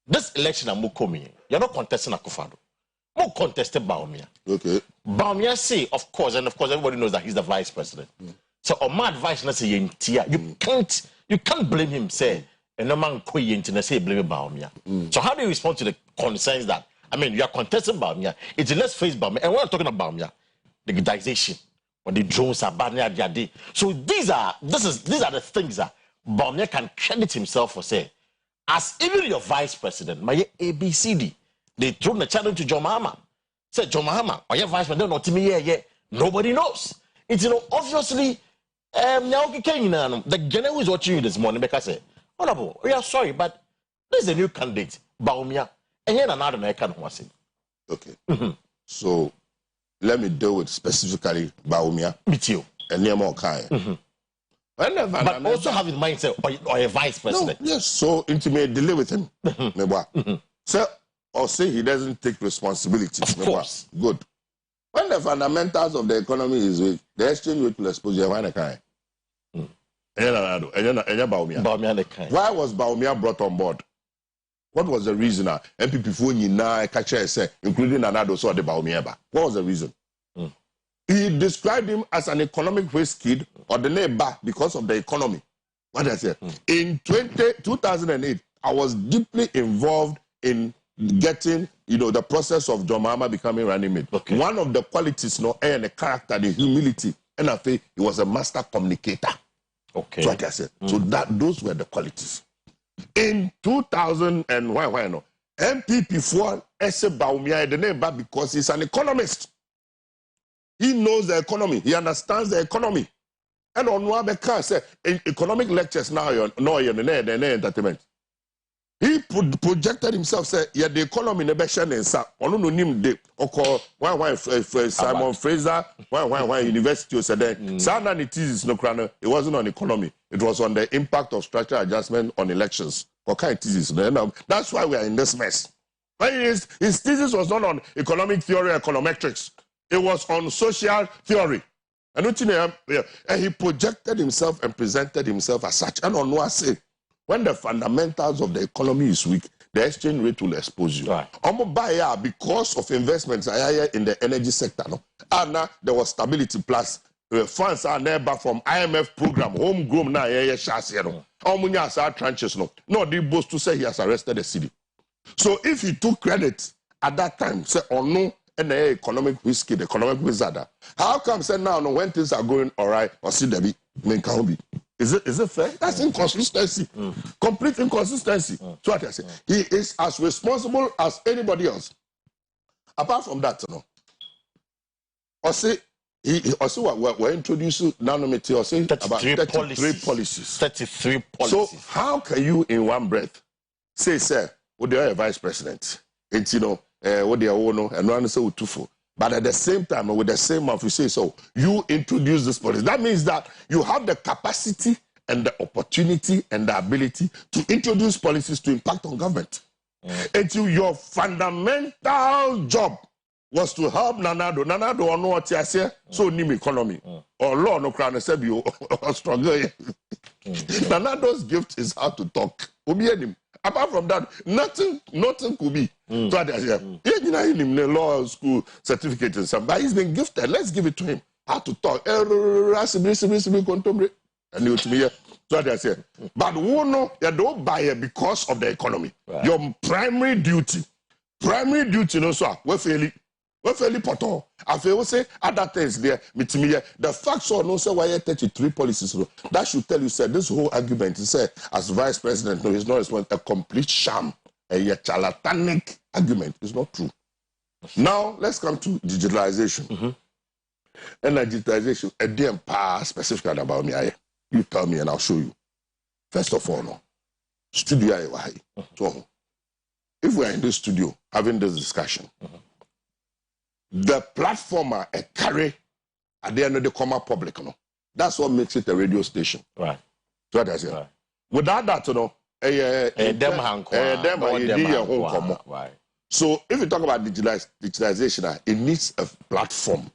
This election I'm coming, you're not contesting Akufo-Addo. More contested Bawumia. Okay. Bawumia say, of course, and of course everybody knows that he's the vice president. So on my advice, let's say you can't blame him, say, and no man say blame Bawumia. So how do you respond to the concerns that you are contesting Bawumia? It's let's face Bawumia. And we're talking about Bawumia, the digitization, when the drones are banning their day. So these are the things that Bawumia can credit himself for, say, as even your vice president, my ABCD. They threw the challenge to John Mahama. Said John Mahama, or your vice president, not to me, nobody knows. It's obviously the general is watching you this morning because I say, Honorable, we are sorry, but there's a new candidate, Bawumia, and you're another American who say. Okay. So let me deal with specifically Bawumia. With you. And near more kind. But also have in mind, say, or a vice president. No, yes, so intimate delay with him. So, or say he doesn't take responsibility. Of course. Good. When the fundamentals of the economy is weak, the exchange rate will expose you. Why was Bawumia brought on board? What was the reason? MPP phone now say, including Nanado, so the Bawumia. What was the reason? He described him as an economic waste kid or the neighbor because of the economy. What I say? In 2008, I was deeply involved in getting, the process of John Mahama becoming running mate. Okay. One of the qualities, and the character, the humility, and I think he was a master communicator. Okay. So like I said, so those were the qualities. In 2000 and why no? MPP for Ese Bawumia the neighbor because he's an economist. He knows the economy. He understands the economy. And on one because say economic lectures now no entertainment. He projected himself, say, yeah, the economy never share nensa. Ono no nim de oko why Simon Fraser, why university said that. Sana ni thesis no krano. It wasn't on economy. It was on the impact of structural adjustment on elections. Okay, thesis. That's why we are in this mess. His thesis was not on economic theory, econometrics. It was on social theory. And he projected himself and presented himself as such. And on what I say, when the fundamentals of the economy is weak, the exchange rate will expose you. Right. Because of investments in the energy sector, and there was stability plus funds are never from IMF program, homegrown now, tranches. No, they boast to say he has arrested the city. So if he took credit at that time, say, or no, and the economic whiskey, the economic wizard, how come say now when things are going all right, or see Debbie, is it fair? That's inconsistency. Complete inconsistency. So what I say, he is as responsible as anybody else. Apart from that, or say he also we're introducing nanometi or say about 33 policies. 33 policies. So how can you in one breath say, sir, what they are vice president? It's what they are and one say tufo. But at the same time, with the same mouth, you say, so you introduce this policy. That means that you have the capacity and the opportunity and the ability to introduce policies to impact on government. Until your fundamental job was to help Nanado. Nanado or no what you say, so nim economy. Or law no crown said you or stronger. Nanado's gift is how to talk. Apart from that, nothing could be. So I say, law school certificate and something, but he's been gifted. Let's give it to him. How to talk. And you to me. So I say, but you don't buy it because of the economy. Right. Your primary duty, so we're fairly poto. I feel say other things there. The facts are no say why 33 policies. That should tell you, sir, this whole argument is say as vice president, no, it's not a complete sham, a charlatanic argument. It's not true. Now let's come to digitalization. And digitalization, a damn power specifically about me. You tell me and I'll show you. First of all, no, studio. So if we are in this studio having this discussion. The platform a carry at the end of the common public, that's what makes it a radio station. Right. So what I say. Right. Without that, right. So if you talk about digitalization, it needs a platform.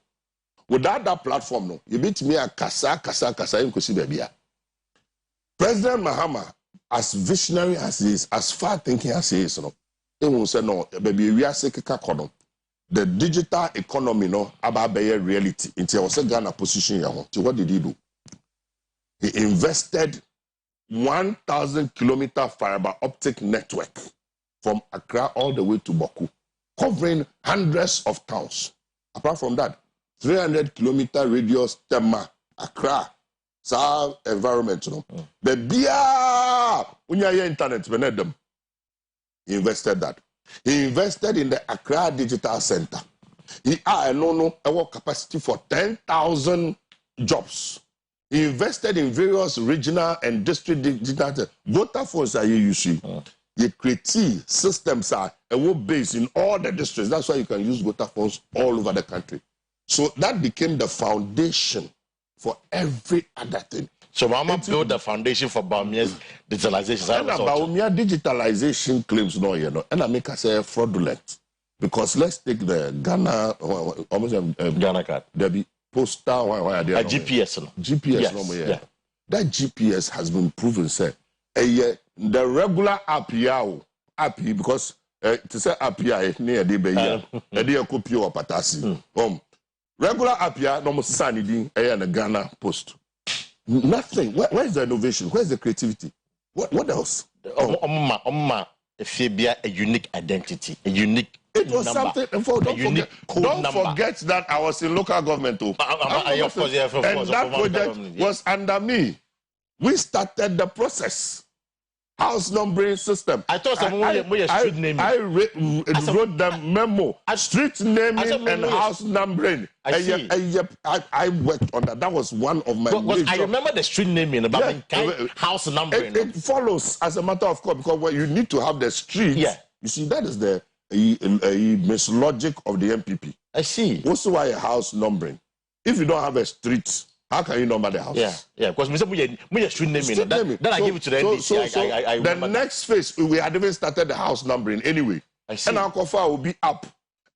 Without that platform, you beat me a kasa in Kwesi baby. President Mahama, as visionary as he is, as far thinking as he is, he will say no, baby, we are sick. The digital economy, about reality. Until I was a Ghana position, what did he do? He invested 1,000 kilometer fiber optic network from Accra all the way to Boku, covering hundreds of towns. Apart from that, 300 kilometer radius Tema, Accra, South environment. The BIA, internet, he invested that. He invested in the Accra Digital Center. He had a capacity for 10,000 jobs. He invested in various regional and district digital. Voter phones are you see. The creative systems are based in all the districts. That's why you can use voter phones all over the country. So that became the foundation for every other thing. So Mama built the foundation for Baumia's digitalization. And Baumia digitalization claims and I make us say fraudulent. Because let's take the Ghana Ghana card. There be postal GPS. GPS yes. That GPS has been proven say the regular app because to say app near the copy or patasi. Regular app no sanity and the Ghana post. Nothing. Where is the innovation? Where is the creativity? What else? If you be a unique identity, a unique it was number, don't forget that I was in local government too. Of course, and that project was under me. We started the process. House numbering system. I thought street naming. I wrote the memo. Street naming and house numbering. I worked on that. That was one of my. I remember the street naming about house numbering. It follows as a matter of course because when you need to have the street. Yeah. You see that is the mislogic of the MPP. I see. Also, why a house numbering? If you don't have a street. How can you number the house? Yeah. Because we street naming. Then I give it to the NDC. The next phase, we had even started the house numbering anyway. I see. And our coffee will be up.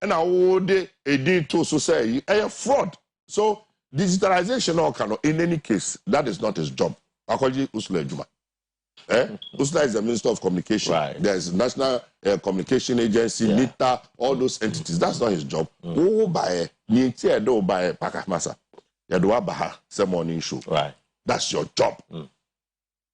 And our old day, a day to say a fraud. So digitalization, in any case, that is not his job. According to Usula Juma. Usula is the Minister of Communication. Right. There's National Communication Agency, NITA, all those entities. That's not his job. Who buy Pakamasa. Some morning show. Right. That's your job.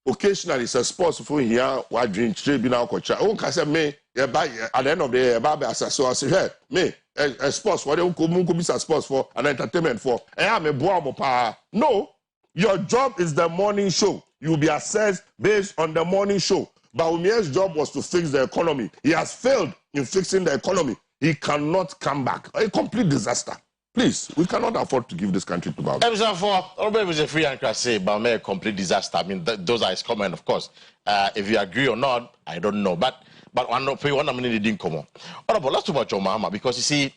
Occasionally, it's a sports for here. Why drink trade now? Coach. Oh, can say me. At the end of the year, so I say, hey, me a sports for the could be a sports for an entertainment for. I am a boy. No, your job is the morning show. You will be assessed based on the morning show. Baumia's job was to fix the economy. He has failed in fixing the economy. He cannot come back. A complete disaster. Please, we cannot afford to give this country to Baumia. It was a free and say Baumia a complete disaster. I mean, those are his comments, of course. If you agree or not, I don't know. But one minute didn't come on. But let's talk about your mama because you see,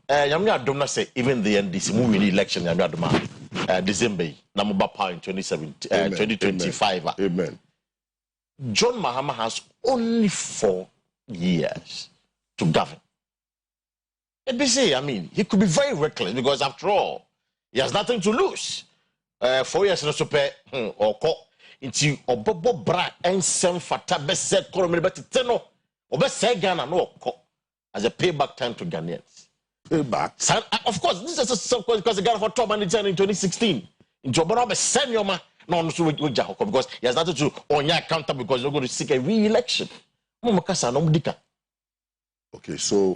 Yamia Domna say even the NDC moving election, Yamia Doma, December, Namubapa in 2025. Amen. John Mahama has only 4 years to govern. I mean, he could be very reckless because after all, he has nothing to lose. 4 years no super or call into Obobo Bra and some fata best said Colomel, but it's no or best say Ghana no as a payback time to Ghanaians. Payback? Of course, this is because the Ghana for top manager in 2016. In Jobonobe Senior no because he has nothing to on your account because you're going to seek a re-election. Okay, so.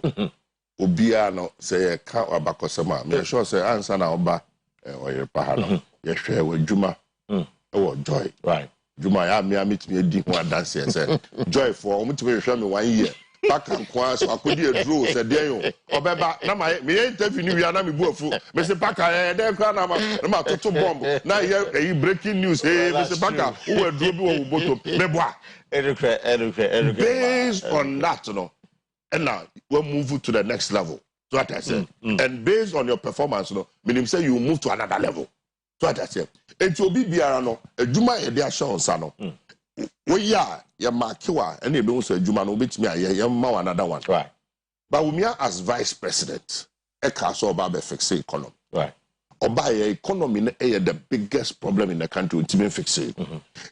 Obia no say ka abakosema me sure say answer na oba Oyerepa ha no ye hwe wa dwuma joy right dwuma ya me amitimi edi ho adanse say joy for omutimi hwe me 1 year back and kwa so akodi edro say den yo obeba na me interview ni wi na me buafu me say paka den kwa na ma toto bomb na ye breaking news me say paka wo edro bi wo boto me boa based on that no. And now we'll move to the next level. So what I said. And based on your performance, meaning say you move to another level. So what I said. It will be Biarano, a Juma Edia Sean Sano. We are Yamakiwa, and you don't say Juma no bit me, Yamma another one. Right. But we are as vice president, a castle Babe fix economy. Right. Obaye economy the biggest problem in the country with me fix it.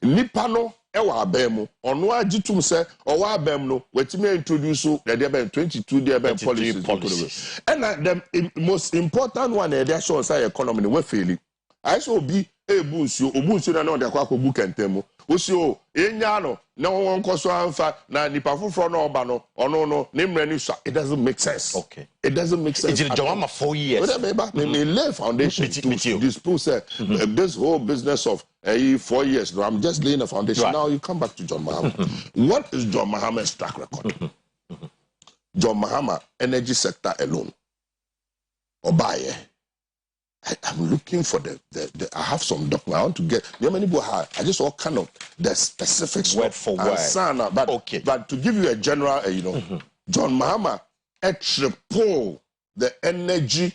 Nipa no ewa abemu ono agitum se owa abem no wetime introduce the there 22 there policies. And the most important one there show say economy we fail. I so be obunsu na no de akwa book entemu. Osi o enya no na won koso anfa na nipa foforo na oba no ono no nemre ni sha. It doesn't make sense. Okay. It doesn't make sense. It's Jawama 4 years. Me lay foundation to dispose this whole business of 4 years. No, I'm just laying a foundation. Right. Now you come back to John Mahama. What is John Mahama's track record? John Mahama, energy sector alone. Obaye. I'm looking for the I have some document. I want to get many people have. I just all kind of the specifics word for word. But to give you a general, John Mahama triple the energy,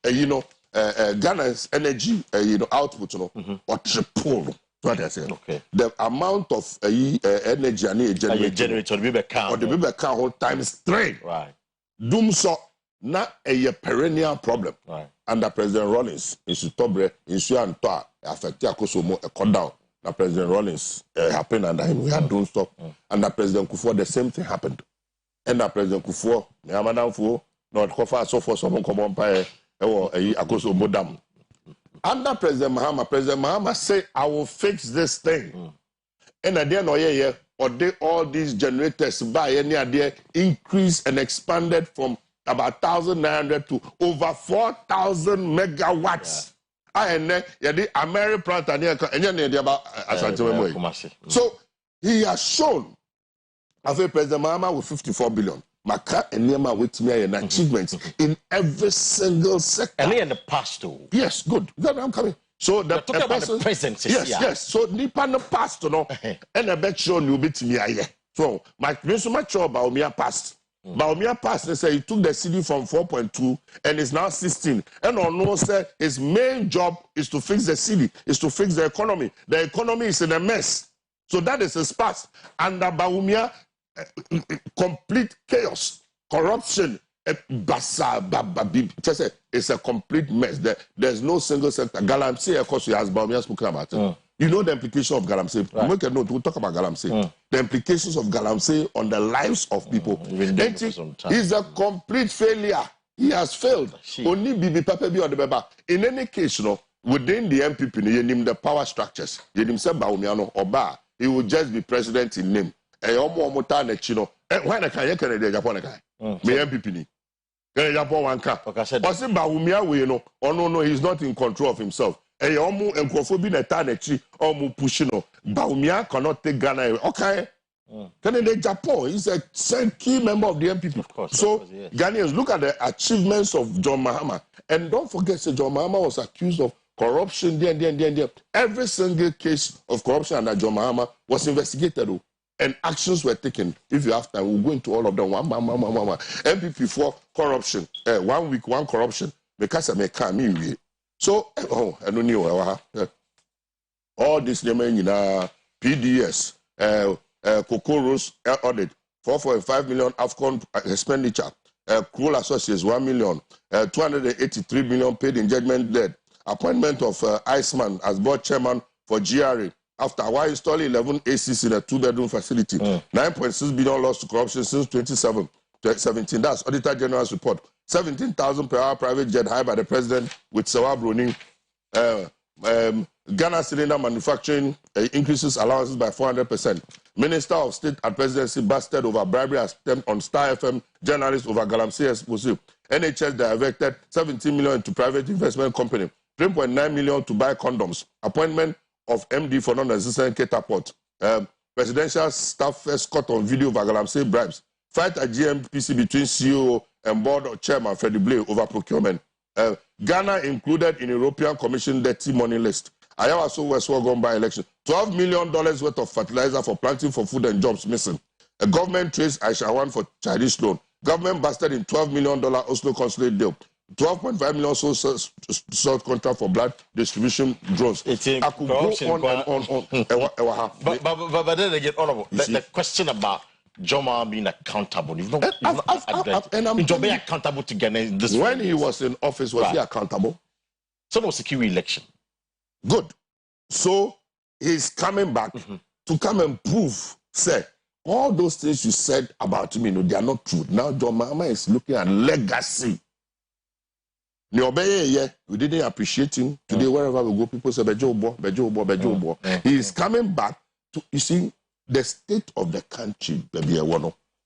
Ghana's energy, output, or triple. What I said. Okay. The amount of energy and generator or the baby account times 3. Right. Doom so na a perennial problem. Right. Under President Rawlings, in Sutobre, in Suantoa, affected Akosomo, a cut down. Now President Rawlings happened under him. We had don't stop. Under President Kufuor, the same thing happened. Under President Kufuor, Madam Fu, not Kofa, so for someone come on by Akosomo Dam. Under President Mahama said, I will fix this thing. And at the end of the year, all these generators by any idea increased and expanded from about 1,900 to over 4,000 megawatts. And the American plant and so he has shown, I think President Mahama with 54 billion. Maka and Nema with me and achievements in every single sector. And in the past too. Yes, good. Then I'm coming. So the talking about the present. Yes. So Nipa the past, and I bet you will be to me. So my so much about me past. Baumia passed, they say he took the city from 4.2 and is now 16. And Ono said his main job is to fix the city, is to fix the economy. The economy is in a mess. So that is his past. Under Baumia, complete chaos, corruption, it's a complete mess. There's no single sector. Galamsey, of course, as Baumia spoken about it. You know the implication of Galamsey. Right. We'll talk about Galamsey. The implications of Galamsey on the lives of people. He's a complete failure. He has failed. Only Bibi Papa be on the baba. In any case, within the MPP, you name the power structures. You name Baumia Oba. He will just be president in name. When I can Japan, me MPP. Japan one cap. Baumia we no, he's not in control of himself. And you and na tanechi pushing Baumia cannot take Ghana. Okay. Canada Japan is a key member of the MPP. Of course, so yes. Ghanaians, look at the achievements of John Mahama. And don't forget that John Mahama was accused of corruption. Every single case of corruption under John Mahama was investigated. And actions were taken. If you have time, we'll go into all of them. One. MPP for corruption. 1 week, one corruption. Because I may come. So, I don't know. All this name PDS, Kokoros audit, 4.5 million AFCON expenditure, Cruel Associates 1 million, 283 million paid in judgment debt, appointment of Iceman as board chairman for GRA. After a while, installing 11 ACs in a 2-bedroom facility, 9.6 billion loss to corruption since 2017. That's Auditor General's report. 17,000 per hour private jet hired by the president with Sewa Browning. Ghana cylinder manufacturing increases allowances by 400%. Minister of State and Presidency busted over bribery attempt on Star FM journalists over Galamsey explosive. NHS diverted 17 million into private investment company. 3.9 million to buy condoms. Appointment of MD for non-existent catapult. Presidential staff first caught on video of Galamsey bribes. Fight at GMPC between CEO and board chairman Freddie Blay over procurement. Ghana included in European Commission dirty money list. Ayawa so West gone by election. $12 million worth of fertilizer for planting for food and jobs missing. A government traced Aisha for Chinese loan. Government busted in $12 million Oslo consulate deal. 12.5 million source contract for blood distribution drones. I could go on. But then again, honorable, the question about Joma being accountable. You've not being accountable to Ghana. When he was in office, was he accountable? So no secure election. Good. So he's coming back to come and prove, say, all those things you said about me, no, they are not true. Now John Mahama is looking at legacy. We didn't appreciate him. Today, wherever we go, people say, Bejo. He is coming back to, you see, the state of the country, baby,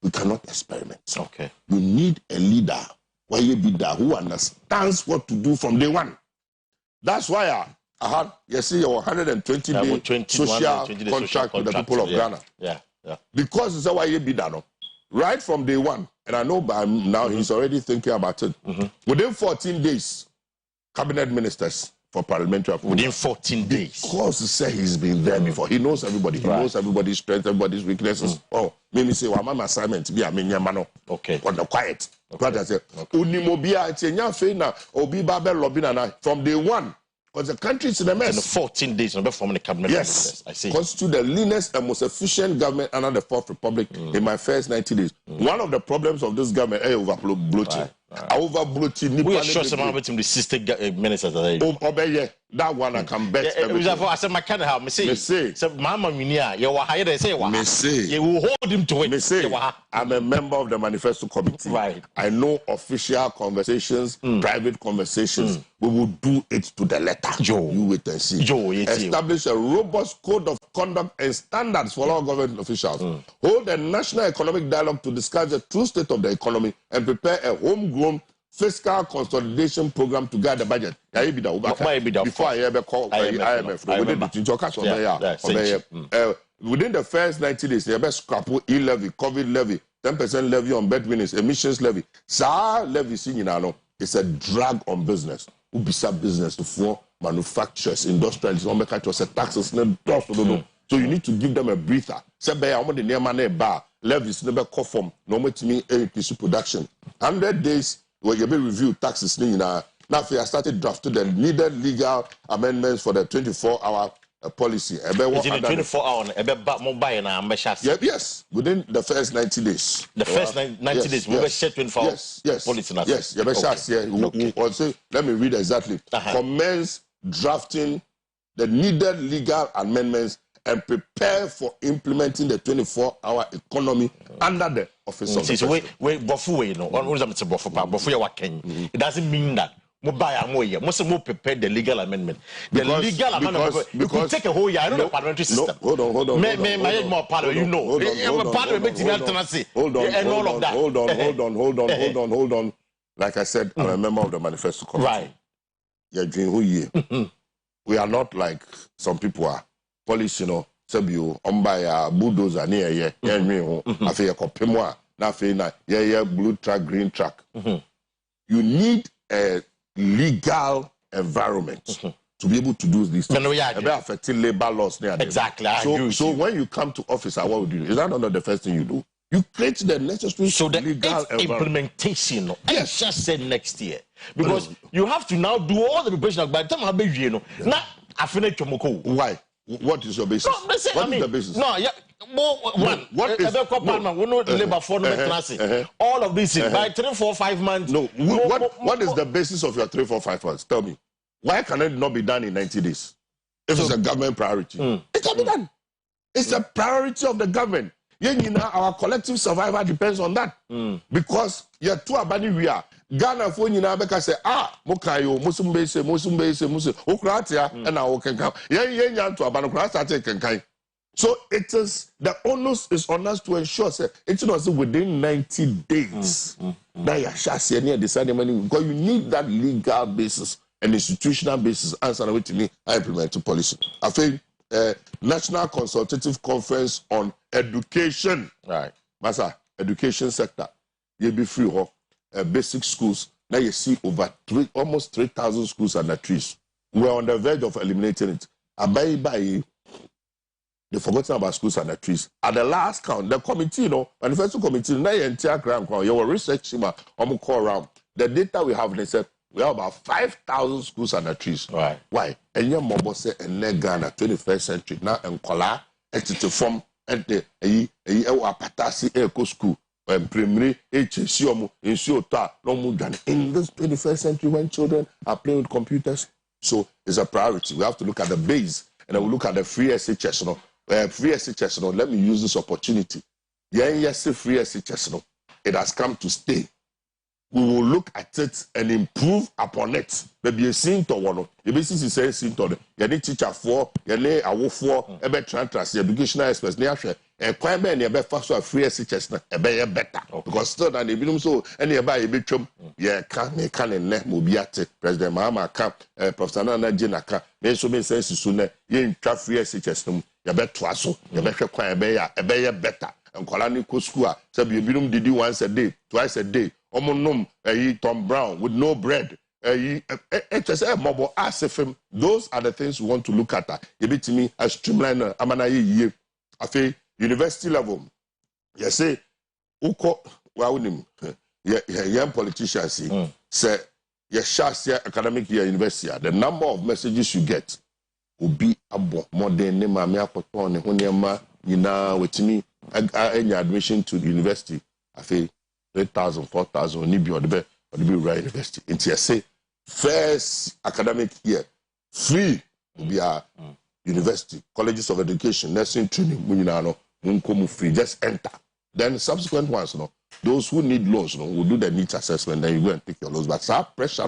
we cannot experiment. Okay. You need a leader who understands what to do from day one. That's why I had, you see, your 120-day social contract with the people of Ghana. Yeah. Because it's why you be done. Right from day one. And I know by now he's already thinking about it. Within 14 days, cabinet ministers for parliamentary approval. Within 14 days. Because he said he's been there before. He knows everybody. He knows everybody's strength, everybody's weaknesses. Oh, maybe say, well, my assignment be a miniamano. Okay. On the quiet. But I said, Unimobia, it's a young fena, Obi Babel Lobina, from day one. Because the country is in a mess. In the 14 days, I'm forming the cabinet. Yes, I see. Constitute the leanest and most efficient government under the Fourth Republic in my first 90 days. One of the problems of this government is over-bloating. Over-bloating. We are sure some of the sister ministers are that one I can bet. I said, my kind of house, say, Mama Minia, you were hired, they say, you will hold him to it. I'm a member of the manifesto committee. Right. I know official conversations, private conversations. We will do it to the letter. Joe. You wait and see. Establish a robust code of conduct and standards for all government officials. Hold a national economic dialogue to discuss the true state of the economy and prepare a homegrown fiscal consolidation program to guide the budget. Before I ever call IMF, within the first 90 days, you have scrap e-levy, COVID levy, 10% levy on breadwinners, emissions levy. Sa levy, it's a drag on business. Ubisa business to form manufacturers, industrialists, taxes, so you need to give them a breather. Say, levies never conform, no more to me increase production. 100 days where you review taxes. Now, I started drafting the needed legal amendments for the 24-hour policy. Is it 24 hours? Yes, within the first 90 days. The first 90 days, we will set 24 hours policy. Also, let me read exactly. Commence drafting the needed legal amendments and prepare for implementing the 24-hour economy under the office of the president. It doesn't mean that. Must prepare the legal amendment. The legal amendment, you could take a whole year. I know the parliamentary system. Hold on. More parliament, you know. Hold on. Like I said, I'm a member of the manifesto committee. Right. We are not like some people are. Police, Sabio, Ombaya, bulldozer near ye, I feel a copimoa, nothing, blue track, green track. You need a legal environment to be able to do these things. About affecting labor laws. Exactly. So when you come to office, what would you do? Is that not the first thing you do? You create the necessary legal implementation. Yes, just said next year. Because you have to now do all the preparation. By the time now, I finish Chomoko. Why? What is your basis? No, what is the basis? No, yeah. What is labor for all of this by 3, 4, 5 months. No, what is the basis of your 3, 4, 5 months? Tell me. Why can it not be done in 90 days? If it's a government priority. It can be done. It's a priority of the government. Our collective survival depends on that. Because you're too abandoned we are. Ghana for Beka say, Mokayo, Musumbe, Ukratia, and our can come. To Abanokrata can kind. So it is the onus is on us to ensure it's not within 90 days that you shall see any deciding money because you need that legal basis and institutional basis. Answer with me, I implement the policy. I think National Consultative Conference on Education. Right. Masa, education sector. You be free of basic schools. Now you see almost 3,000 schools under trees. We're on the verge of eliminating it. By they've forgotten about schools under trees. At the last count, the committee, manifesto committee, now you entire ground, your research team, call around. The data we have, they said, we have about 5,000 schools under trees. Right. Why? And your mobile say, and Ghana, 21st century, now, and Kola, and to form, and the Patasi Eco School, and primary, HCM, in this 21st century when children are playing with computers. So it's a priority. We have to look at the base, and then we look at the free SHS. Free SHS. Let me use this opportunity. Yes, free SHS. It has come to stay. We will look at it and improve upon it. Maybe a scene to one. If this is a scene to you need teacher for, you need a wolf for, a better trans, educational experts, a crime and a better for free SHS, a better. Because still, than the minimum so, any by a bit, yeah, can and let Mobiate, President Mahama, Professor Nana Jenaka, may so many senses sooner, you in trap free SHS, you better twasso, you better crime, a better. And Kolani Koskua, said you did you once a day, twice a day. Omonum, Tom Brown with no bread. HSM mobile ASFM. Those are the things we want to look at. You bit me a streamliner. Amana I feel university level. You say, Uko Waunim, young politicians say, your academic year university. The number of messages you get will be more than Nemamia Poton, Honyama, with me, any admission to the university. I feel 3,000, 4,000, ni be or the right university. It's a say first academic year free will be a university, colleges of education, nursing training, free. Just enter. Then subsequent ones, those who need loans, will do the needs assessment. Then you go and take your loans. But that pressure,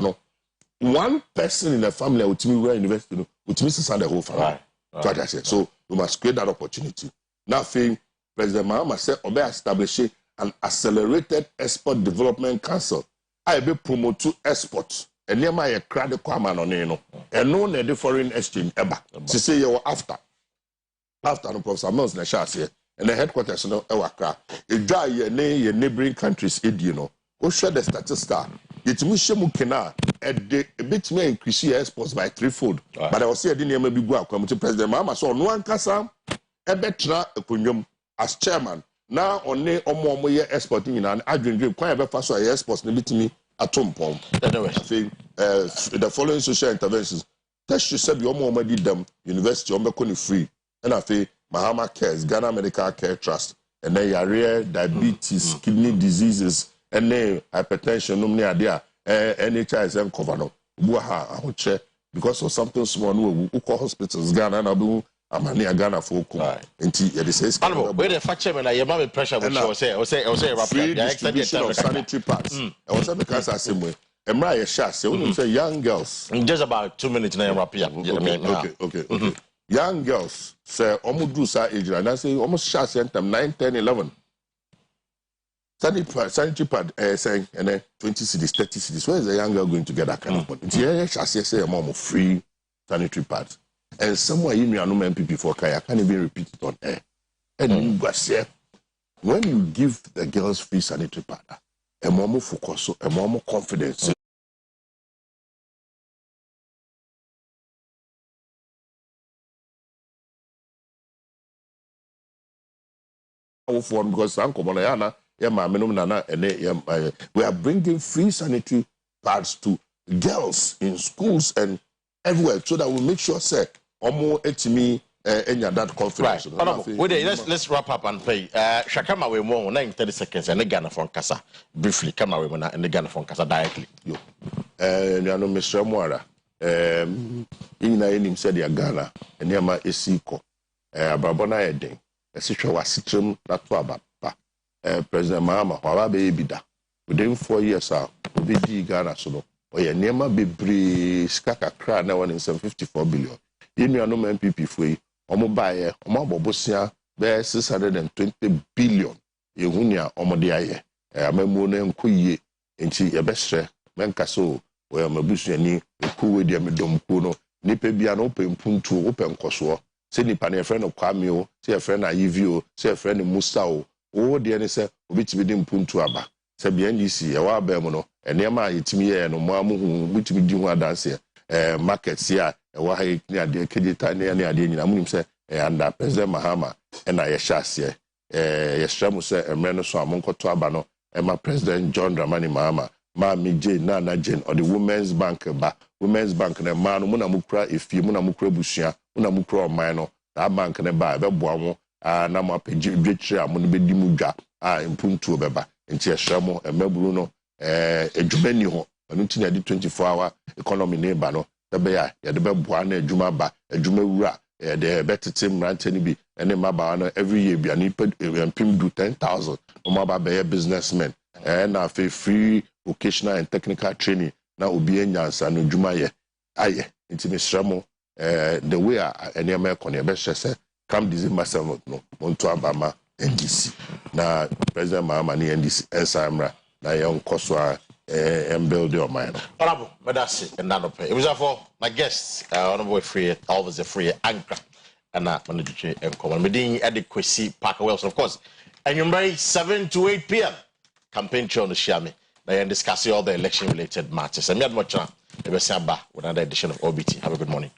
one person in the family will me where university, which means the whole family. Right. So we must create that opportunity. Now, President Mahama said, "Obe establish an accelerated export development council. I be promote to export. And near my credit kwama no no. And no the foreign exchange ever. She say you after no Professor Mills na share here. And the headquarters no Ewakra. It dry your neighboring countries Go share the statistics. It mushemu kena a bit may increase your exports by threefold. But I was saying didn't maybe go come to President Mahama so no one kasa e betra ekunyom as chairman. Now only omo exporting in an adwin kwan be fa so exports na bitimi atompom. I think the following social interventions test you said omo did them university omo free. And I think Mahama Cares, Ghana Medical Care Trust, and then rare diabetes, kidney diseases, and then hypertension, NHISM cover no. Because of something small, who call hospitals Ghana and Abu. Amani Ghana for where the fact chairman, I have pressure which I say, free distribution of sanitary pads. I was because I say, Emra say young girls. In just about 2 minutes now, okay. Young girls say almost do sa age, and I say almost share them 9, 10, 11. Sanitary pad saying and then 20 cities, 30 cities. Where is the young girl going to get that kind of money? Yeah, say a mom of free sanitary pads. And somewhere you know MPP for Kaya can't even repeat it on air. And you say, when you give the girls free sanitary pad, a more focus, a more confidence. Because we are bringing free sanitary pads to girls in schools and everywhere so that we make sure say omo etimi enya that confidence. Right. Let's wrap up and pay. Shakama we mo 30 seconds and Ghana from Kasa briefly. Kama we mo and Ghana from Kasa directly. Yo. No Mr. Mwara. Ina enim said ya Ghana eniama esiko. Ababona eden. Esitwa wasitrim na to abapa. President Mahama wa be bida. Within 4 years obi di Ghana so no. Oye niema bebre skaka kra na 154 billion. Yenu no MPP foi omo baye omo abobosia be 620 billion. Yehunia omo de aye. Amamu no enkoyie enti ye behre menka so oye mabusuani ekuwe de medomku no nipa bia no pempuntu openkoso se nipa na efre no kwame o se efre na yivio se efre no musa o de ne se obitimi de mpuntu aba se bia ndc e wa ba mu no enema yetimi ye no mo amuhu bitimi di hu adanse markets ya e wa ha ni ade kejita ne ade nyina munim se under President Mahama na ye hyase ye hramu se emre no so amonkoto aba no ma President John Dramani Mahama Mami Jane Nana Jane or the Women's Bank na ma no muna mukura efie muna mukura busua muna mukura omano that bank na ba be boa mo na mo apegi dwetire amo no bedi mu dwa mpuntu beba nti ehwamo emaburu no edwumani ho anu ti na di 24-hour economy na ba no sɛbɛyɛ yɛde bɛboa na adwuma ba adwuma wura de bɛtete mmerante no bi ɛne mmabaa no every year bi anipa mpem do 10,000 ɔmaba bɛyɛ businessmen na afei free vocational and technical training na obi enyansa no adwuma yɛ ayɛ nti mesrɛ mo the way a ɛnneɛma ɛkɔ no yɛbɛhyɛ sɛ come December 7th no monto abama NDC na President Mahama ne NDC ensamra na yɛnkɔ so a build your mind. Honorable, but that's it. And it was for my guests, Honorable Free, always a free anchor, and I'm going to come. Medin at the Kwesi Park Wells, of course. And you're ready 7 to 8 p.m. Campaign show on the Shami. They are discussing all the election related matters. And me at much with another edition of OBT. Have a good morning.